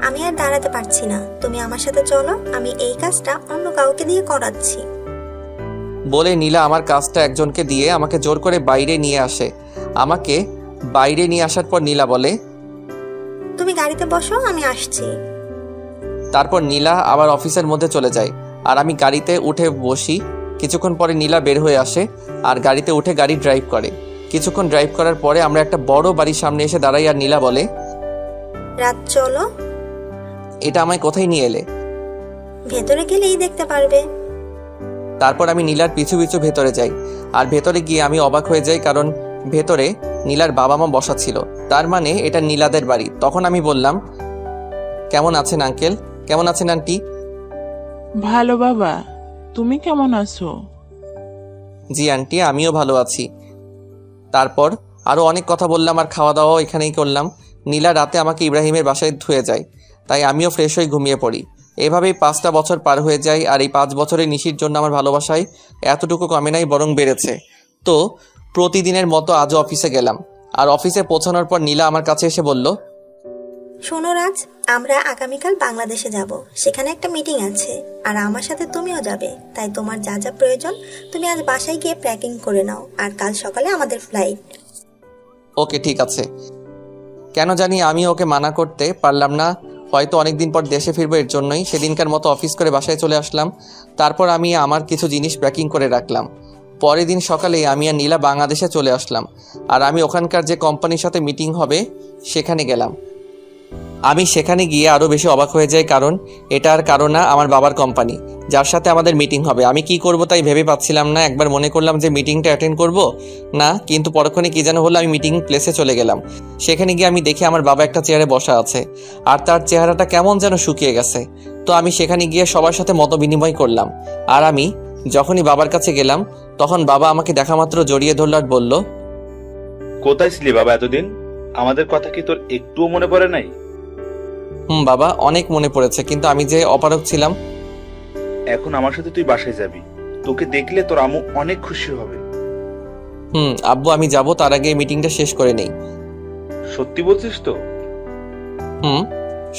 Speaker 17: আমি আর দাঁড়াতে পারছি না, তুমি আমার সাথে চলো, আমি এই কাজটা অন্য কাউকে দিয়ে করাচ্ছি।
Speaker 1: বলে নীলা আমার কাজটা একজনকে দিয়ে আমাকে জোর করে বাইরে নিয়ে আসে। আমাকে বাইরে নিয়ে আসার পর নীলা বলে,
Speaker 17: তুমি গাড়িতে বসো, আমি আসছি।
Speaker 1: তারপর নীলা আবার অফিসের মধ্যে চলে যায়, আর আমি গাড়িতে উঠে বসি। কিছুক্ষণ পরে নীলা বের হয়ে আসে আর গাড়িতে উঠে গাড়ি ড্রাইভ করে। কিছুক্ষণ ড্রাইভ করার পরে আমরা একটা বড় বাড়ির সামনে এসে দাঁড়াই, আর নীলা বলে,
Speaker 17: রাত চলো।
Speaker 1: এটা আমায় কোথায় নিয়ে এলে?
Speaker 17: ভেতরে গেলেই দেখতে পারবে।
Speaker 1: তারপর আমি নীলার পিছু পিছু ভেতরে যাই। আর ভেতরে গিয়ে আমি অবাক হয়ে যাই, কারণ ভেতরে নীলার বাবা মা বসা ছিল। তার মানে এটা নীলাদের বাড়ি। তখন আমি বললাম, কেমন আছেন আঙ্কেল? কেমন আছেন আন্টি?
Speaker 12: ভালো বাবা, তুমি কেমন আছো?
Speaker 1: জি আন্টি, আমিও ভালো আছি। তারপর আরো অনেক কথা বললাম, আর খাওয়া দাওয়াও এখানেই করলাম। নীলা রাতে আমাকে ইব্রাহিমের বাসায় ধুয়ে যায়, তাই আমিও ফ্রেশ হয়ে ঘুমিয়ে পড়ি। এভাবেই 5টা বছর পার হয়ে যায়। আর এই 5 বছরে নিশির জন্য আমার ভালোবাসায় এতটুকু কমে নাই, বরং বেড়েছে। তো প্রতিদিনের মতো আজও অফিসে গেলাম। আর অফিসে পৌঁছানোর পর নীলা আমার কাছে এসে বলল,
Speaker 17: শোনো রাজ, আমরা আগামীকাল বাংলাদেশে যাব। সেখানে একটা মিটিং আছে, আর আমার সাথে তুমিও যাবে। তাই তোমার যা যা প্রয়োজন তুমি আজ বাসায় গিয়ে প্যাকিং করে নাও, আর কাল সকালে আমাদের ফ্লাইট।
Speaker 1: ওকে ঠিক আছে। কেন জানি আমি ওকে মানা করতে পারলাম না। হয়তো অনেকদিন পর দেশে ফিরবো, এর জন্যই সেদিনকার মতো অফিস করে বাসায় চলে আসলাম। তারপর আমি আমার কিছু জিনিস প্যাকিং করে রাখলাম। পরের দিন সকালে আমি আর নীলা বাংলাদেশে চলে আসলাম, আর আমি ওখানকার যে কোম্পানির সাথে মিটিং হবে সেখানে গেলাম। আমি সেখানে গিয়ে আরও বেশি অবাক হয়ে যাই, কারণ এটা আর কারো না, আমার বাবার কোম্পানি, যার সাথে আমাদের মিটিং হবে। আমি কি করব তাই ভেবে পাচ্ছিলাম না। একবার মনে করলাম যে মিটিংটা অ্যাটেন্ড করব না, কিন্তু পরক্ষণে কি যেন হলো, আমি মিটিং প্লেসে চলে গেলাম। সেখানে গিয়ে আমি দেখি আমার বাবা একটা চেয়ারে বসা আছে, আর তার চেহারাটা কেমন যেন শুকিয়ে গেছে। তো আমি সেখানে গিয়ে সবার সাথে মত বিনিময় করলাম। আর আমি যখনই বাবার কাছে গেলাম, তখন বাবা আমাকে দেখা মাত্র জড়িয়ে ধরল আর বলল,
Speaker 2: কোথায় ছিলি বাবা এতদিন? আমাদের কথা কি তোর একটুও মনে পড়ে নাই?
Speaker 1: বাবা, অনেক মনে পড়েছে, কিন্তু আমি যে অপারগ ছিলাম।
Speaker 2: এখন আমার সাথে তুই বাসায় যাবি, তোকে দেখলে তোর আম্মু অনেক খুশি হবে।
Speaker 1: আব্বু, আমি যাব, তার আগে মিটিংটা শেষ করে নেই।
Speaker 2: সত্যি বলছিস তো?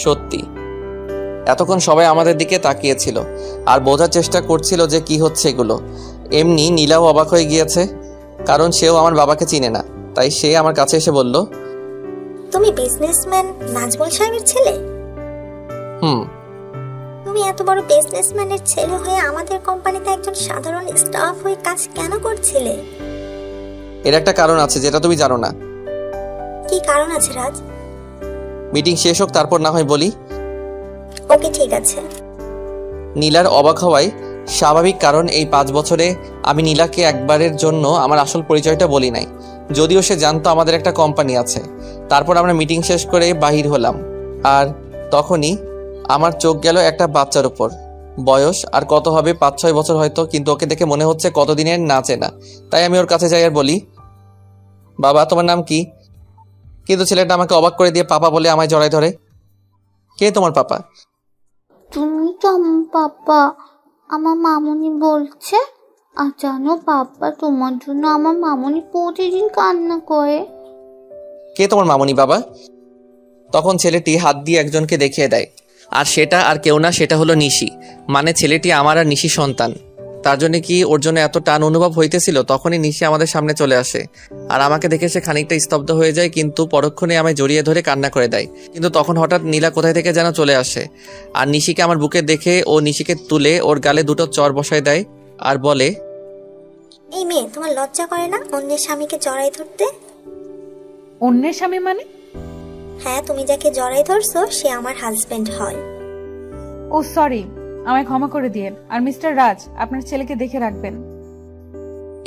Speaker 1: সত্যি। এতক্ষণ সবাই আমাদের দিকে তাকিয়েছিল আর বোঝার চেষ্টা করছিল যে কি হচ্ছে এগুলো। এমনি নীলাও অবাক হয়ে গিয়েছে, কারণ সেও আমার বাবাকে চিনে না। তাই সে আমার কাছে এসে বলল,
Speaker 17: তুমি বিজনেসম্যান নাজমুল সাহেবের ছেলে? তুমি এত বড় বিজনেসম্যানের ছেলে হয়ে আমাদের কোম্পানিতে একজন সাধারণ স্টাফ হয়ে কাজ কেন করছিলে?
Speaker 1: এর একটা কারণ আছে যেটা তুমি জানো না।
Speaker 17: কি কারণ আছে রাজ?
Speaker 1: মিটিং শেষ হোক, তারপর না হয় বলি।
Speaker 17: ওকে, ঠিক আছে।
Speaker 1: নীলার অবাক হওয়াই স্বাভাবিক, কারণ এই 5 বছরে আমি নীলাকে একবারের জন্য আমার আসল পরিচয়টা বলি নাই, যদিও সে জানতো আমাদের একটা কোম্পানি আছে। তারপর আমরা মিটিং শেষ করে বাহির হলাম, আর তখনই আমার চোখ গেল একটা বাচ্চার উপর। বয়স আর কত হবে, 5-6 বছর হয়তো, কিন্তু ওকে দেখে মনে হচ্ছে কতদিনের না চেনা। তাই আমি ওর কাছে যাই আর বলি, বাবা, তোমার নাম কি? কিন্তু ছেলেটা আমাকে অবাক করে দিয়ে পাপা বলে আমায় জড়ায় ধরে। কে তোমার পাপা?
Speaker 18: তুমি তো আমার পাপা, আমার মামুনি বলছে। আর জানো পাপা, তোমার জন্য আমার মামুনি প্রতিদিন কান্না করে।
Speaker 1: কে তোমার মামুনি বাবা? তখন ছেলেটি হাত দিয়ে একজনকে দেখিয়ে দেয়, আর সেটা আর কেউ না, সেটা হলো নিশি। মানে ছেলেটি আমার আর নিশি সন্তান। তার জন্য কি ওর জন্য এত টান অনুভব হইতেছিল? তখনই নিশি আমাদের সামনে চলে আসে, আর আমাকে দেখে সে খানিকটা স্তব্ধ হয়ে যায়, কিন্তু পরক্ষণে আমায় জড়িয়ে ধরে কান্না করে দেয়। কিন্তু তখন হঠাৎ নীলা কোথায় থেকে যেন চলে আসে, আর নিশিকে আমার বুকে দেখে ও নিশিকে তুলে ওর গালে 2টো চড় বসায় দেয় আর বলে,
Speaker 17: এই মেয়ে, তোমার লজ্জা করে না অন্যের স্বামীকে জড়াই ধরতে?
Speaker 6: অন্যের স্বামী মানে?
Speaker 17: হ্যাঁ, তুমি যাকে জড়াই ধরছো সে আমার হাজবেন্ড হয়।
Speaker 6: ও সরি, আমায় ক্ষমা করে দিয়েন। আর মিস্টার রাজ, আপনার ছেলেকে দেখে রাখবেন।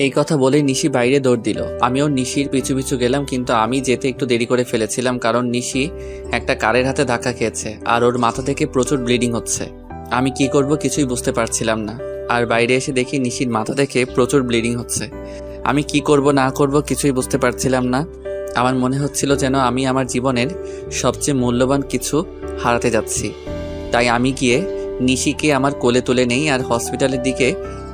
Speaker 13: এই কথা বলে নিশি বাইরে দৌড় দিল। আমিও নিশির পিছু পিছু গেলাম, কিন্তু আমি যেতে একটু দেরি করে ফেলেছিলাম, কারণ নিশি একটা কারের হাতে ধাক্কা খেয়েছে আর ওর মাথা থেকে প্রচুর ব্লিডিং হচ্ছে। আমি কি করব কিছুই বুঝতে পারছিলাম না, আর বাইরে এসে দেখি নিশির মাথা থেকে প্রচুর ব্লিডিং হচ্ছে। আমি কি করব না করব কিছুই বুঝতে পারছিলাম না। আমার মনে হচ্ছিল যেন আমি আমার জীবনের সবচেয়ে মূল্যবান কিছু হারাতে যাচ্ছি। তাই আমি গিয়ে নিশিকে আমার কোলে তুলে নেই আর হসপিটালের দিকে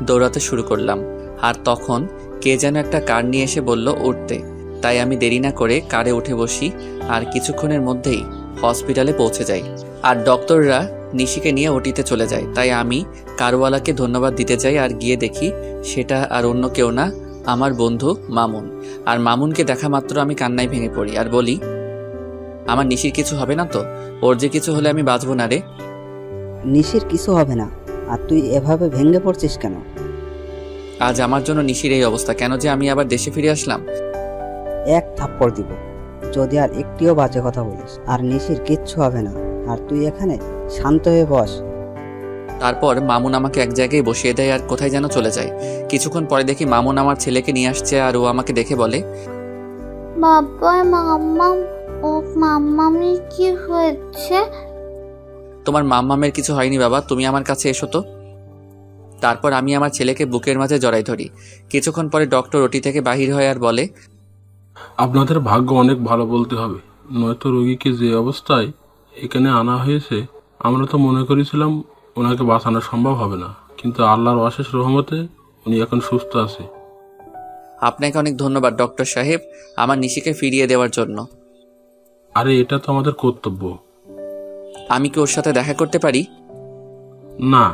Speaker 13: দৌড়াতে শুরু করলাম। আর তখন কে যেন একটা কার নিয়ে এসে বলল উঠতে। তাই আমি দেরি না করে কারে উঠে বসি, আর কিছুক্ষণের মধ্যেই হসপিটালে পৌঁছে যাই। আর ডক্টররা নিশিকে নিয়ে ওটিতে চলে যায়। তাই আমি কারওয়ালাকে ধন্যবাদ দিতে চাই, আর গিয়ে দেখি সেটা আর অন্য কেউ না, আমার বন্ধু মামুন। আর মামুনকে দেখা মাত্র আমি কান্নায় ভেঙে পড়ি আর বলি, আমার নিশির কিছু হবে না তো? ওর যে কিছু হলে আমি বাঁচবো না রে।
Speaker 10: নিশির কিছু হবে না, আর তুই এভাবে ভেঙে পড়ছিস কেন?
Speaker 13: আজ আমার জন্য নিশির এই অবস্থা কেন যে আমি আবার দেশে ফিরে আসলাম?
Speaker 10: এক থাপ্পড় দিব যদি আর একটিও বাজে কথা বলিস। আর নিশির কিচ্ছু হবে না, আর তুই এখানে শান্ত হয়ে বস।
Speaker 13: তারপর মামুন আমাকে এক জায়গায় বসিয়ে দেয় আর কোথায় যেন চলে যায়। কিছুক্ষণ পরে দেখি মামুন আমার ছেলেকে নিয়ে আসছে, আর ও আমাকে দেখে বলে,
Speaker 18: বাবা, মাম্মাম, ও মাম্মামের কি হয়েছে?
Speaker 13: তোমার মাম্মামের কিছু হয়নি বাবা, তুমি আমার কাছে এসো তো। তারপর আমি আমার ছেলেকে বুকের মাঝে জড়াই ধরি। কিছুক্ষণ পরে ডক্টর ওটি থেকে বাহির হয় আর বলে,
Speaker 5: আপনাদের ভাগ্য অনেক ভালো বলতে হবে, নয়তো রোগীকে যে অবস্থায় এখানে আনা হয়েছে, আমরা তো মনে করেছিলাম ওনাকে বাঁচানো সম্ভব হবে না, কিন্তু আল্লাহর অশেষ রহমতে উনি এখন সুস্থ আছে।
Speaker 13: আপনাকে অনেক ধন্যবাদ ডক্টর সাহেব, আমার নিশিকে ফিরিয়ে দেওয়ার জন্য।
Speaker 5: আরে এটা তো আমাদের কর্তব্য।
Speaker 13: আমি কি ওর সাথে দেখা করতে পারি?
Speaker 5: না,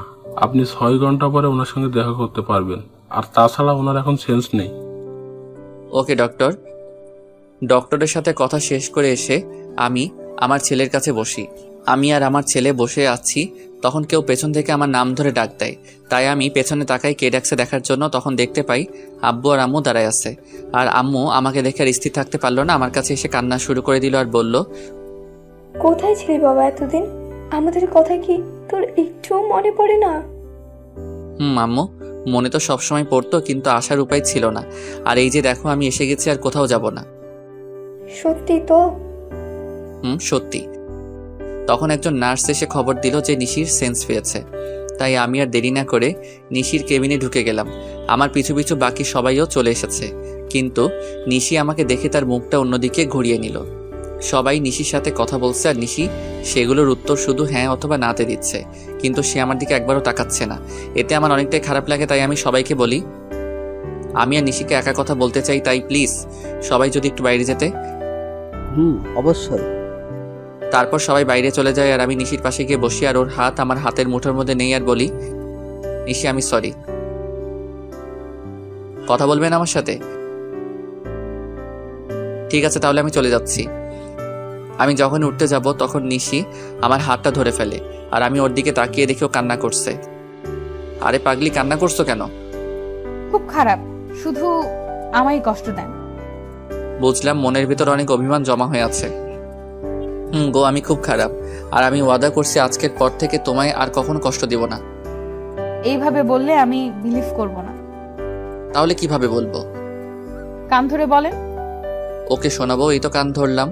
Speaker 5: আপনি 6 ঘন্টা পরে ওনার সঙ্গে দেখা করতে পারবেন, আর তাছাড়া ওনার এখন সেন্স নেই।
Speaker 13: ওকে ডক্টর। ডক্টরের সাথে কথা শেষ করে এসে আমি আমার ছেলের কাছে বসি। আমি আর আমার ছেলে বসে আছি, তখন কেউ পেছন থেকে আমার নাম ধরে ডাক দেয়। তাই আমি পেছনে তাকাই কে ডাকছে দেখার জন্য। তখন দেখতে পাই আব্বু আর আম্মু দাঁড়ায় আছে। আর আম্মু আমাকে দেখে আর স্থির থাকতে পারলো না, আমার কাছে এসে কান্না শুরু করে দিল আর বলল,
Speaker 3: কোথায় ছিলি বাবা এতদিন? আমাদের কথা কি তোর একটুও মনে পড়ে না?
Speaker 13: আম্মু, মনে তো সবসময় পড়তো, কিন্তু আসার উপায় ছিল না। আর এই যে দেখো আমি এসে গেছি, আর কোথাও যাব না।
Speaker 3: সত্যি তো?
Speaker 13: সত্যি। তখন একজন নার্স এসে খবর দিল যে নিশির সেন্স পেয়েছে। তাই আমি আর দেরি না করে নিশির কেবিনে ঢুকে গেলাম। আমার পিছু পিছু বাকি সবাইও চলে এসেছে, কিন্তু নিশি আমাকে দেখে তার মুখটা অন্যদিকে ঘুরিয়ে নিল। সবাই নিশির সাথে কথা বলছে আর নিশি সেগুলোর উত্তর শুধু হ্যাঁ অথবা নাতে দিচ্ছে, কিন্তু সে আমার দিকে একবারও তাকাচ্ছে না। এতে আমার অনেকটাই খারাপ লাগে। তাই আমি সবাইকে বলি, আমি আর নিশিকে একা কথা বলতে চাই, তাই প্লিজ সবাই যদি একটু বাইরে যেতে।
Speaker 15: অবশ্যই।
Speaker 13: তারপর সবাই বাইরে চলে যায় আর আমি নিশির পাশে গিয়ে বসি আর ওর হাত আমার হাতের মুঠোর মধ্যে নেই আর বলি, নিশি আমি সরি। কথা বলবেন আমার সাথে? ঠিক আছে, তাহলে আমি চলে যাচ্ছি। আমি যখন উঠতে যাব তখন নিশি আমার হাতটা ধরে ফেলে আর আমি ওর দিকে তাকিয়ে দেখেও কান্না করছে। আরে পাগলি, কান্না করছো কেন?
Speaker 6: খুব খারাপ, শুধু আমায় কষ্ট দেন।
Speaker 13: বুঝলাম, মনের ভিতর অনেক অভিমান জমা হয়ে আছে। গো, আমি খুব খারাপ, আর আমি ওয়াদা করছি আজকের পর থেকে তোমায় আর কখনো কষ্ট দিব না।
Speaker 6: এইভাবে বললে আমি বিলিভ করব না।
Speaker 13: তাহলে কিভাবে বলবো?
Speaker 6: কান ধরে বলেন।
Speaker 13: ওকে শোনাবো, এই তো কান ধরলাম।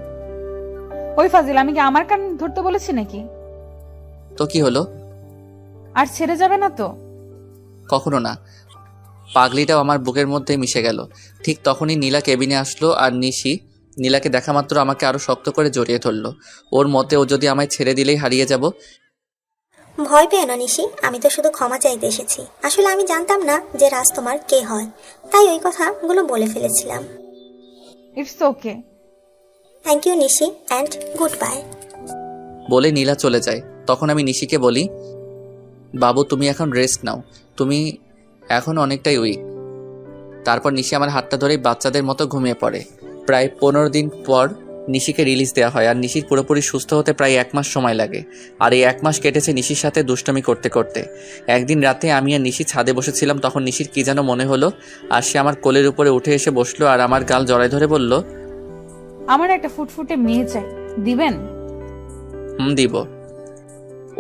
Speaker 6: ওই ফাজিল, আমি কি আমার কান ধরতে বলেছি নাকি?
Speaker 13: তো কি হলো?
Speaker 6: আর ছেড়ে যাবে না তো?
Speaker 13: কখনো না। পাগলিটাও আমার বুকের মধ্যে মিশে গেল। ঠিক তখনই নীলা কেবিনে আসলো আর নিশি নীলাকে দেখা মাত্র আমাকে আরো শক্ত করে জড়িয়ে ধরলো। ওর মতে ও যদি আমায় ছেড়ে দিলেই হারিয়ে যাব।
Speaker 17: ভয় পেও না নিশি, আমি তো শুধু ক্ষমা চাইতে এসেছি। আসলে আমি জানতাম না যে রাজ তোমার কে হয়, তাই ওই কথাগুলো বলে ফেলেছিলাম।
Speaker 6: It's okay.
Speaker 17: Thank you Nishi, and good bye.
Speaker 13: বলে নীলা চলে যায়। তখন আমি নিশিকে বলি, বাবু তুমি এখন রেস্ট নাও, তুমি এখন অনেকটাই উইক। তারপর নিশি আমার হাতটা ধরে বাচ্চাদের মতো ঘুমিয়ে পড়ে। প্রায় 15 দিন পর নিশিকে রিলিজ দেওয়া হয় আর নিশির পুরোপুরি সুস্থ হতে প্রায় 1 মাস সময় লাগে। আর এই 1 মাস কেটেছে নিশির সাথে দুষ্টমি করতে করতে। একদিন রাতে আমি আর নিশি ছাদে বসেছিলাম, তখন নিশির কি যেন মনে হলো আর সে আমার কোলের উপরে উঠে এসে বসলো আর আমার গাল জড়ায় ধরে বলল,
Speaker 6: আমার একটা ফুটফুটে মেয়ে চাই, দিবেন?
Speaker 13: দিব।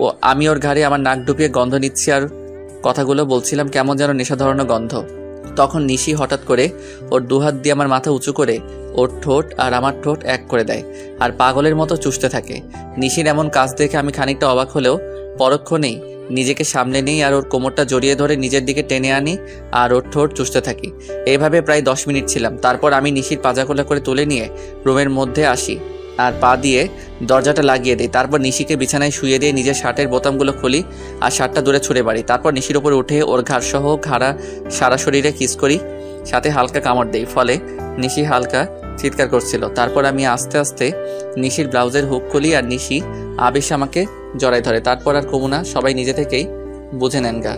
Speaker 13: ও আমি ওর ঘাড়ে আমার নাক ডুবিয়ে গন্ধ নিচ্ছি আর কথাগুলো বলছিলাম, কেমন যেন নেশা ধরানো গন্ধ। তখন নিশি হঠাৎ করে ওর 2 হাত দিয়ে আমার মাথা উঁচু করে ওর ঠোঁট আর আমার ঠোঁট এক করে দেয় আর পাগলের মতো চুষতে থাকে। নিশির এমন কাজ দেখে আমি খানিকটা অবাক হলেও পরক্ষণেই নিজেকে সামলে নিই আর ওর কোমরটা জড়িয়ে ধরে নিজের দিকে টেনে আনি আর ওর ঠোঁট চুষতে থাকি। এইভাবে প্রায় 10 মিনিট ছিলাম। তারপর আমি নিশির পাজাকোলা করে তুলে নিয়ে রুমের মধ্যে আসি আর পা দিয়ে দরজাটা লাগিয়ে দিই। তারপর নিশিকে বিছানায় শুয়ে দিয়ে নিজের শার্টের বোতামগুলো খুলি আর শার্টটা দূরে ছুঁড়ে বাড়ি। তারপর নিশির উপরে উঠে ওর ঘাড় সহ ঘাড়া সারা শরীরে কিস করি, সাথে হালকা কামড় দেই। ফলে নিশি হালকা চিৎকার করছিল। তারপর আমি আস্তে আস্তে নিশির ব্লাউজের হুক খুলি আর নিশি আবেশে আমাকে জড়াই ধরে। তারপর আর কমুনা, সবাই নিজে থেকেই বুঝে নেন গা।